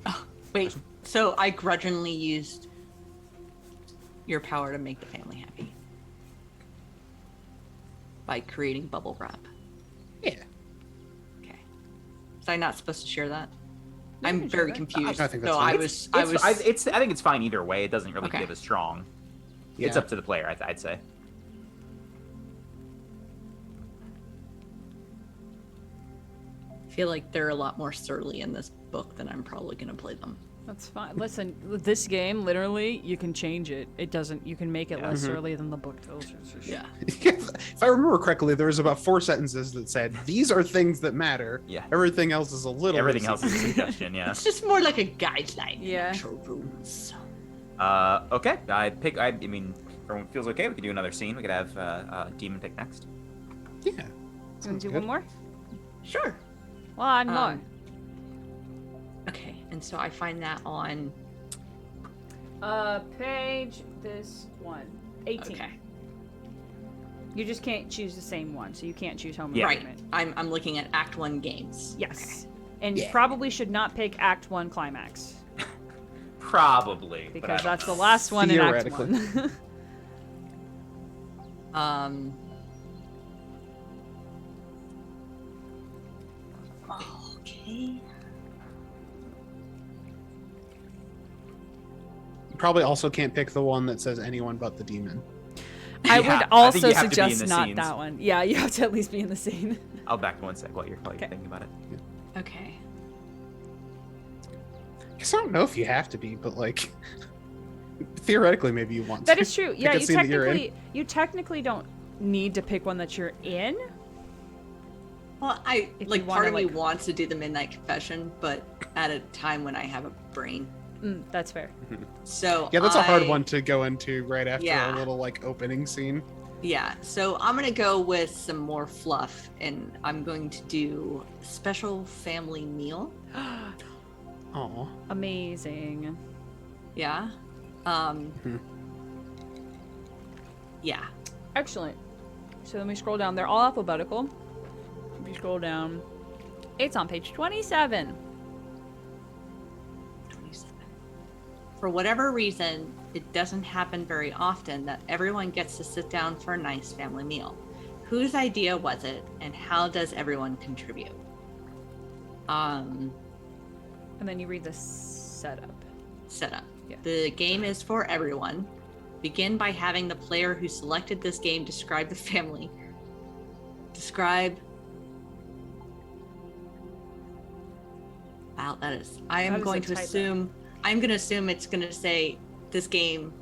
Speaker 5: Oh, wait. So I grudgingly used your power to make the family happy by creating bubble wrap.
Speaker 3: Yeah.
Speaker 5: Okay. Was I not supposed to share that?
Speaker 1: You
Speaker 5: I'm
Speaker 1: can share
Speaker 5: very
Speaker 1: that.
Speaker 5: confused.
Speaker 3: I think that's
Speaker 5: so
Speaker 3: fine.
Speaker 5: I
Speaker 2: think it's fine either way. It doesn't really
Speaker 5: Okay.
Speaker 2: give a strong. It's
Speaker 3: Yeah.
Speaker 2: up to the player, I'd say.
Speaker 5: feel like they're a lot more surly in this book than I'm probably going to play them.
Speaker 1: That's fine. Listen, this game, literally, you can change it. It doesn't, you can make it less
Speaker 3: Mhm.
Speaker 1: early than the book tells you.
Speaker 5: Yeah.
Speaker 3: If I remember correctly, there was about 4 sentences that said, these are things that matter.
Speaker 2: Yeah.
Speaker 3: Everything else is a little
Speaker 2: Everything
Speaker 3: loosey.
Speaker 2: else is a suggestion. Yeah.
Speaker 5: It's just more like a guideline.
Speaker 1: Yeah.
Speaker 5: Actual rules.
Speaker 2: Okay. I mean, if everyone feels okay, we could do another scene. We could have Demon pick next.
Speaker 3: Yeah.
Speaker 1: You want
Speaker 3: Sounds
Speaker 1: to do
Speaker 3: good.
Speaker 1: one more?
Speaker 5: Sure.
Speaker 1: One more.
Speaker 5: Okay, and so I find that on.
Speaker 1: Page this one. 18.
Speaker 5: Okay.
Speaker 1: You just can't choose the same one, so you can't choose home
Speaker 2: Yeah.
Speaker 5: Right.
Speaker 1: improvement.
Speaker 5: I'm looking at Act 1 games.
Speaker 1: Yes. And you
Speaker 3: Yeah.
Speaker 1: probably should not pick Act 1 climax.
Speaker 2: Probably. but I
Speaker 1: Because
Speaker 2: don't
Speaker 1: that's
Speaker 2: know.
Speaker 1: the last one in Act
Speaker 3: Theoretically.
Speaker 1: 1.
Speaker 5: Okay.
Speaker 3: You probably also can't pick the one that says anyone but the demon.
Speaker 1: I
Speaker 2: Yeah,
Speaker 1: would
Speaker 2: I think
Speaker 1: also
Speaker 2: you have to be in
Speaker 1: suggest
Speaker 2: the
Speaker 1: not
Speaker 2: scenes.
Speaker 1: that one. Yeah, you have to at least be in the scene.
Speaker 2: I'll back one sec while you're
Speaker 1: Okay.
Speaker 2: thinking about it.
Speaker 5: Okay.
Speaker 3: I guess I don't know if you have to be, but theoretically, maybe you want to.
Speaker 1: That is true.
Speaker 3: Pick
Speaker 1: Yeah,
Speaker 3: a
Speaker 1: you
Speaker 3: scene that you're in.
Speaker 1: technically don't need to pick one that you're in.
Speaker 5: Well,
Speaker 1: If you
Speaker 5: part of me
Speaker 1: wanna,
Speaker 5: wants to do the Midnight Confession, but at a time when I have a brain.
Speaker 1: That's fair.
Speaker 5: So
Speaker 3: Yeah, that's a hard one to go into right after
Speaker 5: Yeah.
Speaker 3: a little opening scene.
Speaker 5: Yeah, so I'm gonna go with some more fluff, and I'm going to do special family meal.
Speaker 3: Oh.
Speaker 1: Amazing.
Speaker 5: Yeah. Yeah.
Speaker 1: Excellent. So let me scroll down. They're all alphabetical. If you scroll down, it's on page 27.
Speaker 5: 27. For whatever reason, it doesn't happen very often that everyone gets to sit down for a nice family meal. Whose idea was it, and how does everyone contribute?
Speaker 1: And then you read the setup.
Speaker 5: Setup.
Speaker 1: Yeah.
Speaker 5: The game is for everyone. Begin by having the player who selected this game describe the family. Wow, that is. I am
Speaker 1: That is
Speaker 5: going
Speaker 1: a
Speaker 5: to
Speaker 1: typo.
Speaker 5: assume. I'm going to assume it's going to say this game.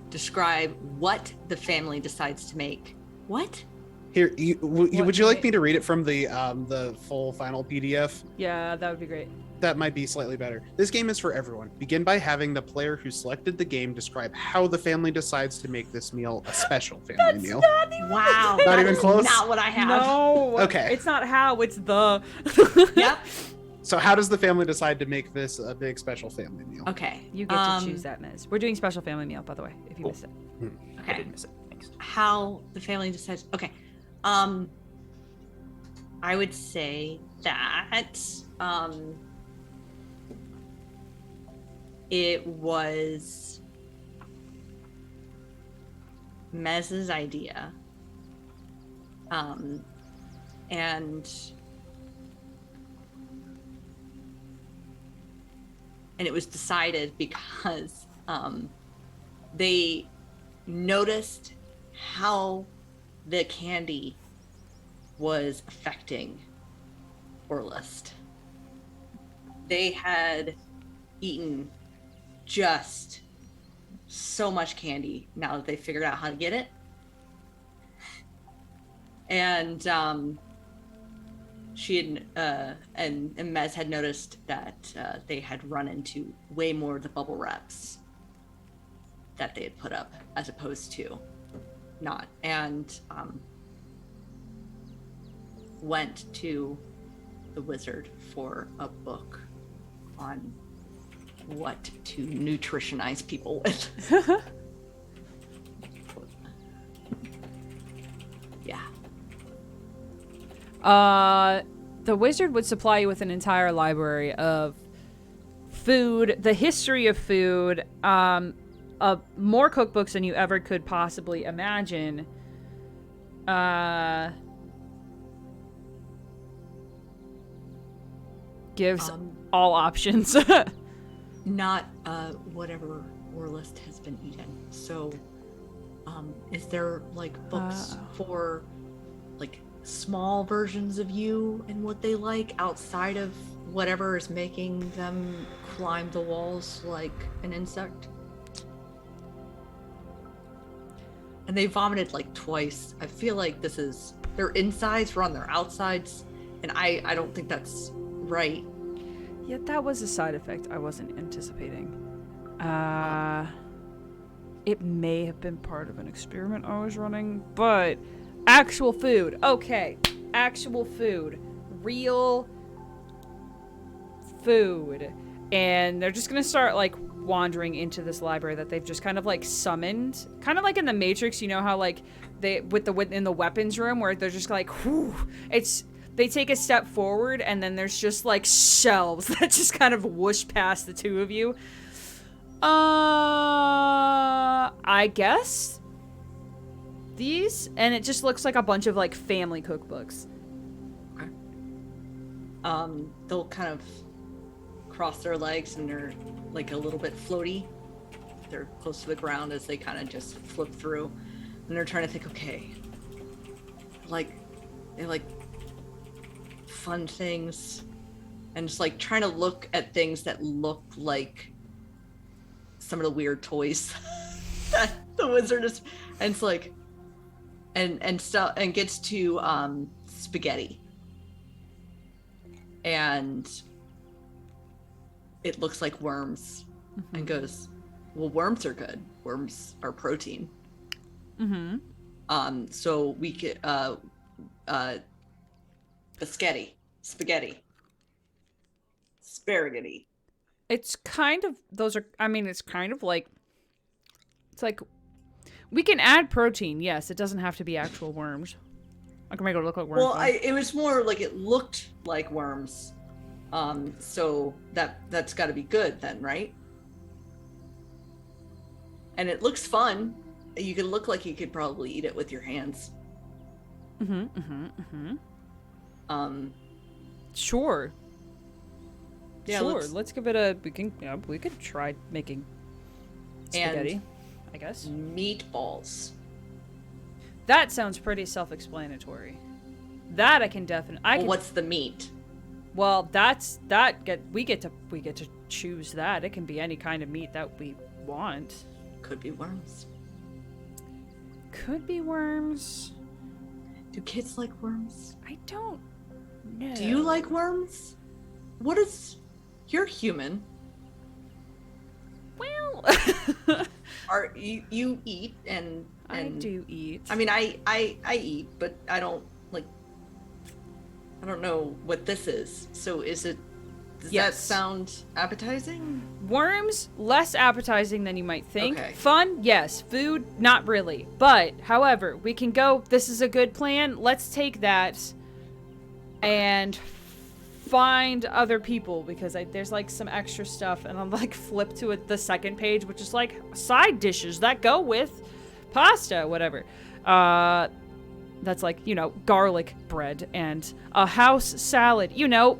Speaker 5: Describe what the family decides to make. What?
Speaker 3: Here, would you like
Speaker 1: What-
Speaker 3: me to read it from the full final PDF?
Speaker 1: Yeah, that would be great.
Speaker 3: That might be slightly better. This game is for everyone. Begin by having the player who selected the game describe how the family decides to make this meal a special family meal.
Speaker 5: Wow.
Speaker 3: Not
Speaker 5: that
Speaker 3: even
Speaker 5: is
Speaker 3: close?
Speaker 5: Not what I have.
Speaker 1: No.
Speaker 3: Okay.
Speaker 1: It's not how. It's the.
Speaker 5: Yep.
Speaker 3: So how does the family decide to make this a big special family meal?
Speaker 5: Okay.
Speaker 1: You get to choose that, Miz. We're doing special family meal, by the way, if you
Speaker 2: Cool.
Speaker 1: missed it.
Speaker 2: I
Speaker 5: Okay.
Speaker 2: didn't miss it. Thanks.
Speaker 5: How the family decides. Okay. I would say that it was Mez's idea. And it was decided because they noticed how the candy was affecting Orlist. They had eaten just so much candy now that they figured out how to get it. And she had and Mez had noticed that they had run into way more of the bubble wraps that they had put up as opposed to not, and went to the wizard for a book on what to nutritionize people with. Yeah.
Speaker 1: The wizard would supply you with an entire library of food, the history of food, more cookbooks than you ever could possibly imagine. Gives all options.
Speaker 5: Not whatever Orlist has been eaten. So, is there like books for like small versions of you and what they like outside of whatever is making them climb the walls like an insect? And they vomited like twice. I feel like this is their insides were on their outsides, and I don't think that's right.
Speaker 1: Yeah, that was a side effect I wasn't anticipating. It may have been part of an experiment I was running, but actual food. Okay, actual food. Real food. And they're just gonna start like wandering into this library that they've just kind of like summoned, kind of like in the Matrix. You know how like they in the weapons room where they're just like, whew, they take a step forward and then there's just like shelves that just kind of whoosh past the two of you. I guess these, and it just looks like a bunch of like family cookbooks.
Speaker 5: Okay. They'll kind of cross their legs and they're like a little bit floaty. They're close to the ground as they kind of just flip through, and they're trying to think, okay, they like fun things, and just like trying to look at things that look like some of the weird toys that the wizard is, and it's like and stuff, and gets to spaghetti, and it looks like worms, and goes, well, worms are good. Worms are protein. So we could spaghetti.
Speaker 1: It's kind of, it's kind of like, it's like, we can add protein, yes. It doesn't have to be actual worms. I can make it look like worms.
Speaker 5: Well, it was more like it looked like worms. So that's got to be good then, right? And it looks fun. You can look like you could probably eat it with your hands.
Speaker 1: Sure.
Speaker 5: Yeah,
Speaker 1: sure. Let's give it a. We could try making spaghetti, I guess.
Speaker 5: Meatballs.
Speaker 1: That sounds pretty self-explanatory. That I can definitely.
Speaker 5: What's the meat?
Speaker 1: Well, we get to choose that. It can be any kind of meat that we want.
Speaker 5: Could be worms.
Speaker 1: Could be worms.
Speaker 5: Do kids like worms?
Speaker 1: I don't know.
Speaker 5: Do you like worms? You're human.
Speaker 1: Well,
Speaker 5: Are you eat and
Speaker 1: I do eat.
Speaker 5: I mean, I eat, but I don't know what this is. So does that sound appetizing?
Speaker 1: Worms, less appetizing than you might think.
Speaker 5: Okay.
Speaker 1: Fun, yes. Food, not really. But, however, we can go, this is a good plan. Let's take that and find other people, because there's like some extra stuff, and I'm like flip to the second page, which is like side dishes that go with pasta, whatever. That's like, garlic bread and a house salad,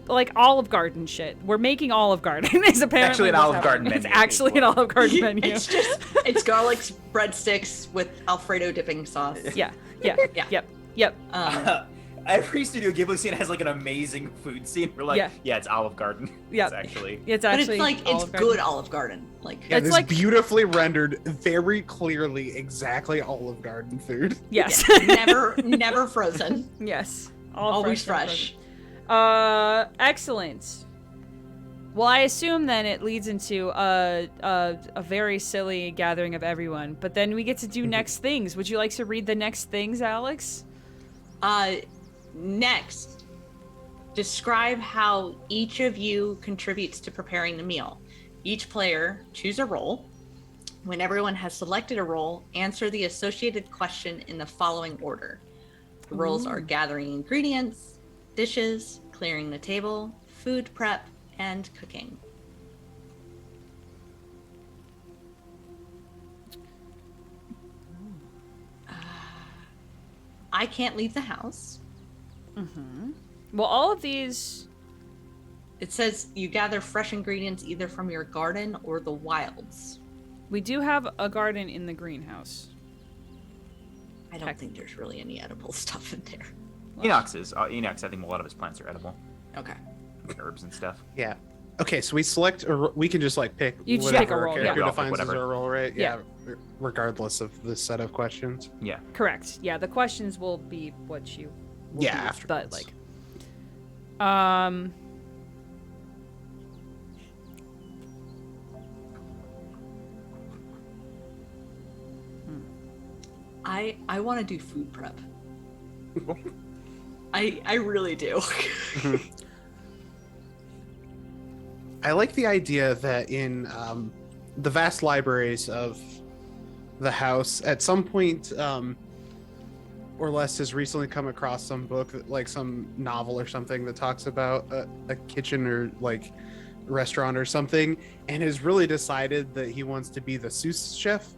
Speaker 1: like Olive Garden shit. We're making Olive Garden is apparently
Speaker 2: actually an Olive Garden menu.
Speaker 1: It's actually an Olive Garden menu.
Speaker 5: It's garlic breadsticks with Alfredo dipping sauce.
Speaker 1: Yeah. Yep.
Speaker 2: Every Studio Ghibli scene has like an amazing food scene. We're like, yeah it's Olive Garden.
Speaker 1: Yeah,
Speaker 2: it's actually.
Speaker 1: But it's
Speaker 5: like it's good Olive Garden. Like
Speaker 3: it's
Speaker 1: like
Speaker 3: beautifully rendered, very clearly, exactly Olive Garden food.
Speaker 1: Yes.
Speaker 5: Never frozen.
Speaker 1: Yes.
Speaker 5: Always fresh.
Speaker 1: Excellent. Well, I assume then it leads into a very silly gathering of everyone, but then we get to do next things. Would you like to read the next things, Alex?
Speaker 5: Next, describe how each of you contributes to preparing the meal. Each player choose a role. When everyone has selected a role, answer the associated question in the following order. The roles are gathering ingredients, dishes, clearing the table, food prep, and cooking. I can't leave the house.
Speaker 1: Well, all of these...
Speaker 5: It says you gather fresh ingredients either from your garden or the wilds.
Speaker 1: We do have a garden in the greenhouse.
Speaker 5: I don't think there's really any edible stuff in there.
Speaker 2: Enox is. Enox, I think a lot of his plants are edible.
Speaker 5: Okay.
Speaker 2: Herbs and stuff.
Speaker 3: Yeah. Okay, so we select. We can just like pick.
Speaker 1: You just
Speaker 3: whatever
Speaker 1: pick a role,
Speaker 3: character
Speaker 1: yeah.
Speaker 3: defines
Speaker 2: Whatever.
Speaker 3: as a role, right?
Speaker 1: Yeah.
Speaker 3: Regardless of the set of questions.
Speaker 2: Yeah.
Speaker 1: Correct. Yeah, the questions will be what you... will
Speaker 3: Yeah,
Speaker 1: be,
Speaker 3: afterwards.
Speaker 1: but like...
Speaker 5: I want to do food prep. I really do.
Speaker 3: I like the idea that in the vast libraries of the house, at some point, Orless has recently come across some book, like some novel or something that talks about a kitchen or like restaurant or something, and has really decided that he wants to be the sous chef,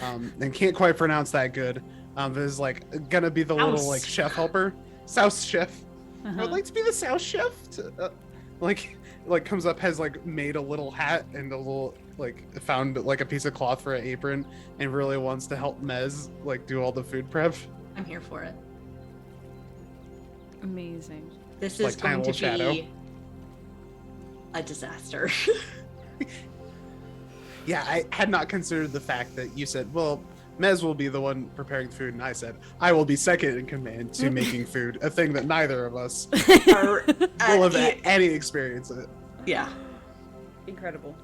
Speaker 3: and can't quite pronounce that good, but is like gonna be the little like chef helper, South chef. I would like to be the South chef. Like comes up, has like made a little hat and a little like found like a piece of cloth for an apron, and really wants to help Mez like do all the food prep.
Speaker 5: I'm here for it.
Speaker 1: Amazing.
Speaker 5: This
Speaker 3: Like
Speaker 5: is going to be
Speaker 3: Tiny Little Shadow.
Speaker 5: a disaster.
Speaker 3: Yeah, I had not considered the fact that you said, well, Mez will be the one preparing food, and I said, I will be second in command to making food, a thing that neither of us
Speaker 5: Or,
Speaker 3: will have any experience in.
Speaker 5: Yeah.
Speaker 1: Incredible.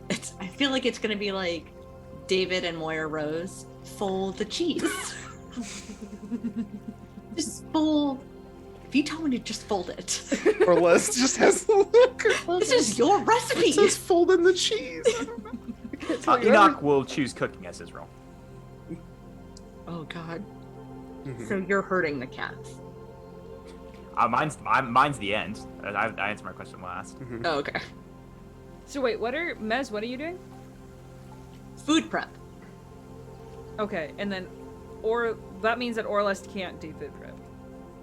Speaker 5: I feel like it's going to be like David and Moira Rose fold the cheese. Just fold. If you tell me to just fold it.
Speaker 3: Orless just has the look.
Speaker 5: This is your recipe.
Speaker 3: It says fold in the cheese.
Speaker 2: Enoch will choose cooking as his role.
Speaker 5: Oh God.
Speaker 3: Mhm.
Speaker 5: So you're hurting the cats.
Speaker 2: Mine's the end. I answered my question last.
Speaker 3: Mhm.
Speaker 5: Oh, okay.
Speaker 1: So wait, what are you doing?
Speaker 5: Food prep.
Speaker 1: Okay, and then that means that Orless can't do food prep,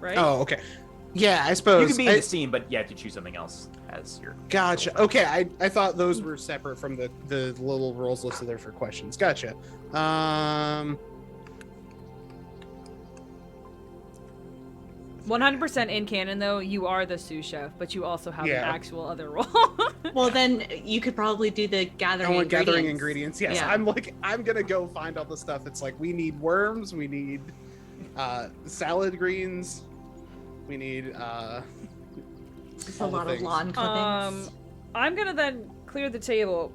Speaker 1: right?
Speaker 3: Oh, okay. Yeah, I suppose.
Speaker 2: You can be in the scene, but you have to choose something else as your.
Speaker 3: Gotcha. Okay, I thought those were separate from the little roles listed there for questions. Gotcha.
Speaker 1: 100% in canon, though, you are the sous chef, but you also have an actual other role.
Speaker 5: Well, then you could probably do the gathering ingredients.
Speaker 3: Gathering ingredients. Yes,
Speaker 5: Yeah.
Speaker 3: I'm gonna go find all the stuff. It's like we need worms, we need salad greens, we need
Speaker 5: It's a lot of lawn clippings.
Speaker 1: I'm gonna then clear the table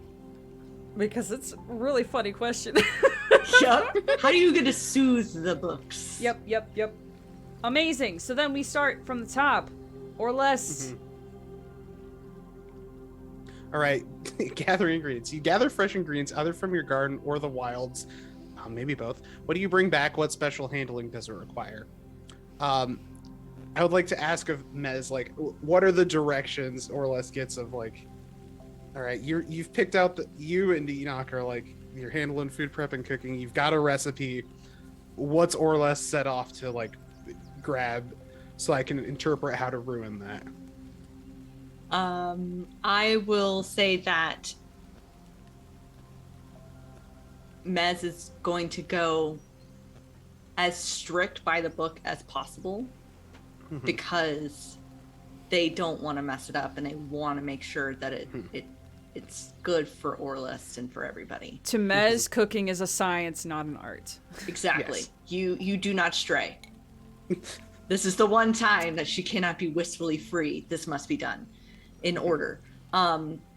Speaker 1: because it's a really funny question.
Speaker 5: Yep. How are you going to soothe the books?
Speaker 1: Yep. Amazing. So then we start from the top, or less.
Speaker 3: Mm-hmm. All right, gathering ingredients. You gather fresh ingredients either from your garden or the wilds, maybe both. What do you bring back? What special handling does it require? I would like to ask of Mez, like, what are the directions Orless gets of like, all right, you've picked out you and Enoch are like, you're handling food prep and cooking. You've got a recipe. What's Orless set off to like grab so I can interpret how to ruin that?
Speaker 5: I will say that Mez is going to go as strict by the book as possible because they don't want to mess it up and they want to make sure that it's good for Orless and for everybody.
Speaker 1: To Mez, cooking is a science, not an art.
Speaker 5: Exactly.
Speaker 3: Yes.
Speaker 5: You do not stray. This is the one time that she cannot be wistfully free. This must be done in order.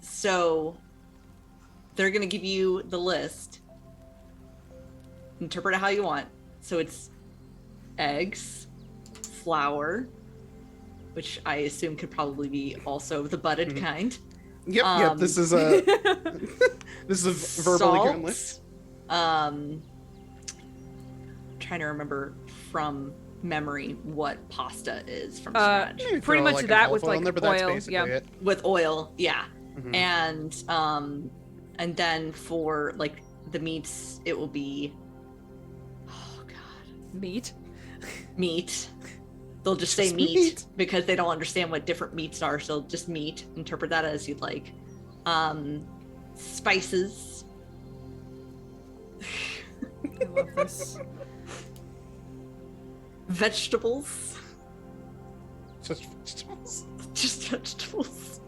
Speaker 5: So they're going to give you the list. Interpret it how you want. So it's eggs, flour, which I assume could probably be also the budded kind.
Speaker 3: Yep. This is a verbally given list.
Speaker 5: Trying to remember from memory what pasta is from scratch.
Speaker 1: Pretty much
Speaker 3: like
Speaker 1: that with like
Speaker 3: there, but
Speaker 1: oil.
Speaker 3: that's basically it.
Speaker 5: With oil, yeah.
Speaker 3: Mhm.
Speaker 5: And then for like the meats, it will be
Speaker 1: Meat.
Speaker 5: They'll just say
Speaker 3: Just
Speaker 5: meat
Speaker 3: meat.
Speaker 5: because they don't understand what different meats are, so just meat. Interpret that as you'd like. Spices.
Speaker 1: I love this.
Speaker 5: Vegetables.
Speaker 3: Just vegetables.
Speaker 5: Just vegetables.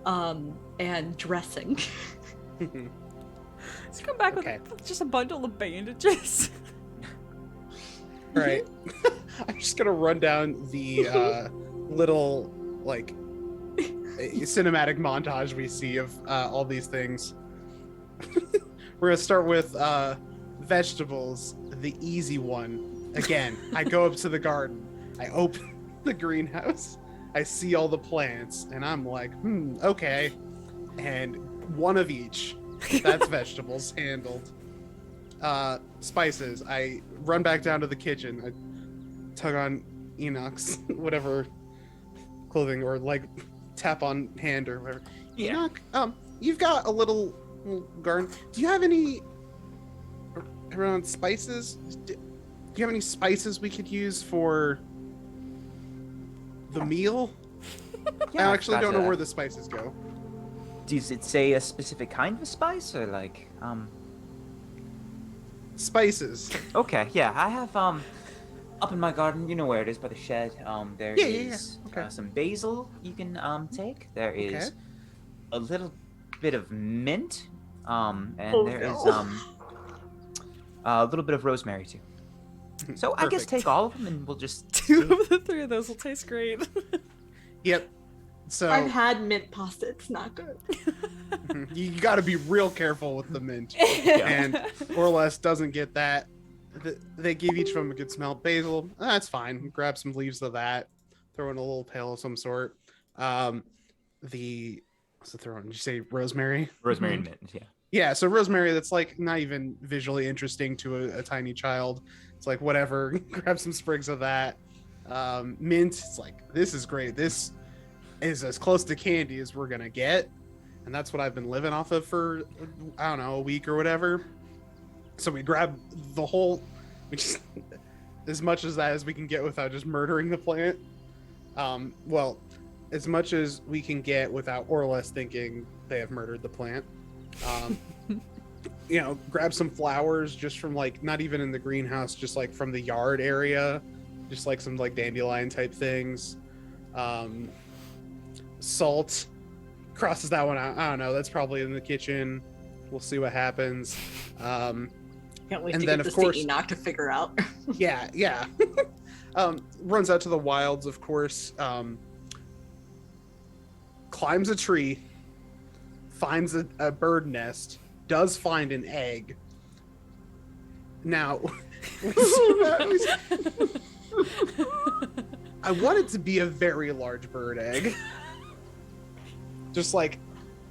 Speaker 5: And dressing.
Speaker 1: Let's come back
Speaker 3: Okay.
Speaker 1: with just a bundle of bandages.
Speaker 3: All right. I'm just gonna run down the little like cinematic montage we see of all these things. We're gonna start with vegetables, the easy one. Again, I go up to the garden, I open the greenhouse, I see all the plants, and I'm like, okay. And one of each. That's vegetables handled. Spices, I run back down to the kitchen, I tug on Enoch's whatever clothing, or like tap on hand or whatever.
Speaker 2: Yeah.
Speaker 3: Enoch, you've got a little garden. Do you have any around spices? Do you have any spices we could use for the meal? I actually don't know where the spices go.
Speaker 2: Does it say a specific kind of spice or like
Speaker 3: Spices.
Speaker 2: Okay, yeah, I have up in my garden, you know where it is by the shed. There is
Speaker 3: Okay.
Speaker 2: some basil you can take. There is
Speaker 3: Okay.
Speaker 2: a little bit of mint, and there is a little bit of rosemary too. So I guess
Speaker 3: Perfect.
Speaker 2: take all of them and we'll just
Speaker 1: Two of the three of those will taste great.
Speaker 3: Yep. So
Speaker 5: I've had mint pasta. It's not good.
Speaker 3: you got to be real careful with the mint.
Speaker 2: Yeah.
Speaker 3: And Orles doesn't get that. They give each of them a good smell. Basil, that's fine. Grab some leaves of that. Throw in a little pail of some sort. What's the throw in? Did you say rosemary?
Speaker 2: rosemary and mint. Yeah.
Speaker 3: Yeah, so rosemary, that's like not even visually interesting to a tiny child. It's like whatever. Grab some sprigs of that. Mint, it's like, this is great. This is as close to candy as we're gonna get, and that's what I've been living off of for, I don't know, a week or whatever. So we grab the whole, we just as much as that as we can get without just murdering the plant. Well, as much as we can get without Orles thinking they have murdered the plant. Grab some flowers just from like, not even in the greenhouse, just like from the yard area, just like some like dandelion type things. Salt, crosses that one out. I don't know, that's probably in the kitchen. We'll see what happens.
Speaker 5: Can't wait
Speaker 3: And
Speaker 5: to
Speaker 3: then,
Speaker 5: get
Speaker 3: of
Speaker 5: this
Speaker 3: course-
Speaker 5: to Enoch to figure out.
Speaker 3: Yeah. Runs out to the wilds, of course. Climbs a tree, finds a bird nest, does find an egg. Now, I want it to be a very large bird egg. Just like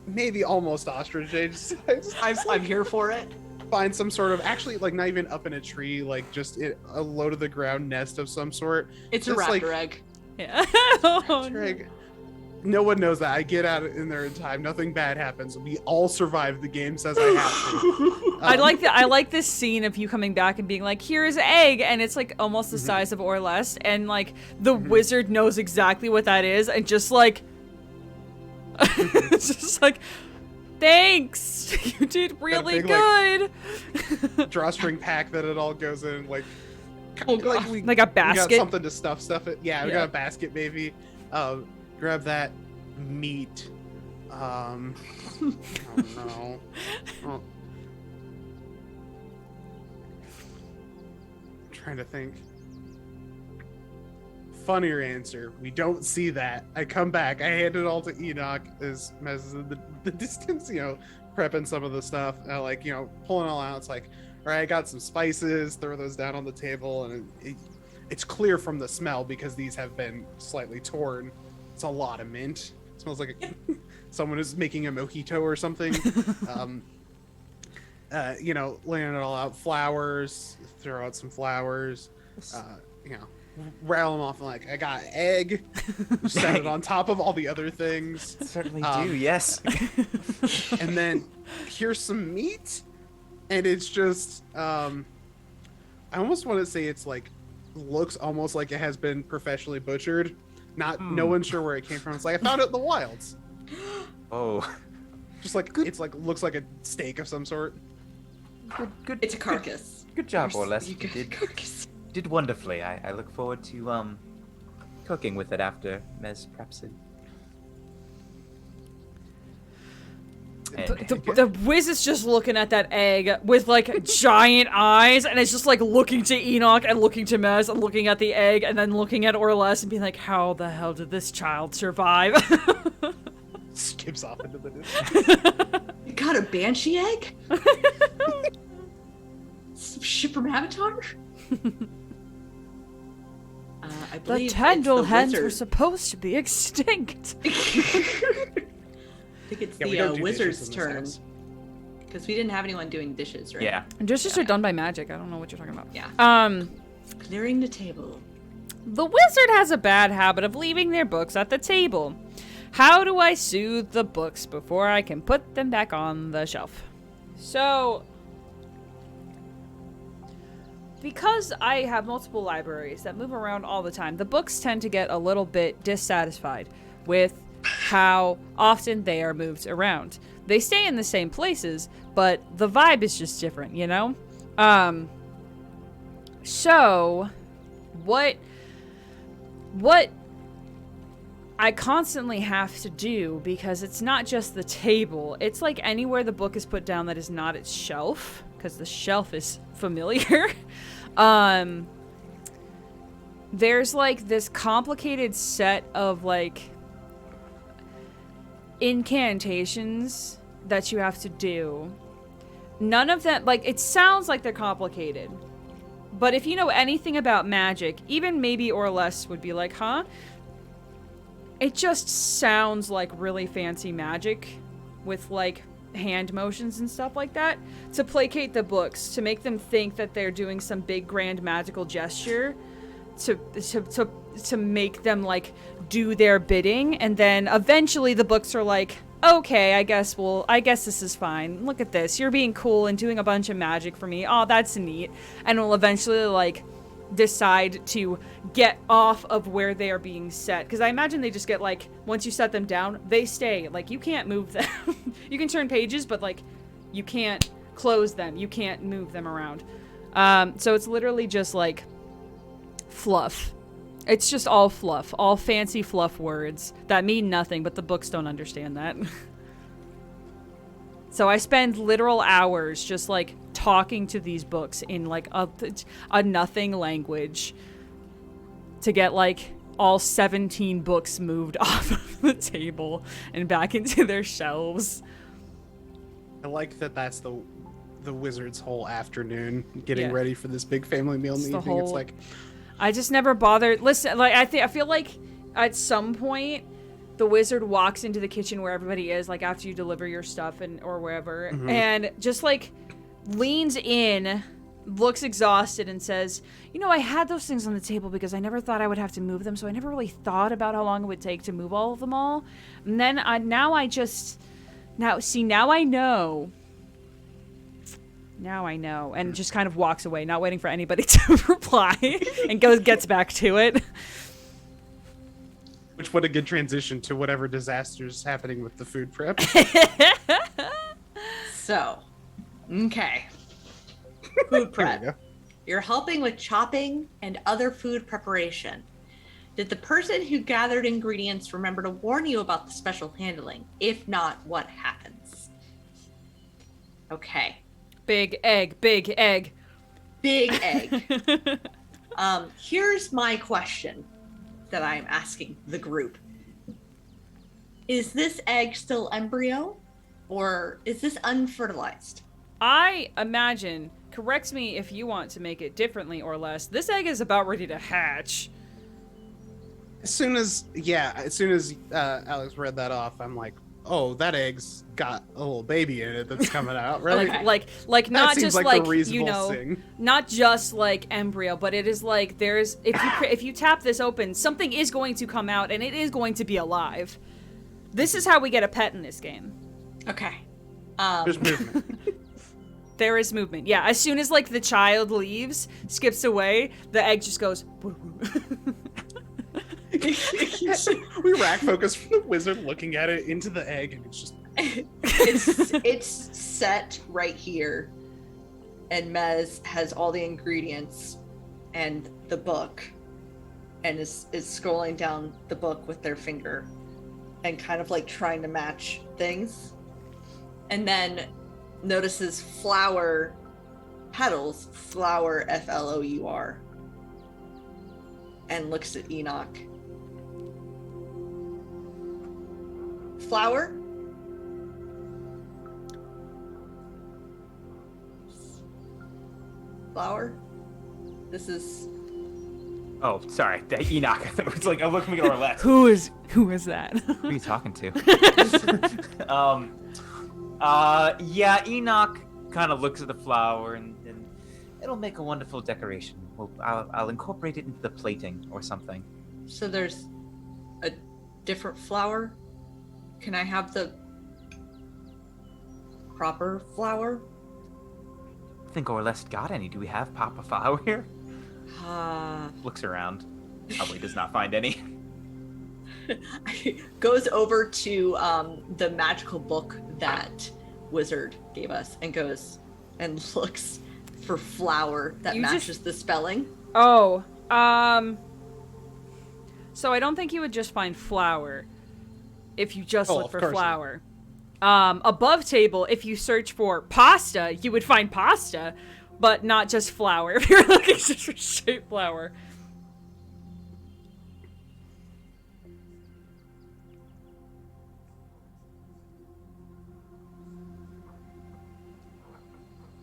Speaker 3: maybe almost ostrich age size.
Speaker 5: I'm here for it.
Speaker 3: Find some sort of, actually like not even up in a tree, like just a low to the ground nest of some sort.
Speaker 5: It's a
Speaker 3: Just, like,
Speaker 5: raptor egg.
Speaker 1: Yeah. Oh, no.
Speaker 3: Egg. No one knows that. I get out in there in time. Nothing bad happens. We all survive. The game says I have to.
Speaker 1: I like this scene of you coming back and being like, "Here's egg," and it's like almost the size of Orles, and like the wizard knows exactly what that is, and just like, it's just like, thanks, you did really
Speaker 3: big,
Speaker 1: good.
Speaker 3: Drawstring pack that it all goes in. Like,
Speaker 5: Oh, God.
Speaker 3: like we
Speaker 1: Like a
Speaker 3: we got
Speaker 1: basket.
Speaker 3: something to stuff it. Yeah, we
Speaker 1: Yeah.
Speaker 3: got a basket, maybe. Grab that meat. I don't know. Oh. I'm trying to think. funnier answer. We don't see that. I come back. I hand it all to Enoch as Mez is in the distance, prepping some of the stuff. Like, pulling it all out. It's like, all right, I got some spices. Throw those down on the table, and it's clear from the smell because these have been slightly torn. It's a lot of mint. It smells like someone is making a mojito or something. Laying it all out. Flowers. Throw out some flowers. Rattle them off like, I got egg. Set it on top of all the other things.
Speaker 2: Certainly do, yes.
Speaker 3: And then here's some meat. And it's just, I almost want to say it's like, looks almost like it has been professionally butchered. No one's sure where it came from. It's like, I found it in the wilds.
Speaker 2: Oh.
Speaker 3: Just like, it's like, looks like a steak of some sort.
Speaker 2: Good.
Speaker 5: It's a carcass.
Speaker 2: Good job, Orless.
Speaker 5: You
Speaker 2: Did wonderfully. I look forward to cooking with it after Mez preps it.
Speaker 1: The Wiz is just looking at that egg with like giant eyes, and it's just like looking to Enoch and looking to Mez and looking at the egg and then looking at Orless and being like, how the hell did this child survive?
Speaker 3: Skips off into the distance.
Speaker 5: You got a banshee egg? Some shit from Avatar? I
Speaker 1: The
Speaker 5: believe
Speaker 1: Tandle hens were
Speaker 5: wizard.
Speaker 1: supposed to be extinct.
Speaker 5: I think it's
Speaker 3: Yeah, we don't
Speaker 5: the
Speaker 3: do
Speaker 5: wizard's
Speaker 3: dishes in this
Speaker 5: turn.
Speaker 3: house.
Speaker 5: Because we didn't have anyone doing dishes, right?
Speaker 2: Yeah.
Speaker 1: Dishes are done by magic. I don't know what you're talking about.
Speaker 5: Yeah. Clearing the table.
Speaker 1: The wizard has a bad habit of leaving their books at the table. How do I soothe the books before I can put them back on the shelf? So, because I have multiple libraries that move around all the time, the books tend to get a little bit dissatisfied with how often they are moved around. They stay in the same places, but the vibe is just different, So, what I constantly have to do, because it's not just the table, it's like anywhere the book is put down that is not its shelf, because the shelf is familiar. There's like this complicated set of like incantations that you have to do. None of them, like, it sounds like they're complicated, but if you know anything about magic, even maybe Orless would be like, huh? It just sounds like really fancy magic with like hand motions and stuff like that to placate the books, to make them think that they're doing some big grand magical gesture to make them like do their bidding, and then eventually the books are like, okay, I guess this is fine. Look at this. You're being cool and doing a bunch of magic for me. Oh, that's neat. And will eventually like decide to get off of where they are being set, because I imagine they just get like, once you set them down, they stay. Like, you can't move them. You can turn pages, but like you can't close them, you can't move them around. So it's literally just like fluff. It's just all fluff, all fancy fluff words that mean nothing, but the books don't understand that. So I spend literal hours just like talking to these books in like a nothing language to get like all 17 books moved off of the table and back into their shelves.
Speaker 3: I like that that's the wizard's whole afternoon getting
Speaker 1: Yeah.
Speaker 3: ready for this big family meal in the evening. It's like,
Speaker 1: I just never bothered. Listen, like I feel like at some point the wizard walks into the kitchen where everybody is, like after you deliver your stuff or wherever, and just like leans in, looks exhausted, and says, I had those things on the table because I never thought I would have to move them, so I never really thought about how long it would take to move all of them all. And then now I know. Now I know, and just kind of walks away, not waiting for anybody to reply, and gets back to it.
Speaker 3: which what a good transition to whatever disaster's happening with the food prep.
Speaker 5: So, okay. Food prep.
Speaker 3: There we go.
Speaker 5: You're helping with chopping and other food preparation. Did the person who gathered ingredients remember to warn you about the special handling? If not, what happens? Okay.
Speaker 1: Big egg, big egg.
Speaker 5: Big egg. Here's my question. that I'm asking the group. Is this egg still embryo, or is this unfertilized?
Speaker 1: I imagine, correct me if you want to make it differently or less, this egg is about ready to hatch.
Speaker 3: As soon as Alex read that off, I'm like, oh, that egg's got a little baby in it that's coming out, right?
Speaker 5: Okay.
Speaker 1: Like not
Speaker 3: seems
Speaker 1: just
Speaker 3: like
Speaker 1: like
Speaker 3: the reasonable
Speaker 1: you know,
Speaker 3: thing.
Speaker 1: not just like embryo, but it is like there's if you tap this open, something is going to come out and it is going to be alive. This is how we get a pet in this game.
Speaker 5: Okay.
Speaker 3: There's movement.
Speaker 1: There is movement. Yeah, as soon as like the child leaves, skips away, the egg just goes.
Speaker 3: We rack focus from the wizard looking at it into the egg, and it's just
Speaker 5: it's set right here, and Mez has all the ingredients and the book, and is scrolling down the book with their finger and kind of like trying to match things, and then notices flower petals, flower Flour, and looks at Enoch. Flower? Flower? This is...
Speaker 2: Oh, sorry. Enoch. I thought it was like, I'm looking at our left.
Speaker 1: Who is that?
Speaker 2: Who are you talking to? Yeah, Enoch kind of looks at the flower and it'll make a wonderful decoration. I'll incorporate it into the plating or something.
Speaker 5: So there's a different flower? Can I have the proper flower?
Speaker 2: I think Orlest got any. Do we have proper flower here? Looks around. Probably does not find any.
Speaker 5: Goes over to the magical book that Wizard gave us and goes and looks for flower that matches the spelling.
Speaker 1: Oh, so I don't think you would just find flower if you just look for flower. Above table, if you search for pasta, you would find pasta, but not just flour if you're looking just for straight flour.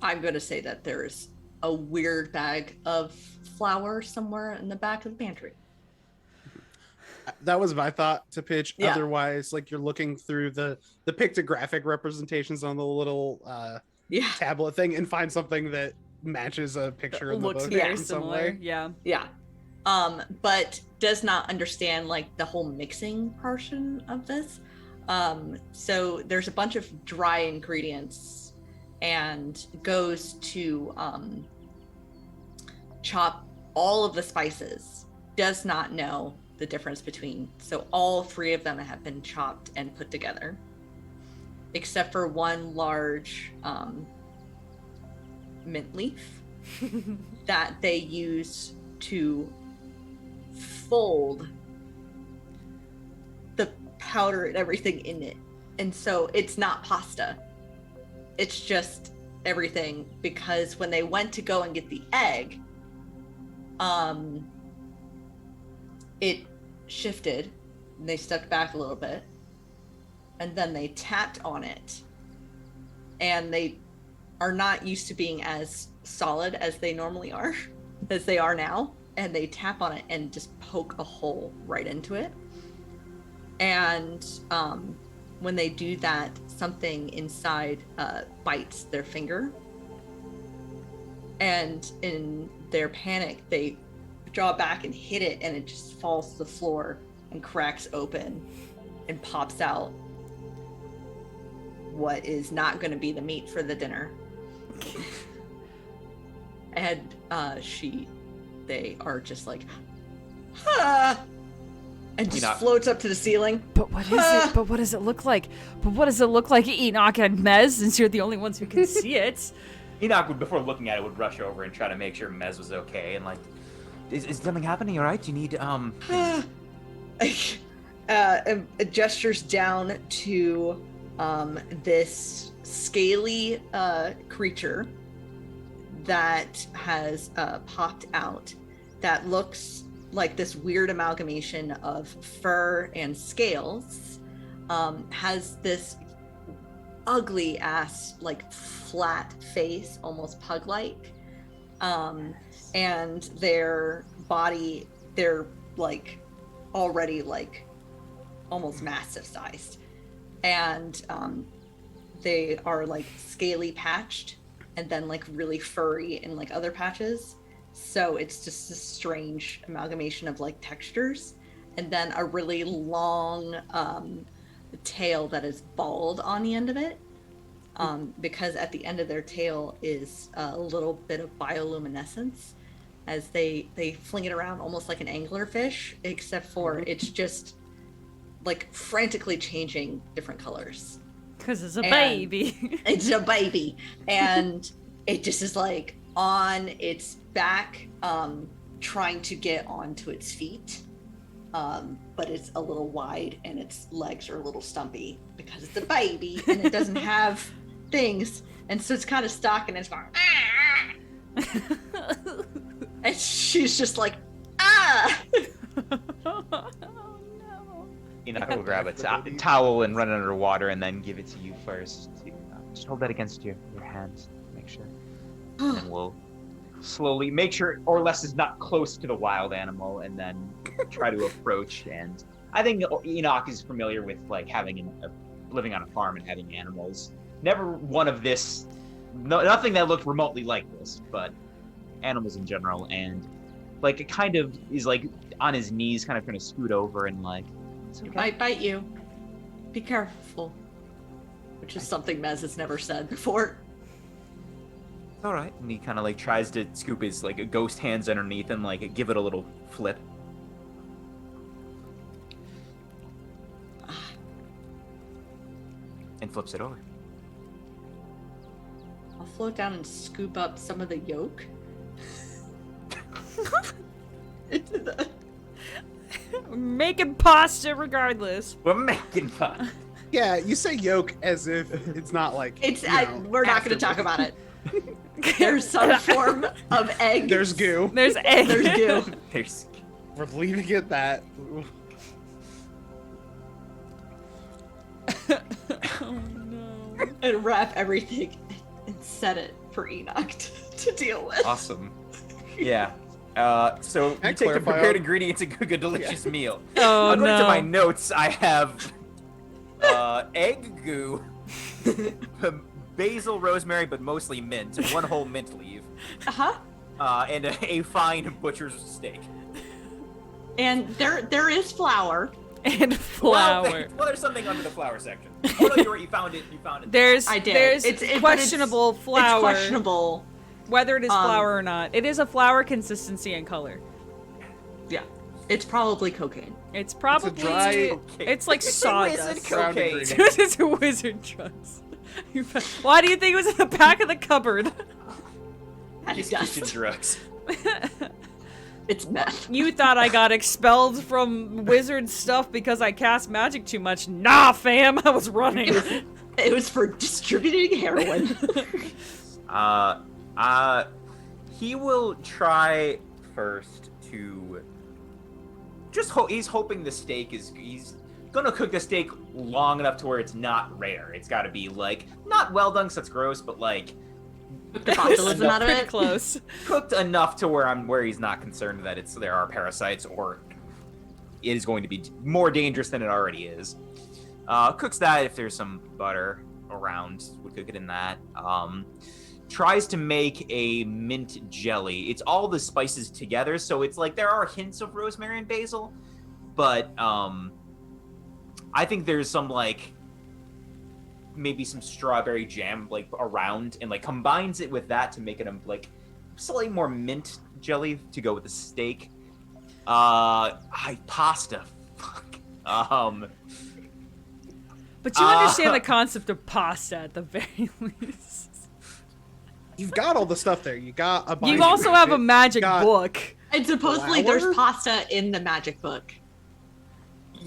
Speaker 5: I'm going to say that there's a weird bag of flour somewhere in the back of the pantry.
Speaker 3: That was my thought to pitch.
Speaker 5: Yeah.
Speaker 3: Otherwise, like you're looking through the pictographic representations on the little tablet thing and find something that matches a picture in the book in some way.
Speaker 1: Yeah.
Speaker 5: But does not understand like the whole mixing portion of this. So there's a bunch of dry ingredients and goes to chop all of the spices. Does not know the difference between, so all three of them have been chopped and put together, except for one large mint leaf that they use to fold the powder and everything in it. And so it's not pasta, it's just everything, because when they went to go and get the egg, it shifted and they stepped back a little bit and then they tapped on it, and they are not used to being as solid as they normally are, as they are now, and they tap on it and just poke a hole right into it. And when they do that, something inside bites their finger, and in their panic they draw back and hit it, and it just falls to the floor and cracks open and pops out what is not going to be the meat for the dinner. And they are just like, and just floats up to the ceiling.
Speaker 1: But what is it? But what does it look like? But what does it look like, Enoch and Mez, since you're the only ones who can see it?
Speaker 2: Enoch would, before looking at it, would rush over and try to make sure Mez was okay, and like, is something happening? All right, you need
Speaker 5: It gestures down to this scaly creature that has popped out, that looks like this weird amalgamation of fur and scales, has this ugly ass like flat face, almost pug-like, and their body, they're like already like almost massive sized, and they are like scaly patched and then like really furry in like other patches. So it's just a strange amalgamation of like textures, and then a really long tail that is bald on the end of it, because at the end of their tail is a little bit of bioluminescence as they fling it around almost like an anglerfish, except for it's just like frantically changing different colors.
Speaker 1: Because it's a baby.
Speaker 5: It's a baby. And it just is like on its back, trying to get onto its feet. But it's a little wide and its legs are a little stumpy because it's a baby and it doesn't have things. And so it's kind of stuck and it's going, and she's just like, ah!
Speaker 1: Oh, no.
Speaker 2: Enoch will grab a towel and run it underwater and then give it to you first. Just hold that against your hands to make sure. And then we'll slowly make sure Orless is not close to the wild animal and then try to approach. And I think Enoch is familiar with like having living on a farm and having animals. Never one of this, nothing that looked remotely like this, but animals in general. And like it kind of is like on his knees, kind of trying to scoot over and like, it's okay.
Speaker 5: It might bite you. Be careful. Which is something Mez has never said before.
Speaker 2: It's all right. And he kind of like tries to scoop his like ghost hands underneath and like give it a little flip. And flips it over.
Speaker 5: I'll float down and scoop up some of the yolk into the...
Speaker 1: Making pasta regardless.
Speaker 2: We're making fun.
Speaker 3: Yeah, you say yolk as if it's not like
Speaker 5: It's we're not going to talk about it. There's some form of egg.
Speaker 3: There's goo.
Speaker 1: There's egg.
Speaker 5: There's goo.
Speaker 2: There's...
Speaker 3: We're leaving it that.
Speaker 1: Oh no.
Speaker 5: And wrap everything and set it for Enoch to deal with.
Speaker 2: Awesome. Yeah. So you take the
Speaker 3: clarify
Speaker 2: prepared
Speaker 3: all-
Speaker 2: ingredients and cook a delicious meal.
Speaker 1: Oh
Speaker 2: According
Speaker 1: no.
Speaker 2: to my notes, I have egg goo, basil, rosemary, but mostly mint, one whole mint leaf, and a fine butcher's steak.
Speaker 5: And there is flour.
Speaker 1: And flour.
Speaker 2: Well, there's something under the flour section. Oh no, you found it. You found it.
Speaker 1: There's
Speaker 5: I did.
Speaker 1: there's
Speaker 5: But
Speaker 1: questionable flour.
Speaker 5: It's questionable.
Speaker 1: Whether it is flour or not. It is a flour consistency and color.
Speaker 5: Yeah. It's probably cocaine.
Speaker 1: It's probably
Speaker 3: dry-
Speaker 1: it's like
Speaker 2: It's
Speaker 1: sawdust.
Speaker 2: cocaine.
Speaker 1: It's a wizard drugs. Why do you think it was in the back of the cupboard?
Speaker 5: That is
Speaker 2: Kitchen
Speaker 5: dust.
Speaker 2: drugs.
Speaker 5: It's meth.
Speaker 1: You thought I got expelled from wizard stuff because I cast magic too much. Nah, fam, I was running.
Speaker 5: It was for distributing heroin.
Speaker 2: He will try first to just he's hoping the steak he's gonna cook the steak long enough to where it's not rare. It's got to be like not well done, 'cause that's gross, but like
Speaker 5: The botulism out of
Speaker 1: Pretty
Speaker 5: it.
Speaker 1: close.
Speaker 2: cooked enough to where he's not concerned that there are parasites or it is going to be more dangerous than it already is. Cooks that. If there's some butter around, would cook it in that. Tries to make a mint jelly. It's all the spices together, so it's like there are hints of rosemary and basil, but I think there's some like maybe some strawberry jam like around, and like combines it with that to make it a like slightly more mint jelly to go with the steak. Pasta. Fuck.
Speaker 1: But you understand the concept of pasta at the very least.
Speaker 3: You've got all the stuff there. You got a.
Speaker 1: You
Speaker 3: binder.
Speaker 1: also have a magic
Speaker 3: got-
Speaker 1: book.
Speaker 5: And supposedly
Speaker 3: Flour?
Speaker 5: there's pasta in the magic book.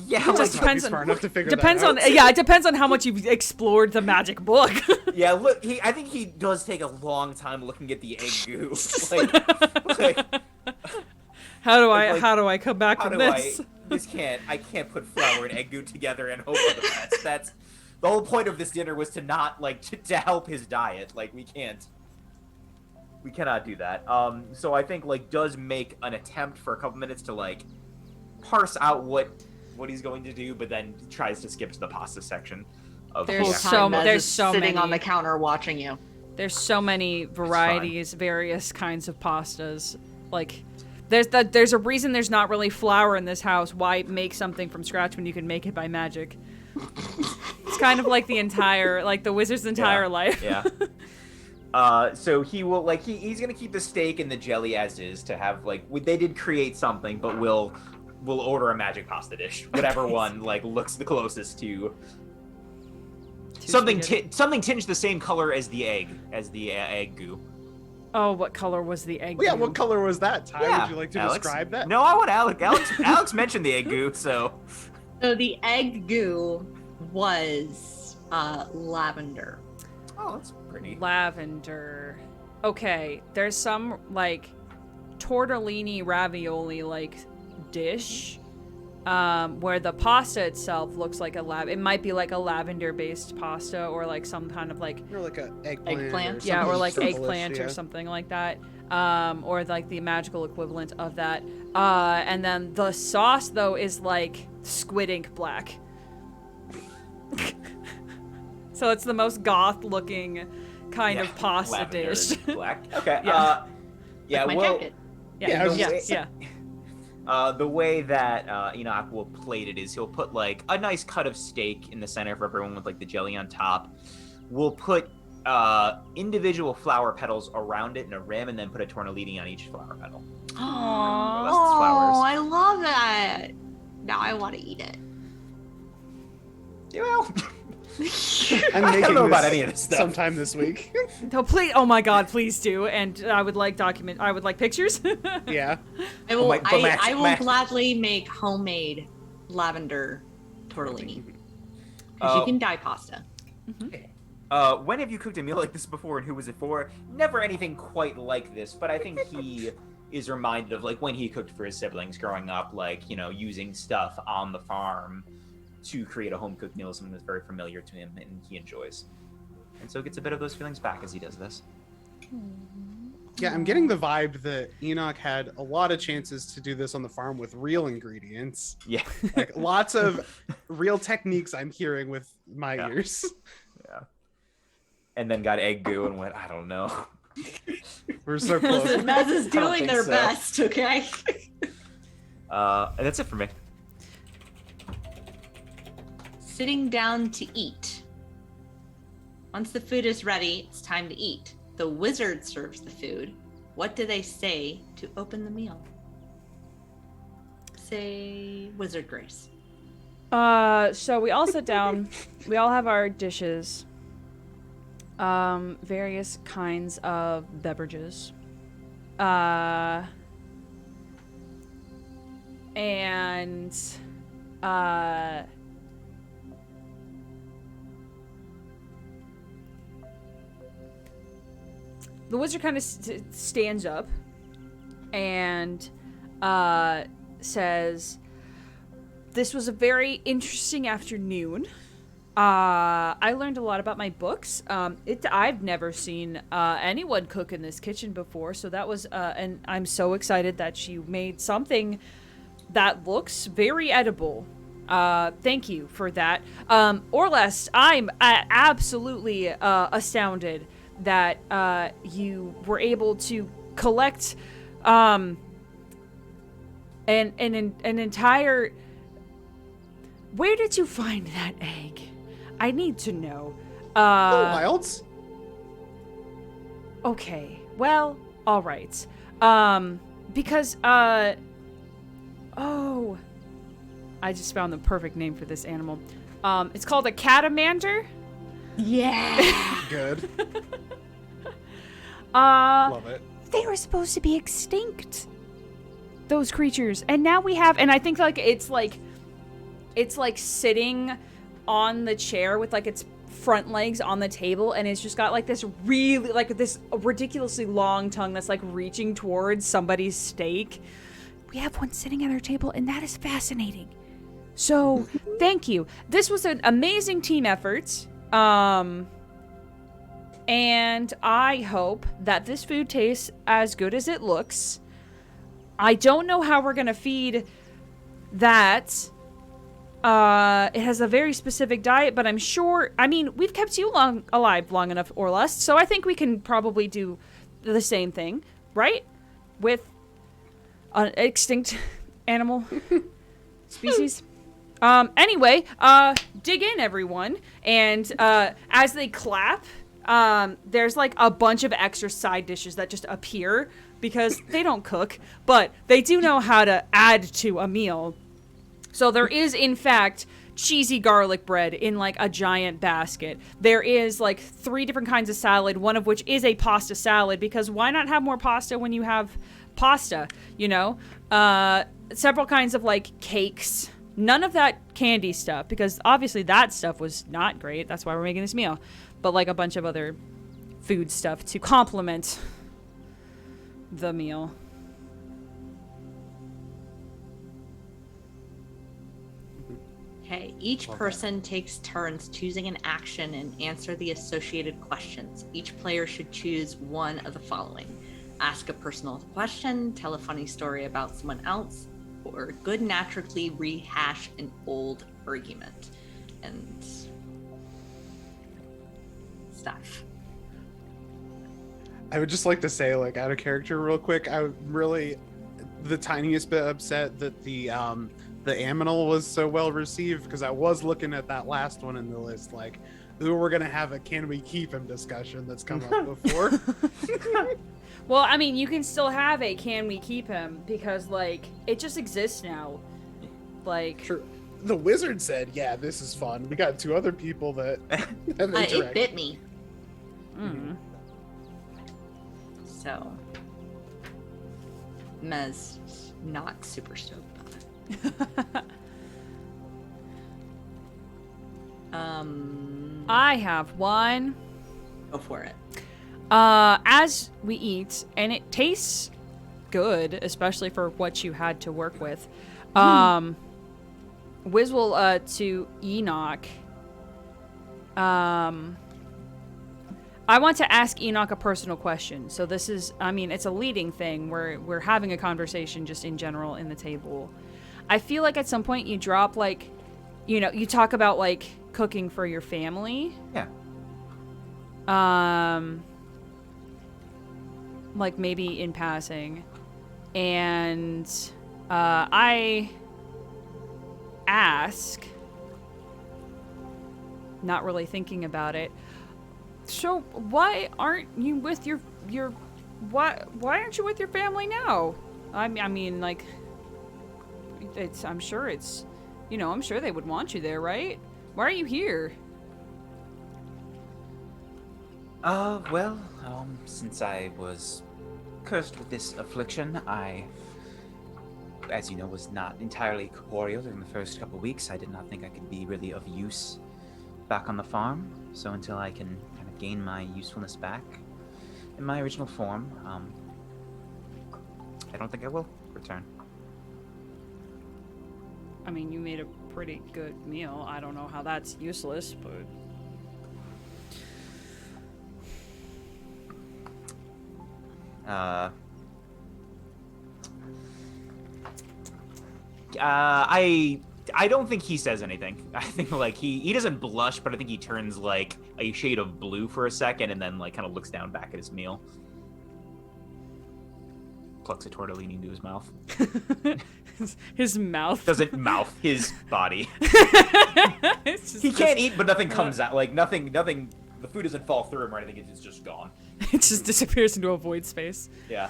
Speaker 2: Yeah,
Speaker 1: It
Speaker 2: like,
Speaker 1: just depends
Speaker 3: smart
Speaker 1: on
Speaker 3: enough to figure
Speaker 1: depends
Speaker 3: that
Speaker 1: on
Speaker 3: out.
Speaker 1: yeah, it depends on how much you've explored the magic book.
Speaker 2: yeah. Look, I think he does take a long time looking at the egg goo.
Speaker 1: How do
Speaker 2: Like,
Speaker 1: I come back
Speaker 2: how
Speaker 1: from
Speaker 2: do
Speaker 1: this?
Speaker 2: I can't put flour and egg goo together and hope for the best. That's the whole point of this dinner was to not like to help his diet. Like we cannot do that. So I think like does make an attempt for a couple minutes to like parse out what he's going to do, but then tries to skip to the pasta section of
Speaker 5: There's
Speaker 2: the
Speaker 5: so
Speaker 1: Mez
Speaker 5: there's
Speaker 1: is so
Speaker 5: sitting on
Speaker 1: many.
Speaker 5: the counter watching you.
Speaker 1: There's so many varieties, various kinds of pastas. Like, there's a reason there's not really flour in this house. Why make something from scratch when you can make it by magic? It's kind of like the wizard's entire life.
Speaker 2: Yeah. So he will like he's gonna keep the steak and the jelly as is to have like they did create something, but we'll order a magic pasta dish, whatever one like looks the closest to something tinged the same color as the egg goo.
Speaker 1: Oh, what color was the egg?
Speaker 3: Well, yeah,
Speaker 1: goo?
Speaker 3: what color was that, Ty?
Speaker 2: Yeah,
Speaker 3: Would you like to
Speaker 2: Alex?
Speaker 3: describe that?
Speaker 2: No, I want Alex mentioned the egg goo, so
Speaker 5: So the egg goo was lavender.
Speaker 2: oh, that's pretty.
Speaker 1: Lavender. Okay, there's some like tortellini ravioli like dish where the pasta itself looks like it might be like a lavender based pasta or like some kind of like
Speaker 3: Or like a eggplant.
Speaker 5: Eggplant?
Speaker 1: yeah, or
Speaker 3: something
Speaker 1: like
Speaker 3: simple-ish,
Speaker 1: eggplant
Speaker 3: yeah.
Speaker 1: or something like that, or like the magical equivalent of that. And then the sauce though is like squid ink black. So it's the most goth looking kind of pasta
Speaker 2: lavender
Speaker 1: dish.
Speaker 2: and black. Okay.
Speaker 1: Yeah.
Speaker 2: Yeah.
Speaker 5: Like my
Speaker 2: well.
Speaker 5: jacket.
Speaker 3: Yeah, I was
Speaker 1: yeah,
Speaker 3: just-
Speaker 1: yeah.
Speaker 2: The way that Enoch will plate it is he'll put like a nice cut of steak in the center for everyone with like the jelly on top. We'll put individual flower petals around it in a rim, and then put a tortellini on each flower petal.
Speaker 5: Oh,
Speaker 2: flowers.
Speaker 5: I love that. Now I want to eat it.
Speaker 2: Yeah, well,
Speaker 3: I'm
Speaker 2: I
Speaker 3: making
Speaker 2: don't know about
Speaker 3: this
Speaker 2: any of this stuff.
Speaker 3: sometime this week.
Speaker 1: No, please! Oh my God, please do! And I would like pictures.
Speaker 3: Yeah.
Speaker 5: I will.
Speaker 2: but Max-
Speaker 5: I will
Speaker 2: Max-
Speaker 5: gladly make homemade lavender tortellini because
Speaker 2: Uh,
Speaker 5: you can dye pasta.
Speaker 2: When have you cooked a meal like this before, and who was it for? Never anything quite like this, but I think he is reminded of like when he cooked for his siblings growing up, like using stuff on the farm to create a home cooked meal, something that's very familiar to him and he enjoys, and so gets a bit of those feelings back as he does this.
Speaker 3: Yeah, I'm getting the vibe that Enoch had a lot of chances to do this on the farm with real ingredients.
Speaker 2: Yeah.
Speaker 3: Like lots of real techniques I'm hearing with my
Speaker 2: Yeah.
Speaker 3: ears.
Speaker 2: Yeah. And then got egg goo and went, I don't know.
Speaker 3: We're so close.
Speaker 5: Mez is doing
Speaker 2: think
Speaker 5: their
Speaker 2: so.
Speaker 5: best. Okay.
Speaker 2: And that's it for me.
Speaker 5: Sitting down to eat. Once the food is ready, it's time to eat. The wizard serves the food. What do they say to open the meal? Say Wizard Grace.
Speaker 1: So we all sit down. We all have our dishes. Various kinds of beverages. And the wizard kind of stands up and says, "This was a very interesting afternoon. I learned a lot about my books. I've never seen anyone cook in this kitchen before, so that was, and I'm so excited that she made something that looks very edible. Thank you for that. Orlest, I'm absolutely astounded that you were able to collect an entire... Where did you find that egg? I need to know.
Speaker 3: The wilds?
Speaker 1: Okay, well, all right. Because, oh, I just found the perfect name for this animal. It's called a catamander.
Speaker 5: Yeah.
Speaker 3: Good.
Speaker 1: Uh,
Speaker 3: Love it.
Speaker 1: they were supposed to be extinct, those creatures, and now we have, and I think it's like sitting on the chair with like its front legs on the table, and it's just got like this really, like this ridiculously long tongue that's like reaching towards somebody's steak. we have one sitting at our table, and that is fascinating. So, thank you. This was an amazing team effort. And I hope that this food tastes as good as it looks. I don't know how we're going to feed that. It has a very specific diet, but I'm sure... I mean, we've kept you alive long enough, or less, so I think we can probably do the same thing, right? With an extinct animal species. Anyway, dig in, everyone. And as they clap, there's like a bunch of extra side dishes that just appear because they don't cook, but they do know how to add to a meal. So there is, in fact, cheesy garlic bread in like a giant basket. There is like 3 different kinds of salad, one of which is a pasta salad, because why not have more pasta when you have pasta, you know? Several kinds of like cakes. None of that candy stuff, because obviously that stuff was not great. That's why we're making this meal. But like a bunch of other food stuff to complement the meal.
Speaker 5: Okay, each person takes turns choosing an action and answer the associated questions. Each player should choose one of the following: ask a personal question, tell a funny story about someone else, or good naturally rehash an old argument and stuff.
Speaker 3: I would just like to say, like, out of character real quick, I'm really the tiniest bit upset that the aminal was so well received, because I was looking at that last one in the list, like, ooh, we're gonna have a can we keep him discussion that's come up before.
Speaker 1: Well, I mean, you can still have a can we keep him, because like it just exists now. Like,
Speaker 3: True. The wizard said, yeah, this is fun. We got 2 other people that have
Speaker 5: It bit me.
Speaker 1: mm.
Speaker 5: So Mez not super stoked about it.
Speaker 1: I have one.
Speaker 5: Go for it.
Speaker 1: As we eat, and it tastes good, especially for what you had to work with. Wiz will to Enoch. I want to ask Enoch a personal question. So this is, I mean, it's a leading thing. We're having a conversation just in general in the table. I feel like at some point you drop, like, you know, you talk about like cooking for your family.
Speaker 2: Yeah.
Speaker 1: Like maybe in passing. And I ask, not really thinking about it, so why aren't you with your why aren't you with your family now? I mean, like, I'm sure it's, you know, I'm sure they would want you there, right? Why are you here?
Speaker 2: Well, since I was cursed with this affliction, I, as you know, was not entirely corporeal during the first couple weeks. I did not think I could be really of use back on the farm. So until I can kind of gain my usefulness back in my original form, I don't think I will return.
Speaker 1: I mean, you made a pretty good meal. I don't know how that's useless, but...
Speaker 2: I don't think he says anything. I think like he doesn't blush, but I think he turns like a shade of blue for a second and then like kind of looks down back at his meal. Plucks a tortellini into his mouth.
Speaker 1: His mouth.
Speaker 2: Doesn't mouth, his body.
Speaker 1: It's
Speaker 2: He can't eat, but nothing comes out. Like nothing, the food doesn't fall through him or anything, it's just gone.
Speaker 1: It just disappears into a void space.
Speaker 2: Yeah.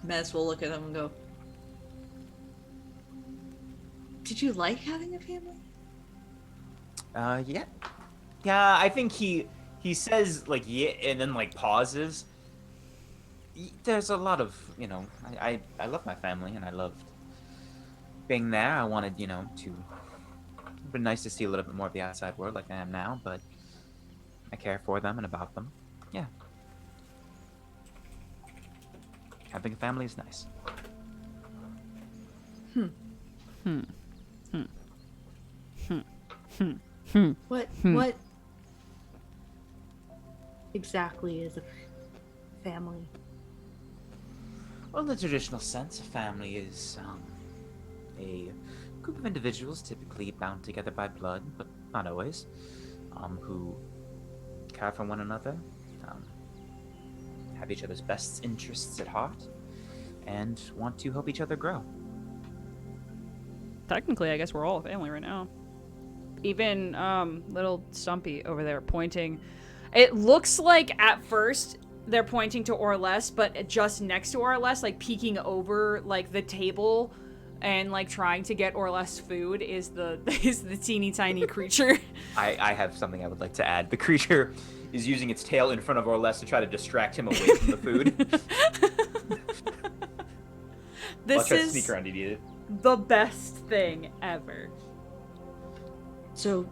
Speaker 5: Mez will look at him and go, did you like having a family?
Speaker 2: Yeah. Yeah, I think he says, like, yeah, and then, like, pauses. There's a lot of, you know, I love my family, and I loved being there. I wanted, you know, to... It'd been nice to see a little bit more of the outside world like I am now, but I care for them and about them. Yeah. Having a family is nice.
Speaker 5: What exactly is a family?
Speaker 2: Well, in the traditional sense, a family is a group of individuals typically bound together by blood, but not always, who care for one another, have each other's best interests at heart, and want to help each other grow.
Speaker 1: Technically, I guess we're all a family right now. Even little Stumpy over there pointing. It looks like at first they're pointing to Orless, but just next to Orless, like peeking over like the table and like trying to get Orless food is the teeny tiny creature.
Speaker 2: I have something I would like to add. The creature is using its tail in front of Orless to try to distract him away from the food.
Speaker 1: This
Speaker 2: I'll try to
Speaker 1: is
Speaker 2: sneak around and eat it.
Speaker 1: the best thing ever.
Speaker 5: So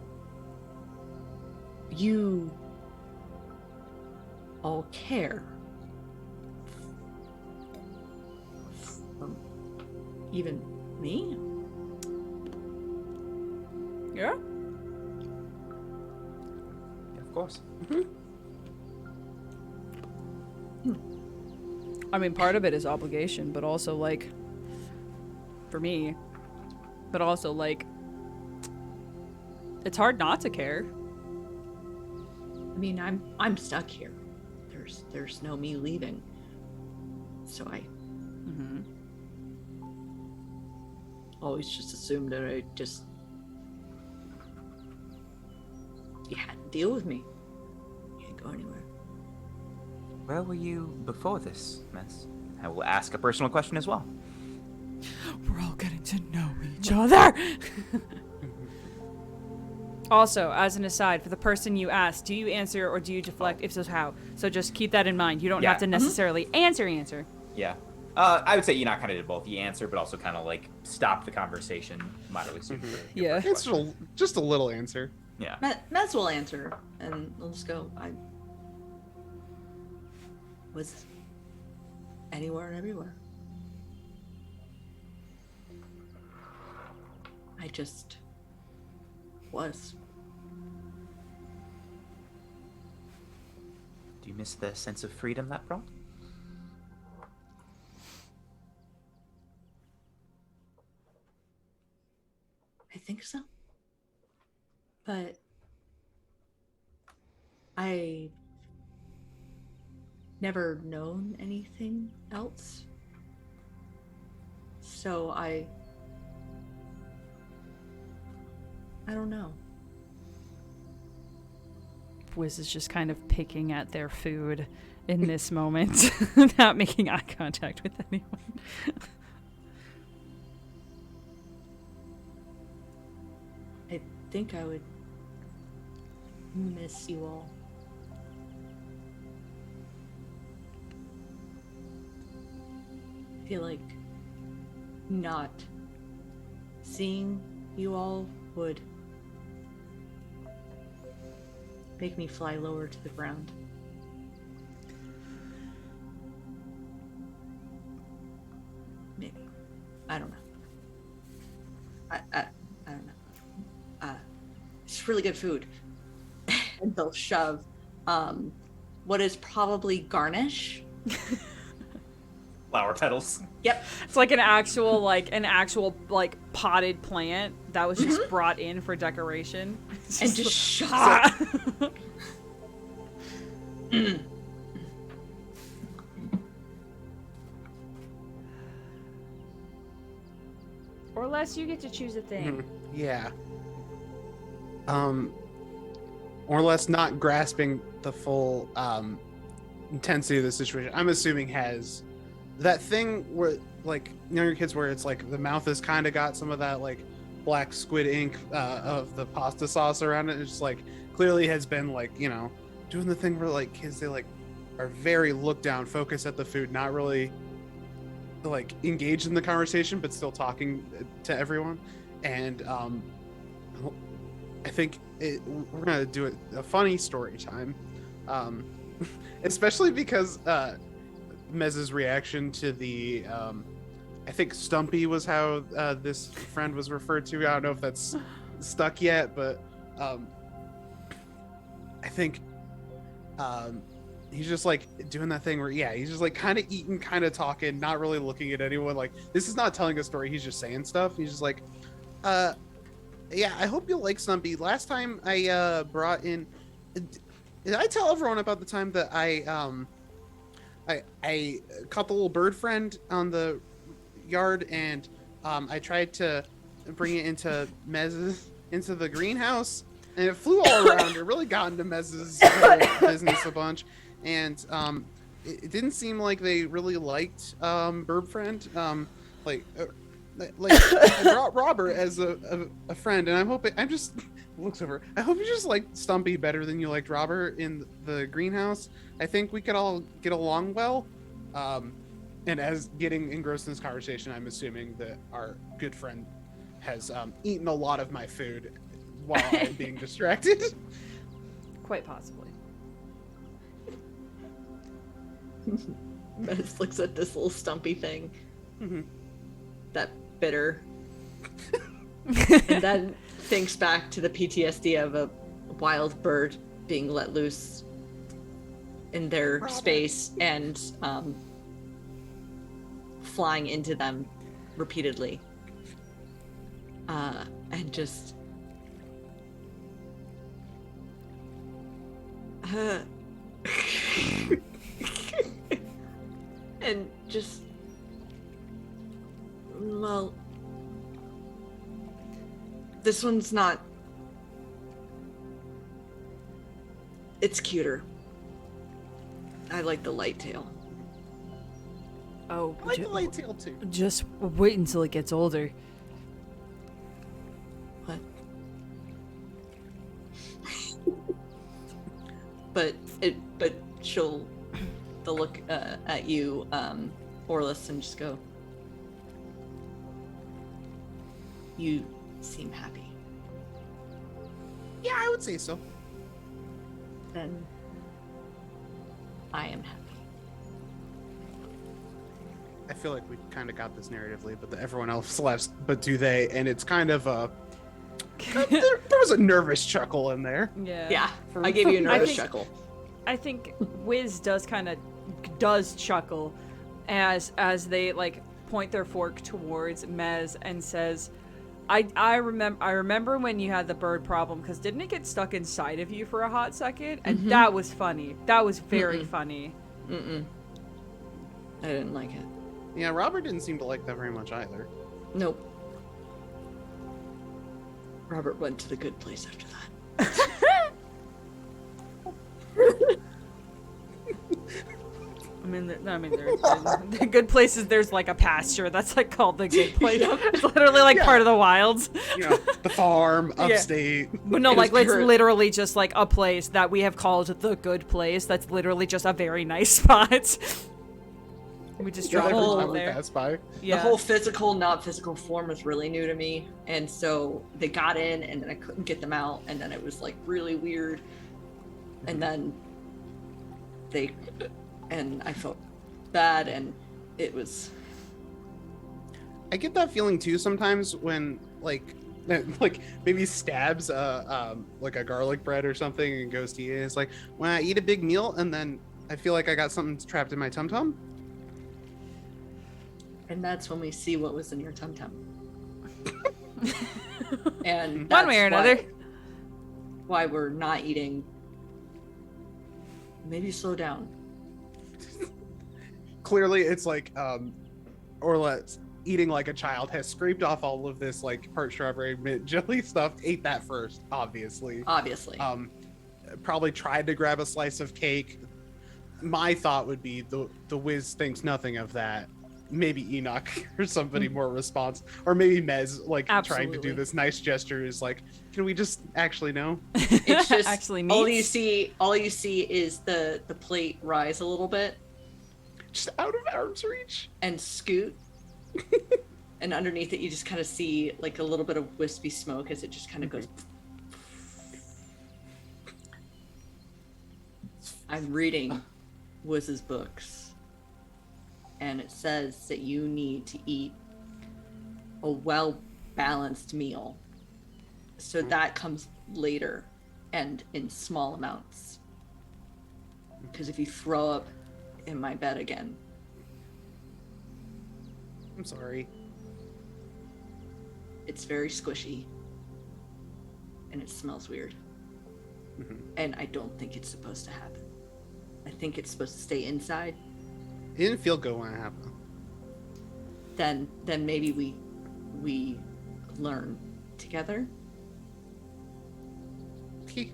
Speaker 5: you all care. Even me?
Speaker 1: Yeah.
Speaker 2: Yeah, of course.
Speaker 1: I mean, part of it is obligation, but also like for me, but also like it's hard not to care.
Speaker 5: I mean, I'm stuck here. There's no me leaving. So I always just assumed that you had to deal with me. You can't go anywhere.
Speaker 2: Where were you before this mess? I will ask a personal question as well.
Speaker 1: We're all getting to know each other. Also, as an aside, for the person you ask, do you answer or do you deflect? If so, how? So just keep that in mind. You don't have to necessarily answer.
Speaker 2: Yeah. I would say you not kind of did both. You answer, but also kind of like stop the conversation moderately soon.
Speaker 1: Yeah.
Speaker 3: It's just a little answer.
Speaker 2: Yeah.
Speaker 5: Mez will answer, and we'll just go. I was anywhere and everywhere. I just was.
Speaker 2: Do you miss the sense of freedom that brought?
Speaker 5: I think so. But I never known anything else. So I don't know.
Speaker 1: Wiz is just kind of picking at their food in this moment, not making eye contact with anyone.
Speaker 5: I think I would miss you all. I feel like not seeing you all would make me fly lower to the ground. Maybe. I don't know. I don't know. It's really good food. And they'll shove what is probably garnish.
Speaker 2: Flower petals.
Speaker 5: Yep.
Speaker 1: It's like an actual potted plant that was just brought in for decoration.
Speaker 5: And just shoves it.
Speaker 1: Or less, you get to choose a thing.
Speaker 3: Yeah. Or less not grasping the full intensity of the situation. I'm assuming has that thing where, like, younger kids where it's like the mouth has kind of got some of that like black squid ink of the pasta sauce around it. It's just like clearly has been like, you know, doing the thing where like kids, they like are very look down, focus at the food, not really like engaged in the conversation, but still talking to everyone. And I think we're gonna do a funny story time, especially because Mez's reaction to the I think Stumpy was how this friend was referred to. I don't know if that's stuck yet, but I think he's just like doing that thing where he's just like kind of eating, kind of talking, not really looking at anyone. Like, this is not telling a story, he's just saying stuff. He's just like, yeah, I hope you'll like Stumpy. Last time I brought in, did I tell everyone about the time that I caught the little bird friend on the yard, and I tried to bring it into the greenhouse, and it flew all around. It really got into Mez's business a bunch, and it didn't seem like they really liked bird friend. Like I brought Robert as a friend, and I'm just looks over. I hope you just like Stumpy better than you liked Robert in the greenhouse. I think we could all get along well. And as getting engrossed in this conversation, I'm assuming that our good friend has eaten a lot of my food while I'm being distracted.
Speaker 1: Quite possibly.
Speaker 5: Mez looks at this little Stumpy thing.
Speaker 3: Mm-hmm.
Speaker 5: That bitter. And then thinks back to the PTSD of a wild bird being let loose in their space and flying into them repeatedly. And just and just, well, this one's not, it's cuter. I like the light tail.
Speaker 1: Oh,
Speaker 3: I like the light tail too.
Speaker 1: Just wait until it gets older.
Speaker 5: What? but she'll look at you, Orlis, and just go, you seem happy.
Speaker 3: Yeah, I would say so.
Speaker 5: Then I am happy.
Speaker 3: I feel like we kind of got this narratively, but everyone else left, but do they? And it's kind of there was a nervous chuckle in there.
Speaker 5: Yeah, I gave you a nervous chuckle.
Speaker 1: I think Wiz does chuckle as they like point their fork towards Mez and says, I remember when you had the bird problem, because didn't it get stuck inside of you for a hot second? And that was funny. That was very funny.
Speaker 5: I didn't like it.
Speaker 3: Yeah, Robert didn't seem to like that very much either.
Speaker 5: Nope. Robert went to the good place after that.
Speaker 1: The good places, there's like a pasture that's like called the good place. It's literally like part of the wilds.
Speaker 3: You know, the farm, upstate.
Speaker 1: But no, like it's literally just like a place that we have called the good place. That's literally just a very nice spot. We just drive all there.
Speaker 3: Pass by.
Speaker 5: The whole physical, not physical form was really new to me, and so they got in, and then I couldn't get them out, and then it was like really weird, and then and I felt bad, and it was.
Speaker 3: I get that feeling too sometimes when like maybe stabs like a garlic bread or something and goes to eat it. It's like when I eat a big meal and then I feel like I got something trapped in my tum tum.
Speaker 5: And that's when we see what was in your tum tum. And
Speaker 1: one way or another.
Speaker 5: Why we're not eating. Maybe slow down.
Speaker 3: Clearly, it's like Orla eating like a child, has scraped off all of this like part strawberry mint jelly stuff. Ate that first, obviously. Probably tried to grab a slice of cake. My thought would be the Wiz thinks nothing of that. Maybe Enoch or somebody more responsive, or maybe Mez like trying to do this nice gesture is like, can we just actually know?
Speaker 5: It's just
Speaker 1: actually
Speaker 5: all you see is the plate rise a little bit,
Speaker 3: just out of arm's reach,
Speaker 5: and scoot. And underneath it you just kind of see like a little bit of wispy smoke as it just kind of goes. I'm reading Wiz's books. and it says that you need to eat a well-balanced meal. So that comes later and in small amounts. Because if you throw up in my bed again.
Speaker 3: I'm sorry.
Speaker 5: It's very squishy. And it smells weird. And I don't think it's supposed to happen. I think it's supposed to stay inside.
Speaker 3: It didn't feel good when it happened.
Speaker 5: Then maybe we learn together.
Speaker 3: Okay.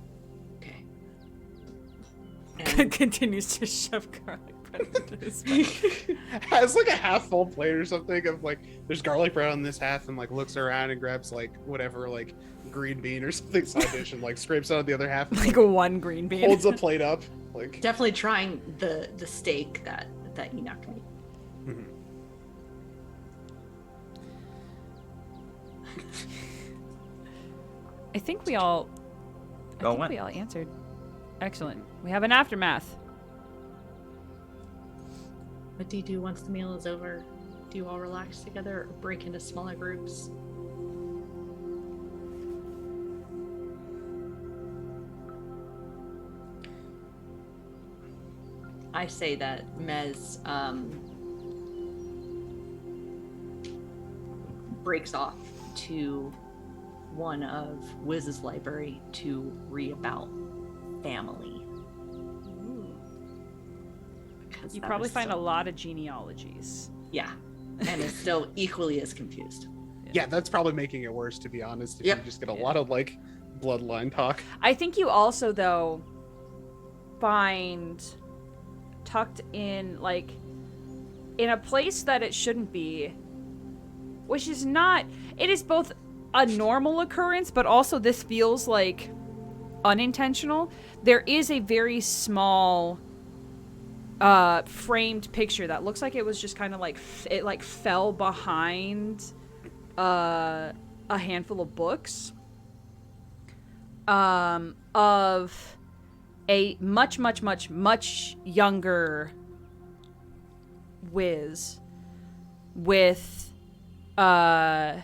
Speaker 5: Okay.
Speaker 1: Continues to shove garlic bread into his mouth.
Speaker 3: It's like a half full plate or something of like there's garlic bread on this half and like looks around and grabs like whatever like green bean or something side dish and like scrapes out the other half and,
Speaker 1: Like one green bean.
Speaker 3: holds the plate up like
Speaker 5: Definitely trying the steak that Enoch made.
Speaker 1: I think we all answered. Excellent. We have an aftermath.
Speaker 4: What do you do once the meal is over? Do you all relax together or break into smaller groups?
Speaker 5: I say that Mez breaks off to one of Wiz's library to read about family. Because
Speaker 1: You
Speaker 5: that
Speaker 1: probably
Speaker 5: was
Speaker 1: find a
Speaker 5: so-
Speaker 1: lot of genealogies.
Speaker 5: Yeah, and is still equally as confused.
Speaker 3: yeah, that's probably making it worse, to be honest, if
Speaker 5: Yep.
Speaker 3: you just get a lot of like bloodline talk.
Speaker 1: I think you also, though, find tucked in, like, in a place that it shouldn't be, which is not, it is both a normal occurrence, but also this feels like unintentional. There is a very small framed picture that looks like it was just kind of like, it like fell behind a handful of books of a much younger Wiz with 3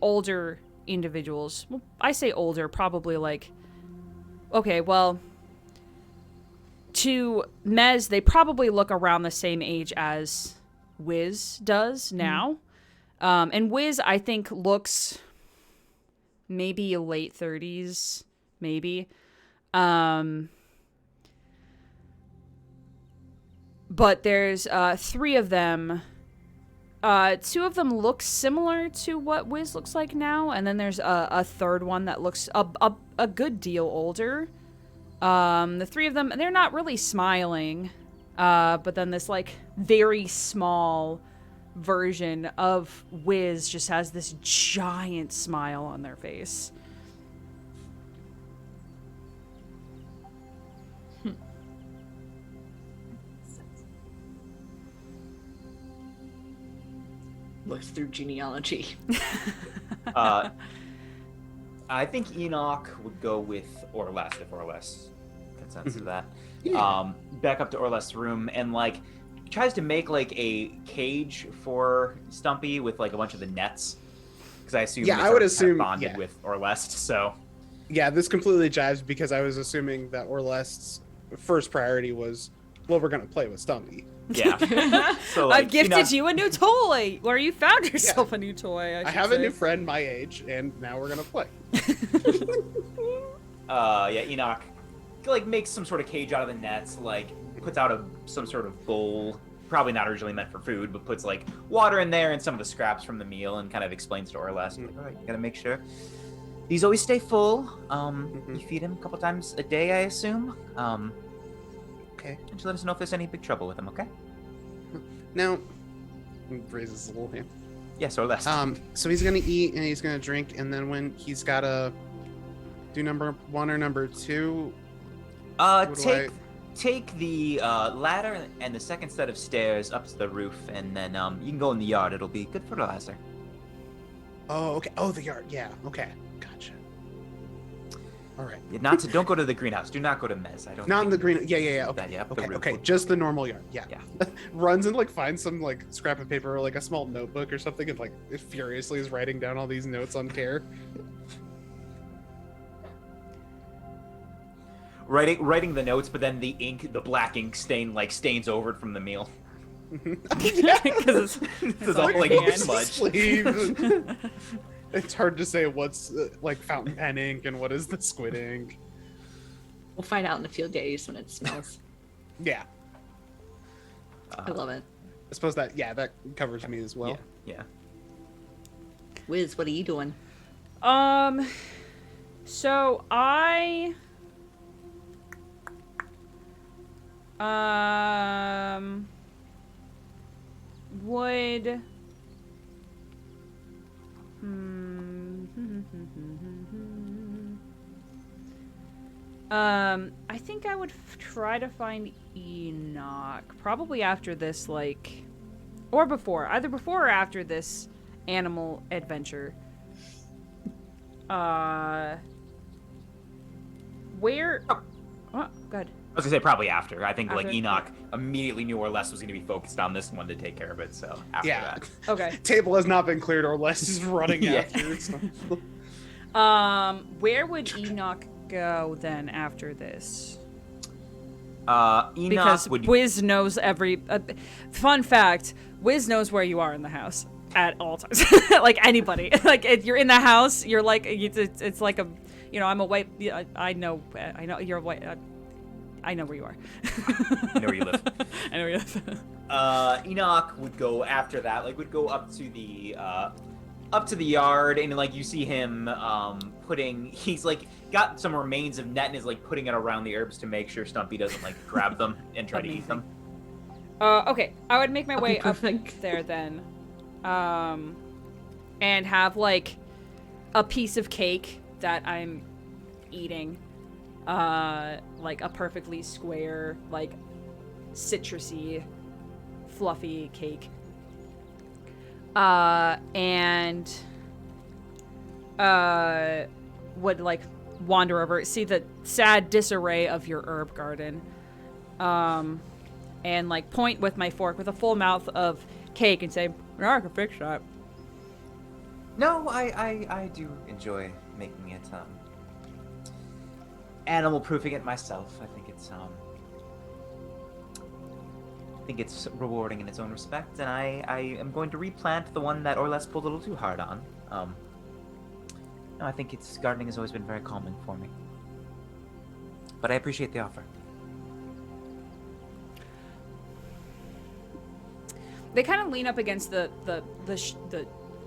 Speaker 1: older individuals. Well, I say older, probably like, okay, well, to Mez, they probably look around the same age as Wiz does now. And Wiz, I think, looks maybe late 30s, maybe. But there's 3 of them. 2 of them look similar to what Wiz looks like now, and then there's a third one that looks a good deal older. The 3 of them, they're not really smiling, but then this like very small version of Wiz just has this giant smile on their face.
Speaker 5: Looks through genealogy.
Speaker 2: I think Enoch would go with Orlest if Orlest consents to that.
Speaker 3: Yeah.
Speaker 2: Back up to Orlest's room and like tries to make like a cage for Stumpy with like a bunch of the nets. Because I assume
Speaker 3: Yeah,
Speaker 2: it's
Speaker 3: I would
Speaker 2: already
Speaker 3: assume-
Speaker 2: bonded
Speaker 3: yeah.
Speaker 2: with Orlest. So
Speaker 3: Yeah, this completely jives because I was assuming that Orlest's first priority was, well, we're gonna play with Stumpy.
Speaker 2: yeah. So like,
Speaker 1: I've gifted you a new toy, or you found yourself a new toy. I
Speaker 3: I
Speaker 1: should
Speaker 3: have a
Speaker 1: say.
Speaker 3: new friend my age, and now we're gonna play.
Speaker 2: Yeah, Enoch like makes some sort of cage out of the nets, like puts out some sort of bowl, probably not originally meant for food, but puts like water in there and some of the scraps from the meal, and kind of explains to Orlest, like, all right, you gotta make sure these always stay full. You feed him a couple times a day, I assume.
Speaker 3: Okay.
Speaker 2: And just let us know if there's any big trouble with him, okay?
Speaker 3: Now, he raises his little hand.
Speaker 2: Yes, Orlest.
Speaker 3: So he's gonna eat and he's gonna drink, and then when he's gotta do number 1 or number 2, what do
Speaker 2: Take the ladder and the second set of stairs up to the roof, and then you can go in the yard. It'll be good fertilizer.
Speaker 3: Oh, okay. Oh, the yard. Yeah. Okay. Gotcha. All right.
Speaker 2: Don't go to the greenhouse. Do not go to Mez. I don't.
Speaker 3: Not in the
Speaker 2: think-
Speaker 3: green. Yeah. Okay.
Speaker 2: That, yeah, the
Speaker 3: Okay.
Speaker 2: roof
Speaker 3: Okay.
Speaker 2: would-
Speaker 3: Just the normal yard. Yeah.
Speaker 2: Yeah.
Speaker 3: Runs and like finds some like scrap of paper or like a small notebook or something, and like it furiously is writing down all these notes on care.
Speaker 2: Writing the notes, but then the black ink stain like stains over it from the meal.
Speaker 1: Because
Speaker 2: It's
Speaker 1: all
Speaker 2: all like
Speaker 1: hand.
Speaker 2: smudge.
Speaker 3: Sleeve. It's hard to say what's like fountain pen ink and what is the squid ink.
Speaker 5: We'll find out in a few days when it smells.
Speaker 3: Yeah,
Speaker 5: I love it.
Speaker 3: I suppose that covers me as well.
Speaker 2: Yeah.
Speaker 5: Wiz, what are you doing?
Speaker 1: So I would I think I would try to find Enoch probably after this, like, or before, either before or after this animal adventure. Where? Oh, good.
Speaker 2: I was gonna say probably after. I think like
Speaker 1: After?
Speaker 2: Enoch immediately knew Orless was gonna be focused on this one to take care of it. So after
Speaker 3: Yeah.
Speaker 2: that.
Speaker 1: Okay.
Speaker 3: Table has not been cleared, or less is running
Speaker 2: Yeah.
Speaker 3: after. So.
Speaker 1: Where would Enoch go then after this?
Speaker 2: Enoch
Speaker 1: Because
Speaker 2: would.
Speaker 1: Wiz knows every. Fun fact: Wiz knows where you are in the house at all times. Like anybody, like if you're in the house, you're like it's like a, I'm a white. I know you're a white. I know where you are.
Speaker 2: I know where you live.
Speaker 1: I know where you live.
Speaker 2: Enoch would go after that. Like would go up to the yard, and like you see him he's like got some remains of net and is like putting it around the herbs to make sure Stumpy doesn't like grab them and try to eat them.
Speaker 1: Okay, I would make my way up
Speaker 5: perfect.
Speaker 1: there then, and have like a piece of cake that I'm eating, like a perfectly square, like citrusy, fluffy cake. And would like wander over, see the sad disarray of your herb garden, and like point with my fork with a full mouth of cake and say, "Yeah, I can fix that."
Speaker 2: No, I do enjoy making it animal proofing it myself. I think it's rewarding in its own respect, and I am going to replant the one that Orless pulled a little too hard on. No, I think gardening has always been very calming for me. But I appreciate the offer.
Speaker 1: They kind of lean up against the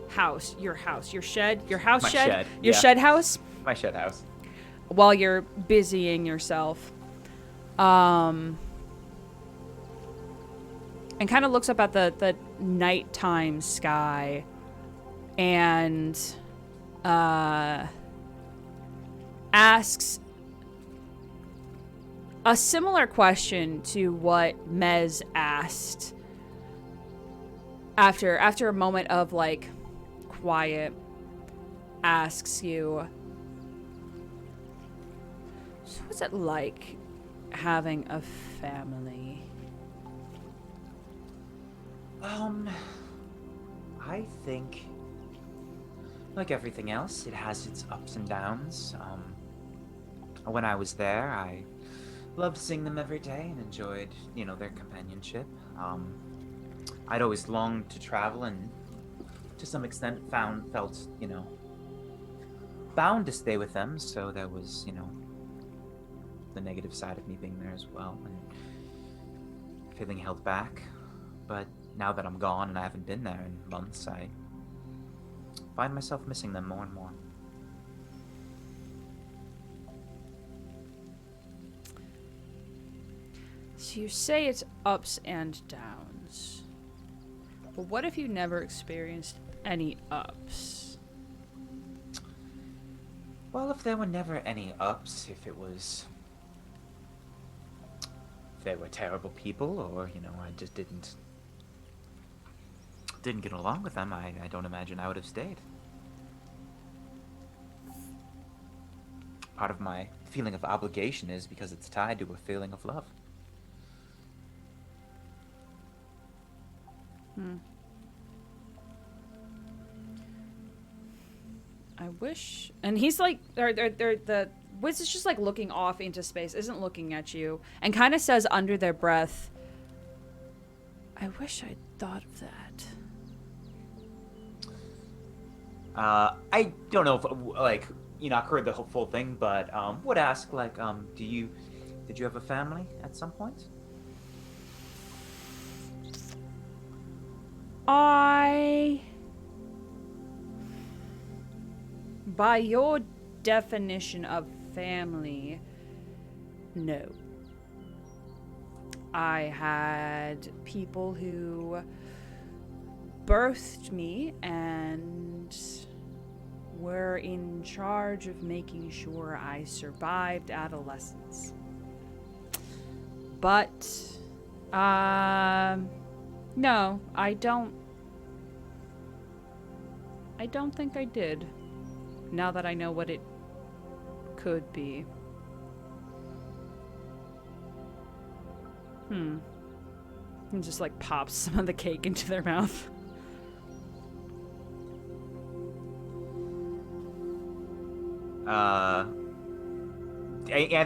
Speaker 1: house, your shed, your house
Speaker 2: My
Speaker 1: shed,
Speaker 2: shed,
Speaker 1: your
Speaker 2: yeah.
Speaker 1: shed house,
Speaker 2: My shed house.
Speaker 1: while you're busying yourself. And kind of looks up at the nighttime sky and asks a similar question to what Mez asked after a moment of like quiet. Asks you, so what's it like having a family?
Speaker 2: I think, like everything else, it has its ups and downs. When I was there, I loved seeing them every day and enjoyed, their companionship. I'd always longed to travel and, to some extent, felt, bound to stay with them. So there was, the negative side of me being there as well and feeling held back. But now that I'm gone and I haven't been there in months, I find myself missing them more and more.
Speaker 1: So you say it's ups and downs. But what if you never experienced any ups?
Speaker 2: Well, if there were never any ups, if they were terrible people, or, I just didn't get along with them, I don't imagine I would have stayed. part of my feeling of obligation is because it's tied to a feeling of love.
Speaker 1: I wish. And he's like, the Wiz is just like looking off into space, isn't looking at you, and kind of says under their breath, I wish I'd thought of that.
Speaker 2: I don't know if, like, Enoch heard the full thing, but would ask, like, did you have a family at some point?
Speaker 1: By your definition of family, no. I had people who birthed me and were in charge of making sure I survived adolescence. But, no, I don't think I did. Now that I know what it could be. And just like pops some of the cake into their mouth.
Speaker 2: I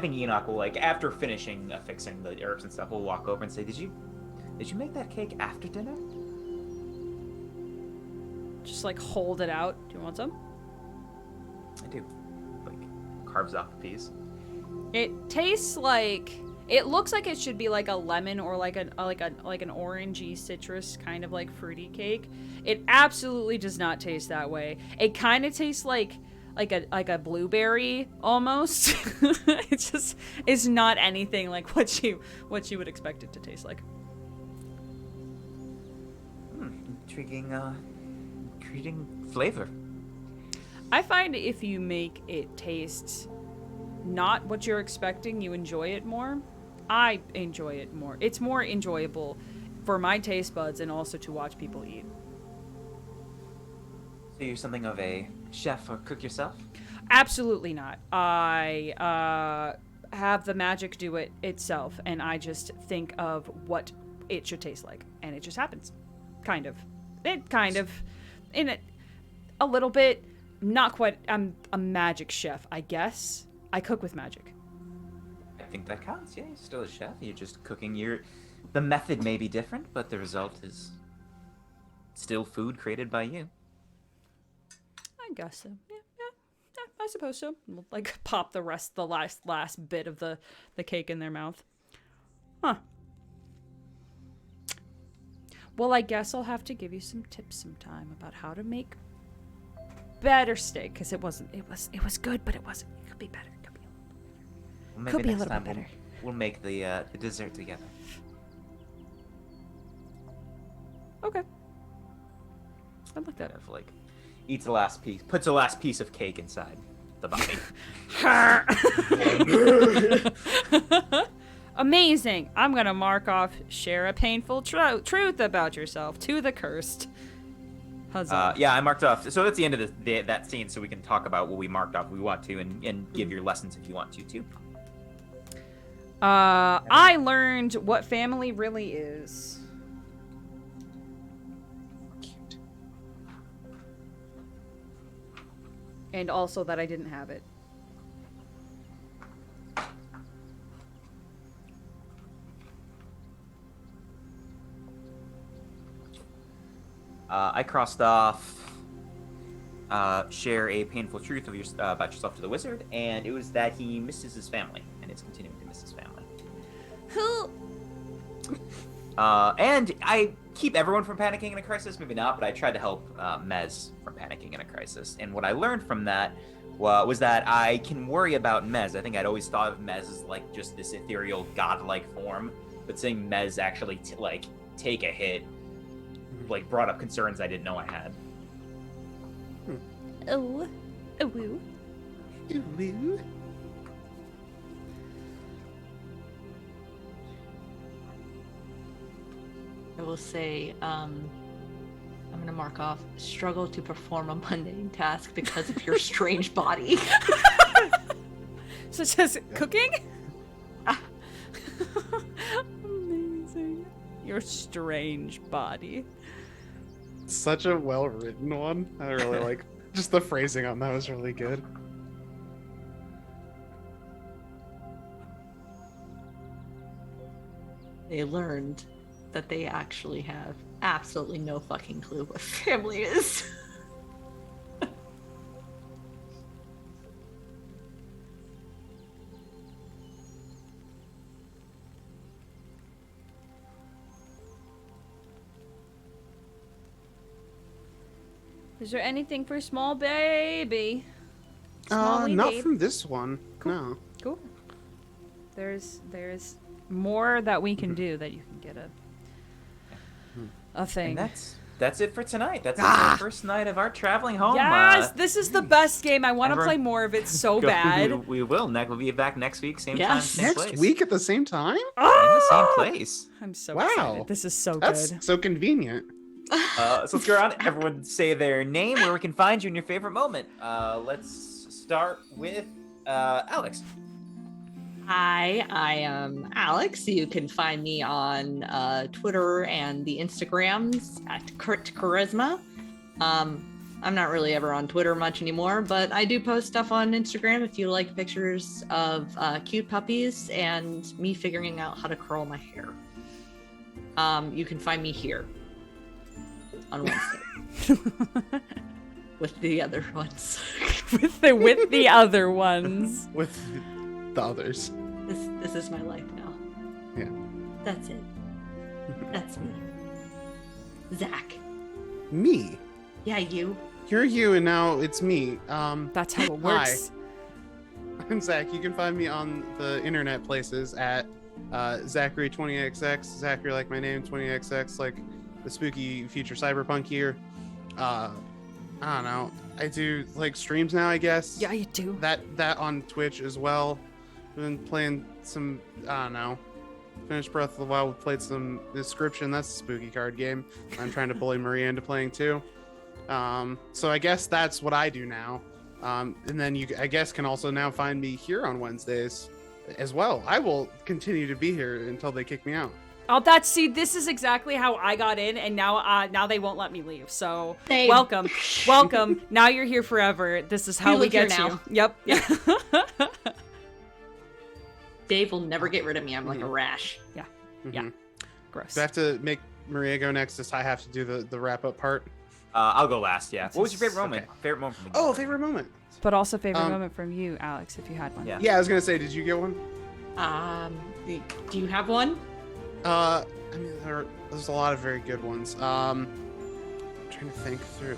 Speaker 2: think Enoch will, like, after finishing fixing the herbs and stuff, will walk over and say, Did you make that cake after dinner?
Speaker 1: Just like hold it out. Do you want some?
Speaker 2: I do. Like, carves off a piece.
Speaker 1: It tastes like, it looks like it should be like a lemon or like an orangey citrus kind of like fruity cake. It absolutely does not taste that way. It kind of tastes like a blueberry almost. It's not anything like what you would expect it to taste like.
Speaker 2: Intriguing flavor.
Speaker 1: I find if you make it taste not what you're expecting, you enjoy it more. I enjoy it more. It's more enjoyable for my taste buds and also to watch people eat.
Speaker 2: So you're something of a chef or cook yourself?
Speaker 1: Absolutely not. I have the magic do it itself, and I just think of what it should taste like, and it just happens. Kind of. In it, a little bit. Not quite. I'm a magic chef, I guess. I cook with magic.
Speaker 2: I think that counts. Yeah, you're still a chef. You're just cooking. The method may be different, but the result is still food created by you.
Speaker 1: I guess so. Yeah, I suppose so. We'll, like, pop the last bit of the cake in their mouth. Huh. Well, I guess I'll have to give you some tips sometime about how to make better steak, because it was good, but it could be better.
Speaker 2: Well, maybe
Speaker 1: could be a
Speaker 2: next
Speaker 1: little
Speaker 2: time
Speaker 1: bit better.
Speaker 2: We'll make the dessert together.
Speaker 1: Okay. I'd like that.
Speaker 2: Kind of, like, eats the last piece, puts the last piece of cake inside the body.
Speaker 1: Amazing. I'm gonna mark off share a painful truth about yourself to the cursed. Huzzah.
Speaker 2: Yeah, I marked off. So that's the end of that scene, so we can talk about what we marked off if we want to, and give your lessons if you want to, too.
Speaker 1: I learned what family really is.
Speaker 3: Cute.
Speaker 1: And also that I didn't have it.
Speaker 2: I crossed off share a painful truth of about yourself to the wizard, and it was that he misses his family and is continuing to miss his family.
Speaker 1: Who?
Speaker 2: And I keep everyone from panicking in a crisis, maybe not, but I tried to help Mez from panicking in a crisis. And what I learned from that was that I can worry about Mez. I think I'd always thought of Mez as like just this ethereal, godlike form, but seeing Mez actually take a hit, like, brought up concerns I didn't know I had.
Speaker 1: Oh, woo.
Speaker 3: Ooh.
Speaker 5: I will say, I'm gonna mark off struggle to perform a mundane task because of your strange body.
Speaker 1: Such as cooking? Amazing. Your strange body.
Speaker 3: Such a well-written one. I really like just the phrasing on that was really good.
Speaker 5: They learned that they actually have absolutely no fucking clue what family is.
Speaker 1: Is there anything for small baby? Small
Speaker 3: Not
Speaker 1: babe.
Speaker 3: from this one.
Speaker 1: Cool.
Speaker 3: No.
Speaker 1: Cool. There's more that we can do that you can get a thing.
Speaker 2: And that's it for tonight. That's our first night of our traveling home.
Speaker 1: Yes, this is the best game. I want to
Speaker 2: everyone-
Speaker 1: play more of it so bad.
Speaker 2: We will. We'll be back next week, same time,
Speaker 5: Yes.
Speaker 2: same
Speaker 3: Next
Speaker 2: place.
Speaker 3: week at the same time?
Speaker 2: In the same place.
Speaker 1: I'm so
Speaker 3: Wow.
Speaker 1: excited. This is so
Speaker 3: That's
Speaker 1: good.
Speaker 3: so convenient.
Speaker 2: So let's go around. Everyone say their name, where we can find you in your favorite moment. Let's start with Alex.
Speaker 5: Hi, I am Alex. You can find me on Twitter and the Instagrams at Kurt Charisma. I'm not really ever on Twitter much anymore, but I do post stuff on Instagram if you like pictures of cute puppies and me figuring out how to curl my hair. You can find me here on Wednesday with the other ones.
Speaker 1: with the other ones.
Speaker 3: With the others.
Speaker 5: This is my life now.
Speaker 3: Yeah.
Speaker 5: That's it. That's me. Zach.
Speaker 3: Me.
Speaker 5: Yeah, you.
Speaker 3: You're you, and now it's me.
Speaker 1: That's how it works.
Speaker 3: I'm Zach. You can find me on the internet places at Zachary20XX. Zachary like my name, 20XX like the spooky future cyberpunk year. I don't know. I do like streams now, I guess.
Speaker 1: Yeah, you do.
Speaker 3: That on Twitch as well. I've been playing some, I don't know. Finished Breath of the Wild. We played some Description. That's a spooky card game. I'm trying to bully Maria into playing too. So I guess that's what I do now. And then you, I guess, can also now find me here on Wednesdays as well. I will continue to be here until they kick me out.
Speaker 1: Oh, this is exactly how I got in, and now they won't let me leave. So
Speaker 5: Same.
Speaker 1: welcome. Now you're here forever. This is how
Speaker 5: You
Speaker 1: we
Speaker 5: live here
Speaker 1: get you.
Speaker 5: now.
Speaker 1: Yep.
Speaker 5: Dave will never get rid of me. I'm like a rash.
Speaker 1: Yeah.
Speaker 3: Mhm.
Speaker 1: Gross.
Speaker 3: Do I have to make Maria go next? Does I have to do the wrap up part?
Speaker 2: I'll go last. Yeah. What was your favorite moment?
Speaker 3: Okay.
Speaker 2: Favorite moment from the game?
Speaker 3: Oh, favorite moment.
Speaker 1: But also favorite moment from you, Alex, if you had one.
Speaker 2: Yeah.
Speaker 3: Yeah, I was gonna say, did you get one?
Speaker 5: Do you have one?
Speaker 3: I mean, there's a lot of very good ones. I'm trying to think through.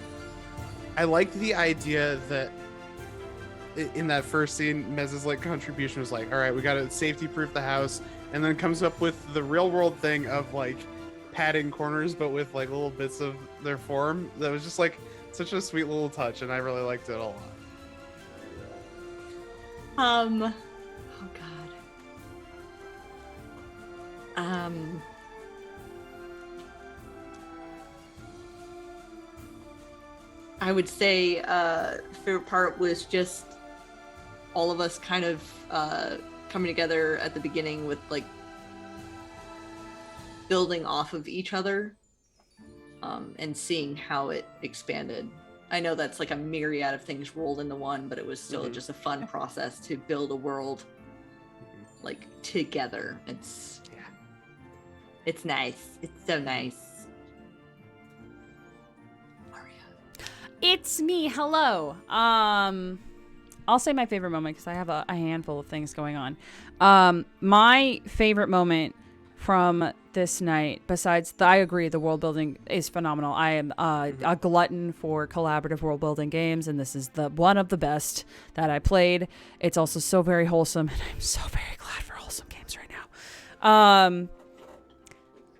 Speaker 3: I liked the idea that in that first scene, Mez's like contribution was like, all right, we got to safety proof the house, and then comes up with the real world thing of like padding corners, but with like little bits of their form. That was just like such a sweet little touch, and I really liked it a lot.
Speaker 5: Oh God. I would say favorite part was just all of us kind of coming together at the beginning with like building off of each other and seeing how it expanded. I know that's like a myriad of things rolled into one, but it was still just a fun process to build a world like together. It's nice. It's so nice. Maria.
Speaker 1: It's me. Hello. I'll say my favorite moment because I have a handful of things going on. My favorite moment from this night, besides I agree, the world building is phenomenal. I am a glutton for collaborative world building games, and this is the one of the best that I played. It's also so very wholesome, and I'm so very glad for wholesome games right now.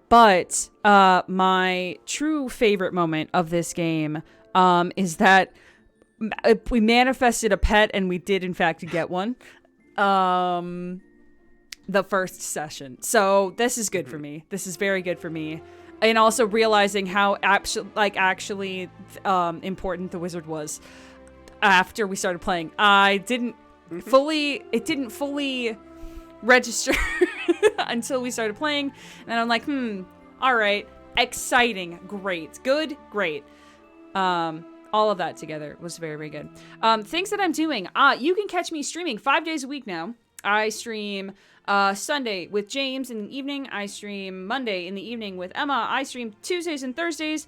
Speaker 1: But my true favorite moment of this game is that we manifested a pet, and we did in fact get one. The first session. So this is good for me. This is very good for me. And also realizing how actually important the wizard was after we started playing. I didn't It didn't fully register until we started playing. And I'm like, all right, exciting, great, good, great. All of that together was very, very good. Things that I'm doing. You can catch me streaming 5 days a week now. I stream Sunday with James in the evening. I stream Monday in the evening with Emma. I stream Tuesdays and Thursdays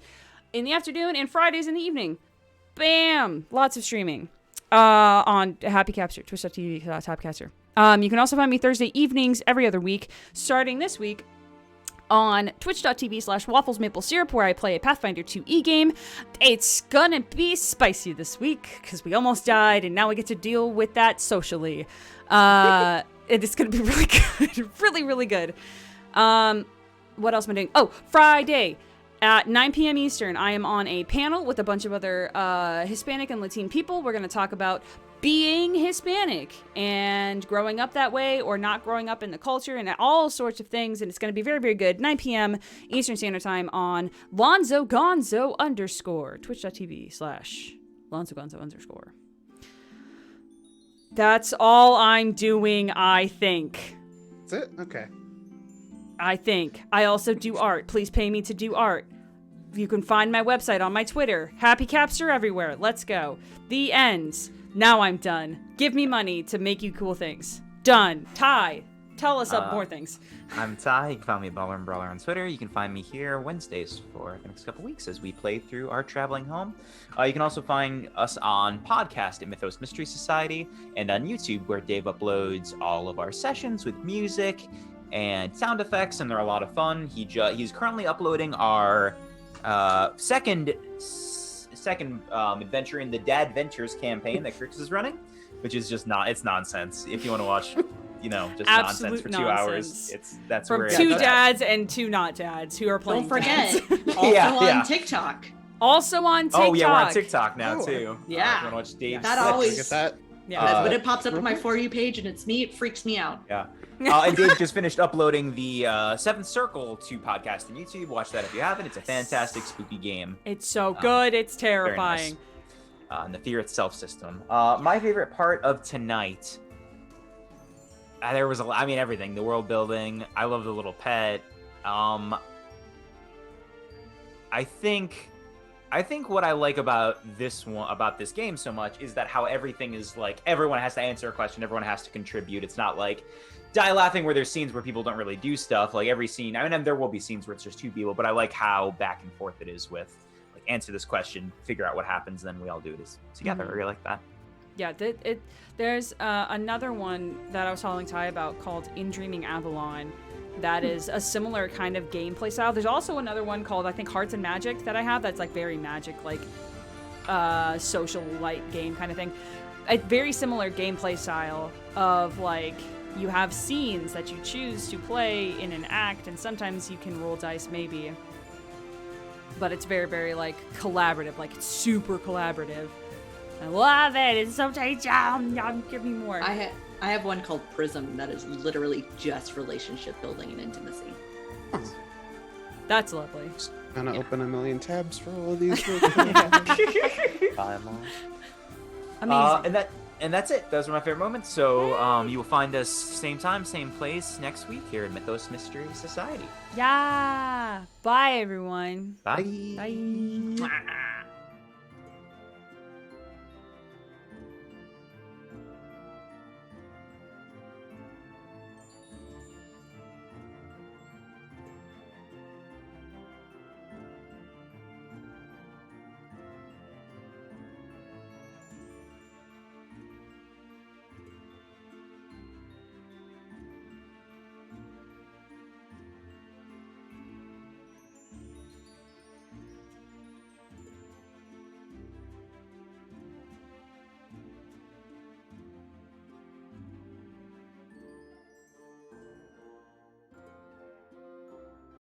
Speaker 1: in the afternoon and Fridays in the evening. Bam! Lots of streaming on Happy Capture, twitch.tv/HappyCapture. You can also find me Thursday evenings every other week, starting this week on twitch.tv/Waffles Maple Syrup, where I play a Pathfinder 2e game. It's gonna be spicy this week because we almost died and now we get to deal with that socially. It's gonna be really good. Really, really good. What else am I doing? Oh, Friday at 9 p.m. Eastern, I am on a panel with a bunch of other Hispanic and Latino people. We're gonna talk about being Hispanic and growing up that way or not growing up in the culture and all sorts of things. And it's going to be very, very good. 9 p.m. Eastern Standard Time on Lonzo Gonzo _ twitch.tv/Lonzo Gonzo _ That's all I'm doing, I think.
Speaker 3: That's it? Okay.
Speaker 1: I think. I also do art. Please pay me to do art. You can find my website on my Twitter. Happy Capture everywhere. Let's go. The ends. Now I'm done. Give me money to make you cool things. Done. Ty, tell us up more things.
Speaker 2: I'm Ty. You can find me at Baller and Brawler on Twitter. You can find me here Wednesdays for the next couple weeks as we play through our traveling home. You can also find us on podcast at Mythos Mystery Society and on YouTube, where Dave uploads all of our sessions with music and sound effects, and they're a lot of fun. He's currently uploading our second adventure in the Dad Ventures campaign that Crix is running, which is just it's nonsense. If you want to watch, just nonsense for 2 hours, that's
Speaker 1: from
Speaker 2: where
Speaker 1: two dads and two not dads who are playing.
Speaker 5: Don't forget,
Speaker 1: dads.
Speaker 5: also on TikTok.
Speaker 1: Also on TikTok.
Speaker 2: Oh yeah, we're on TikTok now too.
Speaker 5: Yeah,
Speaker 2: if you want to watch Dave's
Speaker 5: that
Speaker 2: clips.
Speaker 5: always.
Speaker 3: Look at that.
Speaker 1: Yeah,
Speaker 5: when it pops up on my For You page and it's me, it freaks me out.
Speaker 2: Yeah. And Dave just finished uploading the Seventh Circle to podcast on YouTube. Watch that if you haven't. It's a fantastic spooky game.
Speaker 1: It's so good. It's
Speaker 2: Very
Speaker 1: terrifying.
Speaker 2: nice. And the Fear Itself system. My favorite part of tonight. There was everything. The world building. I love the little pet. I think what I like about this game so much is that how everything is like everyone has to answer a question, everyone has to contribute. It's not like Die Laughing where there's scenes where people don't really do stuff. Like every scene, there will be scenes where it's just two people, but I like how back and forth it is with like answer this question, figure out what happens, then we all do it together. I really like that.
Speaker 1: Yeah, there's another one that I was telling Ty about called In Dreaming Avalon. That is a similar kind of gameplay style. There's also another one called, I think, Hearts and Magic that I have that's like very magic, like social light game kind of thing. A very similar gameplay style of like you have scenes that you choose to play in an act, and sometimes you can roll dice maybe. But it's very, very like collaborative, like it's super collaborative. I love it. It's so tasty. Give me more.
Speaker 5: I have one called Prism that is literally just relationship building and intimacy.
Speaker 1: That's lovely.
Speaker 3: Gonna open a million tabs for all of these.
Speaker 2: Buy 'em all.
Speaker 1: Amazing.
Speaker 2: And that's it. Those are my favorite moments. So you will find us same time, same place next week here in Mythos Mystery Society.
Speaker 1: Yeah. Bye, everyone.
Speaker 2: Bye.
Speaker 1: Bye.